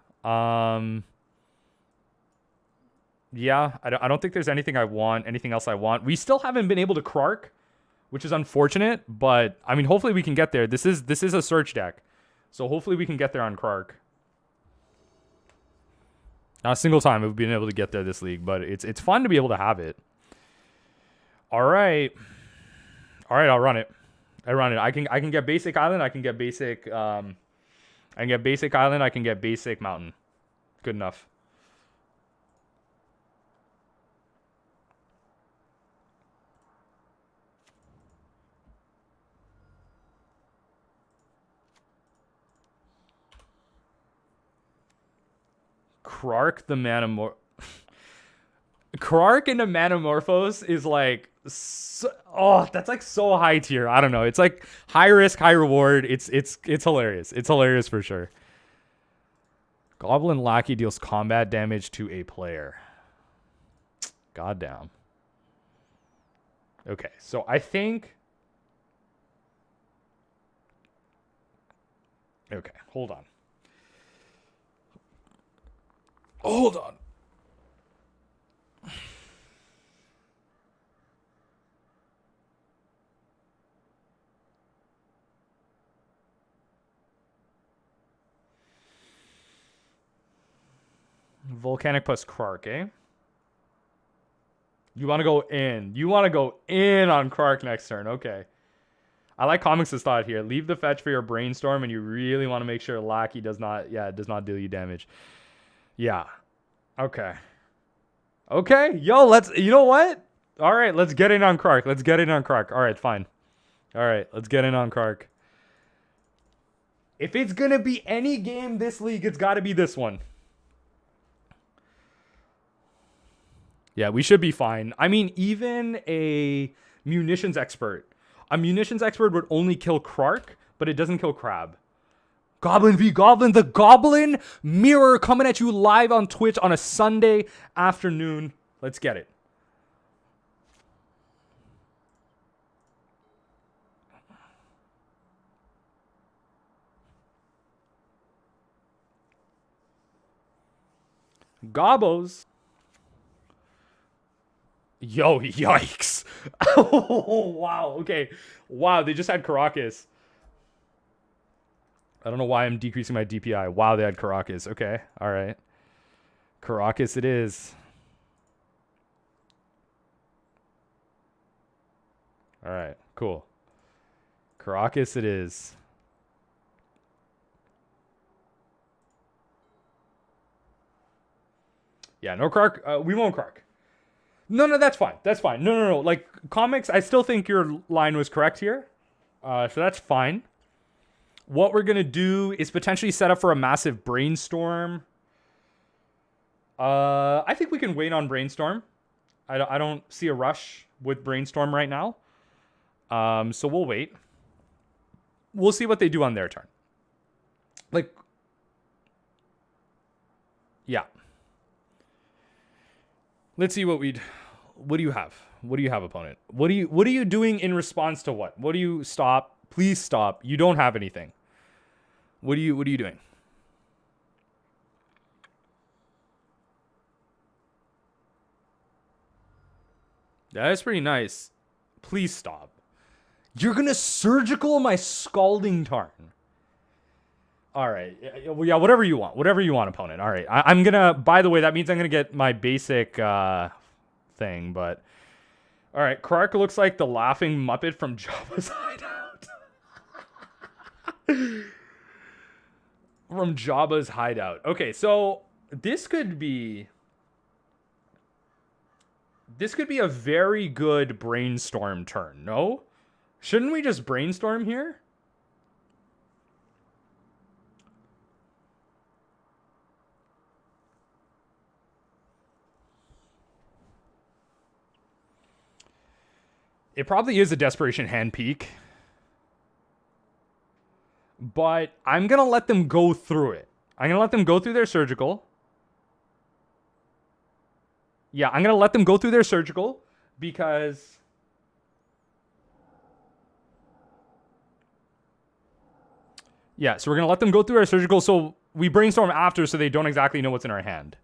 Yeah, I don't think there's anything else I want. We still haven't been able to Krark, which is unfortunate, but I mean, hopefully we can get there. This is a search deck, so hopefully we can get there on Krark. Not a single time we've been able to get there this league, but it's fun to be able to have it. All right, I'll run it. I can get basic island. I can get basic. I can get basic island. I can get basic mountain. Good enough. Krark the Krark into Manamorphose is like, that's like so high tier. I don't know. It's like high risk, high reward. It's hilarious. It's hilarious for sure. Goblin Lackey deals combat damage to a player. Goddamn. Okay, so I think. Okay, hold on. Hold on. Volcanic plus Krark, eh? You want to go in. You want to go in on Krark next turn. Okay. I like Comics' thought here. Leave the fetch for your brainstorm, and you really want to make sure Lackey does not deal you damage. Yeah. Okay. Okay. Yo, you know what? All right, let's get in on Krark. All right, fine. All right, let's get in on Krark. If it's going to be any game this league, it's got to be this one. Yeah, we should be fine. I mean, even a munitions expert. A munitions expert would only kill Krark, but it doesn't kill Crab. Goblin v Goblin, the Goblin Mirror coming at you live on Twitch on a Sunday afternoon. Let's get it. Gobbos. Yo, yikes. Oh, wow. Okay. Wow, they just had Caracas. I don't know why I'm decreasing my DPI. Wow, they had Caracas. Okay. All right. Caracas it is. All right. Cool. Caracas it is. Yeah, no Krark. We won't Krark. No, that's fine. That's fine. No. Like, comics, I still think your line was correct here. So that's fine. What we're going to do is potentially set up for a massive brainstorm. I think we can wait on brainstorm. I don't see a rush with brainstorm right now. So we'll wait. We'll see what they do on their turn. Like, yeah. Let's see what we'd. What do you have? What do you have, opponent? What are you doing in response to what? What do you stop? Please stop. You don't have anything. What are you doing? That is pretty nice. Please stop. You're gonna surgical my Scalding Tarn. All right. Yeah, whatever you want. Whatever you want, opponent. All right. I'm gonna. By the way, that means I'm gonna get my basic thing. But all right, Krark looks like the laughing Muppet from Jabba's Hideout. From Jabba's Hideout. Okay, so this could be a very good brainstorm turn. No, shouldn't we just brainstorm here? It probably is a desperation hand peek. But I'm going to let them go through it. I'm going to let them go through their surgical. Yeah, I'm going to let them go through their surgical because... Yeah, so we're going to let them go through our surgical so we brainstorm after so they don't exactly know what's in our hand.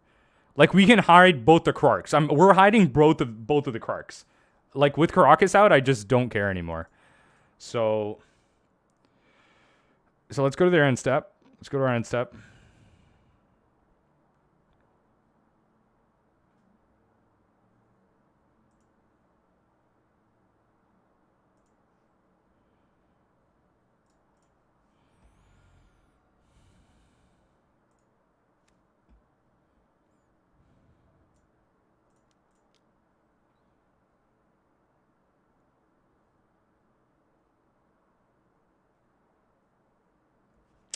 Like, we can hide both the Krarks. We're hiding both of the Krarks. Like, with Caracas out, I just don't care anymore. So let's go to their end step. Let's go to our end step.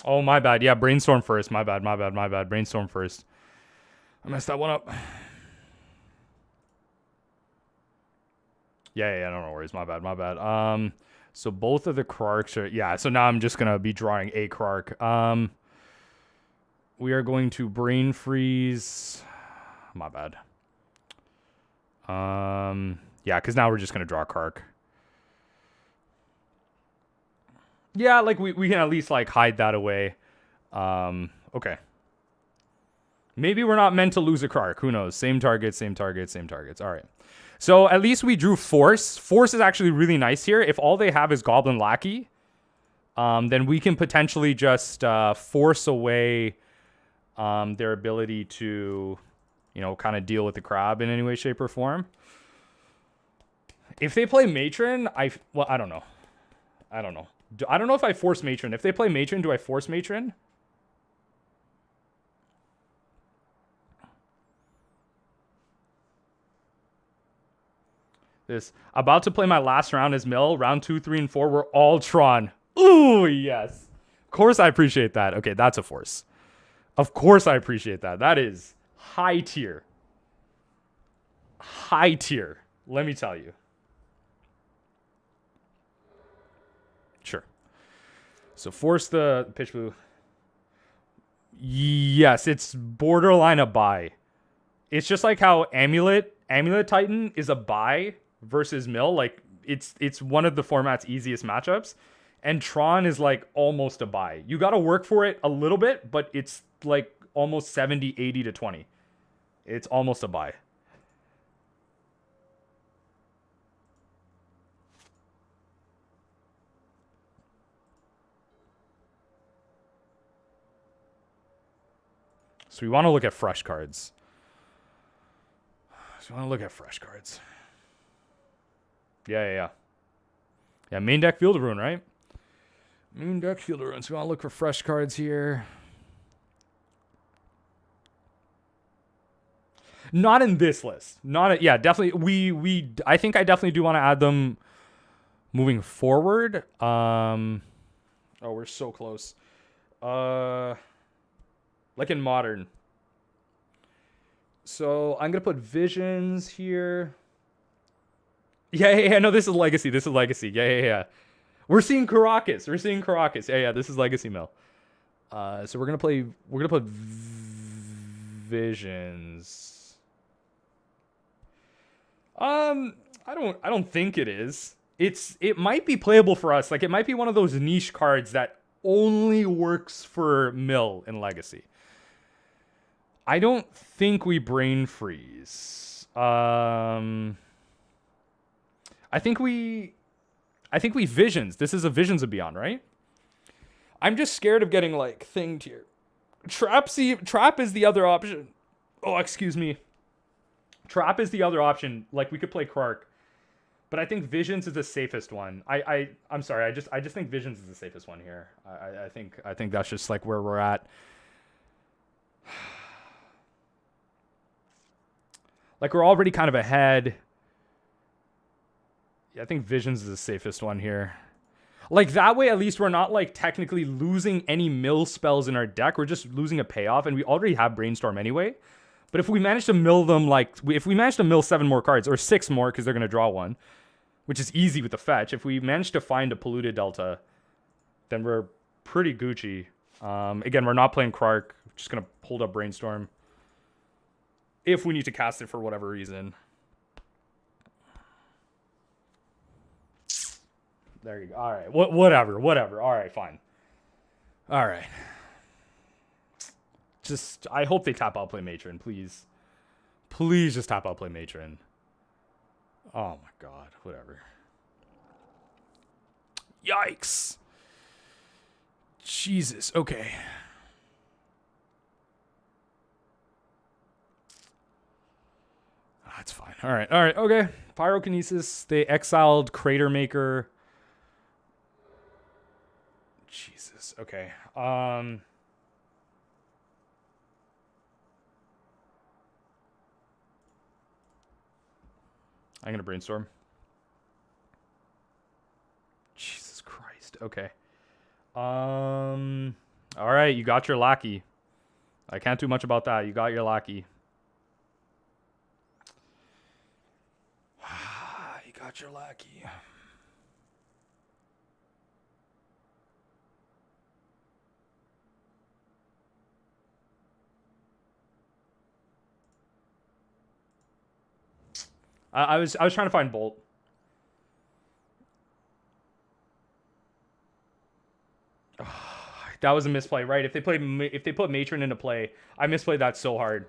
Oh, my bad. Yeah, brainstorm first. My bad. Brainstorm first. I messed that one up. Yeah, no worries. My bad. So both of the Krarks are... Yeah, so now I'm just going to be drawing a Krark. We are going to brain freeze... My bad. Yeah, because now we're just going to draw a Krark. Yeah, like, we can at least, like, hide that away. Okay. Maybe we're not meant to lose a Krark. Who knows? Same targets. All right. So, at least we drew Force. Force is actually really nice here. If all they have is Goblin Lackey, then we can potentially just force away their ability to, you know, kind of deal with the crab in any way, shape, or form. If they play Matron, I don't know. I don't know if I force Matron. If they play Matron, do I force Matron? This about to play my last round as Mill. Round 2, 3, and 4 were all Tron. Ooh, yes. Of course I appreciate that. Okay, that's a force. Of course I appreciate that. That is high tier. High tier. Let me tell you. Sure. So force the pitch blue. Yes, it's borderline a buy. It's just like how Amulet Titan is a buy versus Mill. Like, it's one of the format's easiest matchups. And Tron is like almost a buy. You got to work for it a little bit, but it's like almost 70, 80 to 20. It's almost a buy. So we want to look at fresh cards. Yeah, main deck Field of Ruin, right? Main deck Field of Ruin. So we want to look for fresh cards here. Not in this list. Yeah, definitely. I think I definitely do want to add them moving forward. Oh, we're so close. Like in modern. So I'm gonna put visions here. Yeah. No, this is legacy. Yeah. We're seeing Caracas. Yeah. This is legacy mill. So we're gonna put visions. I don't think it is. It might be playable for us. Like it might be one of those niche cards that only works for mill in legacy. I don't think we brain freeze. I think we visions. This is a visions of beyond, right? I'm just scared of getting like thinged here. Trap is the other option. Oh, excuse me. Trap is the other option. Like we could play Krark. But I think Visions is the safest one. I'm sorry. I just think Visions is the safest one here. I think that's just like where we're at. Like we're already kind of ahead. Yeah, I think Visions is the safest one here. Like that way, at least we're not like technically losing any mill spells in our deck. We're just losing a payoff, and we already have Brainstorm anyway. But if we manage to mill them, if we manage to mill 7 more cards, or 6 more, because they're going to draw one, which is easy with the fetch. If we manage to find a polluted delta, then we're pretty Gucci. Again, we're not playing Krark. We're just going to hold up Brainstorm. If we need to cast it for whatever reason. There you go. All right. Whatever. All right, fine. All right. Just, I hope they tap out play Matron, please. Please just tap out play Matron. Oh my god. Whatever. Yikes. Jesus. Okay. That's fine. All right. Okay. Pyrokinesis. They exiled Crater Maker. Jesus. Okay. I'm gonna brainstorm. Jesus Christ. Okay. All right. You got your lackey. I can't do much about that. You got your lackey. You got your lackey. I was trying to find Bolt. That was a misplay, right? If they put Matron into play, I misplayed that so hard.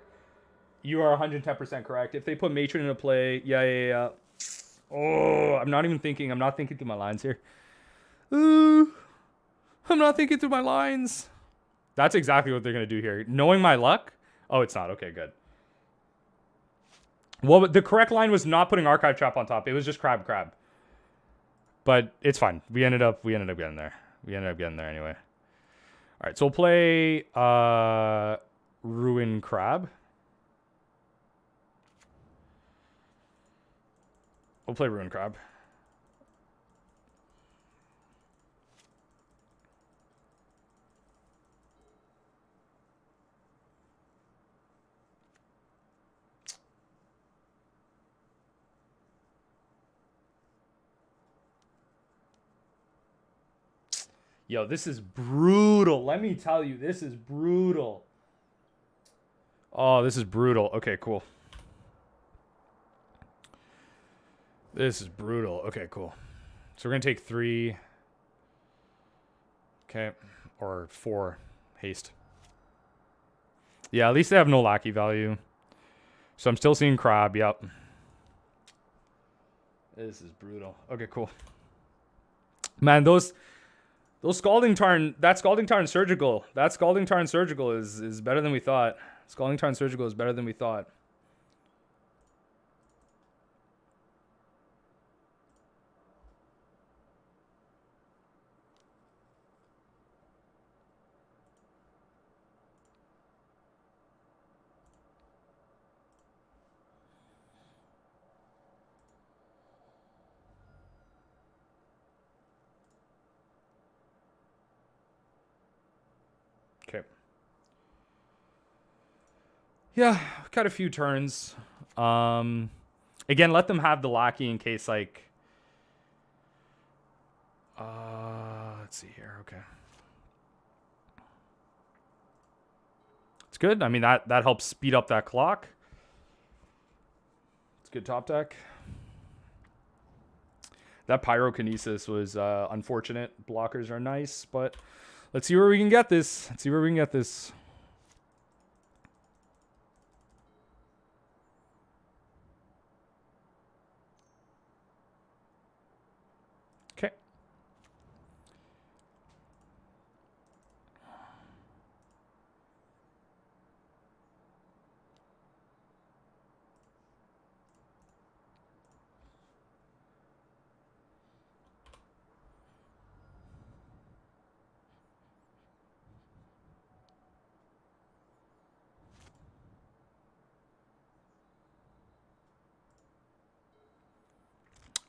You are 110% correct. If they put Matron into play, yeah. Oh, I'm not thinking through my lines here. Ooh, I'm not thinking through my lines. That's exactly what they're gonna do here. Knowing my luck. Oh, it's not. Okay, good. Well, the correct line was not putting Archive Trap on top. It was just Crab. But it's fine. We ended up getting there. Anyway. All right, so we'll play Ruin Crab. We'll play Ruin Crab. Yo, this is brutal. Let me tell you, this is brutal. Oh, this is brutal. Okay, cool. This is brutal. Okay, cool. So we're going to take 3. Okay. Or 4 haste. Yeah, at least they have no lackey value. So I'm still seeing Crab. Yep. This is brutal. Okay, cool. Man, those Scalding Tarn, that Scalding Tarn Surgical is better than we thought. Scalding Tarn Surgical is better than we thought. Yeah, got a few turns. Again, let them have the lackey in case, like... let's see here. Okay. It's good. I mean, that helps speed up that clock. It's good top deck. That pyrokinesis was unfortunate. Blockers are nice, but let's see where we can get this. Let's see where we can get this. Okay.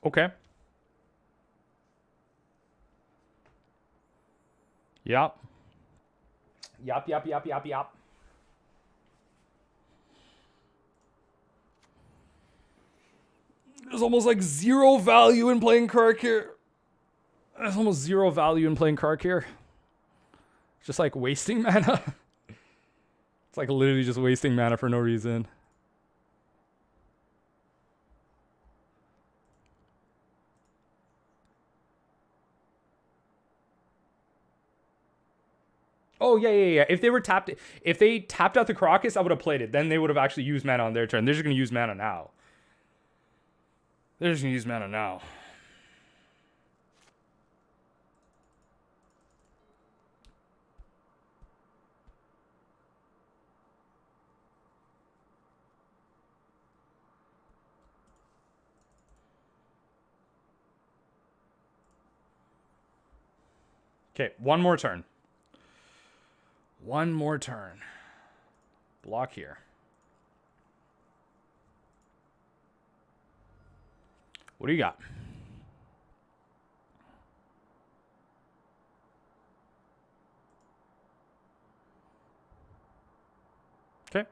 Okay. Yep. Yep. There's almost like zero value in playing Krark here. There's almost zero value in playing Krark here. It's just like wasting mana. It's like literally just wasting mana for no reason. Oh, yeah. If they tapped out the Crocus, I would have played it. Then they would have actually used mana on their turn. They're just going to use mana now. Okay, one more turn. Block here. What do you got? Okay.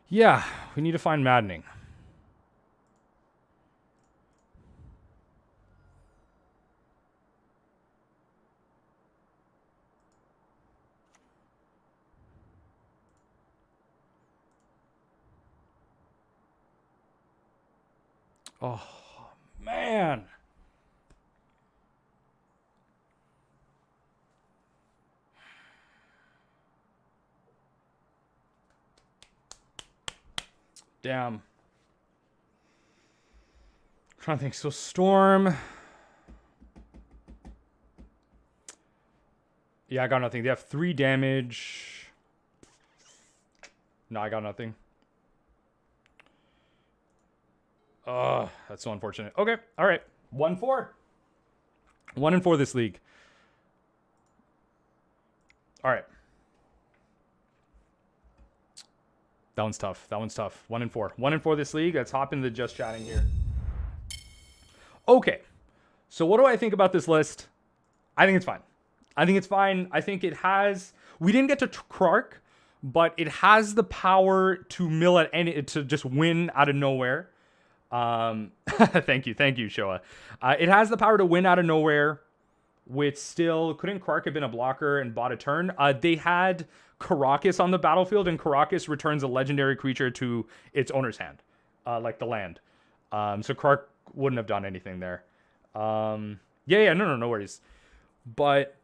Yeah, we need to find maddening. Oh, man. Damn. Trying to think. So Storm. Yeah, I got nothing. They have 3 damage. No, I got nothing. That's so unfortunate. Okay, all right. 1-4. 1-4 this league. All right. That one's tough. 1-4. 1-4 this league. Let's hop into the just chatting here. Okay. So what do I think about this list? I think it's fine. I think it has... We didn't get to Krark, but it has the power to mill at any... to just win out of nowhere. Thank you, Showa. It has the power to win out of nowhere with still... Couldn't Krark have been a blocker and bought a turn? They had Karakas on the battlefield, and Karakas returns a legendary creature to its owner's hand, like the land. So Krark wouldn't have done anything there. No worries. But,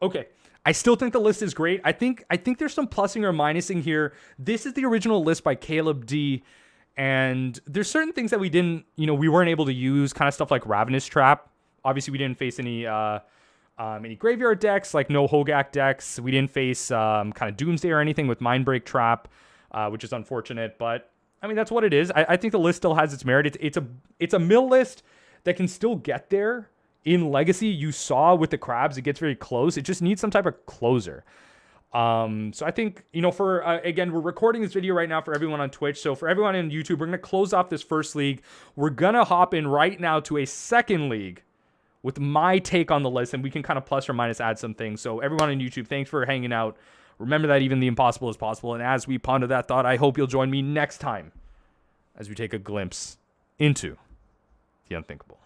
okay. I still think the list is great. I think there's some plussing or minusing here. This is the original list by CalebD. And there's certain things that we didn't, we weren't able to use, kind of stuff like Ravenous Trap. Obviously, we didn't face any graveyard decks, like no Hogak decks. We didn't face kind of Doomsday or anything with Mindbreak Trap, which is unfortunate. But, I mean, that's what it is. I think the list still has its merit. It's a mill list that can still get there. In Legacy, you saw with the Crabs, it gets very close. It just needs some type of closer. So I think, for, again, we're recording this video right now for everyone on Twitch. So for everyone on YouTube, we're going to close off this first league. We're going to hop in right now to a second league with my take on the list, and we can kind of plus or minus add some things. So everyone on YouTube, thanks for hanging out Remember that even the impossible is possible. And as we ponder that thought, I hope you'll join me next time as we take a glimpse into the unthinkable.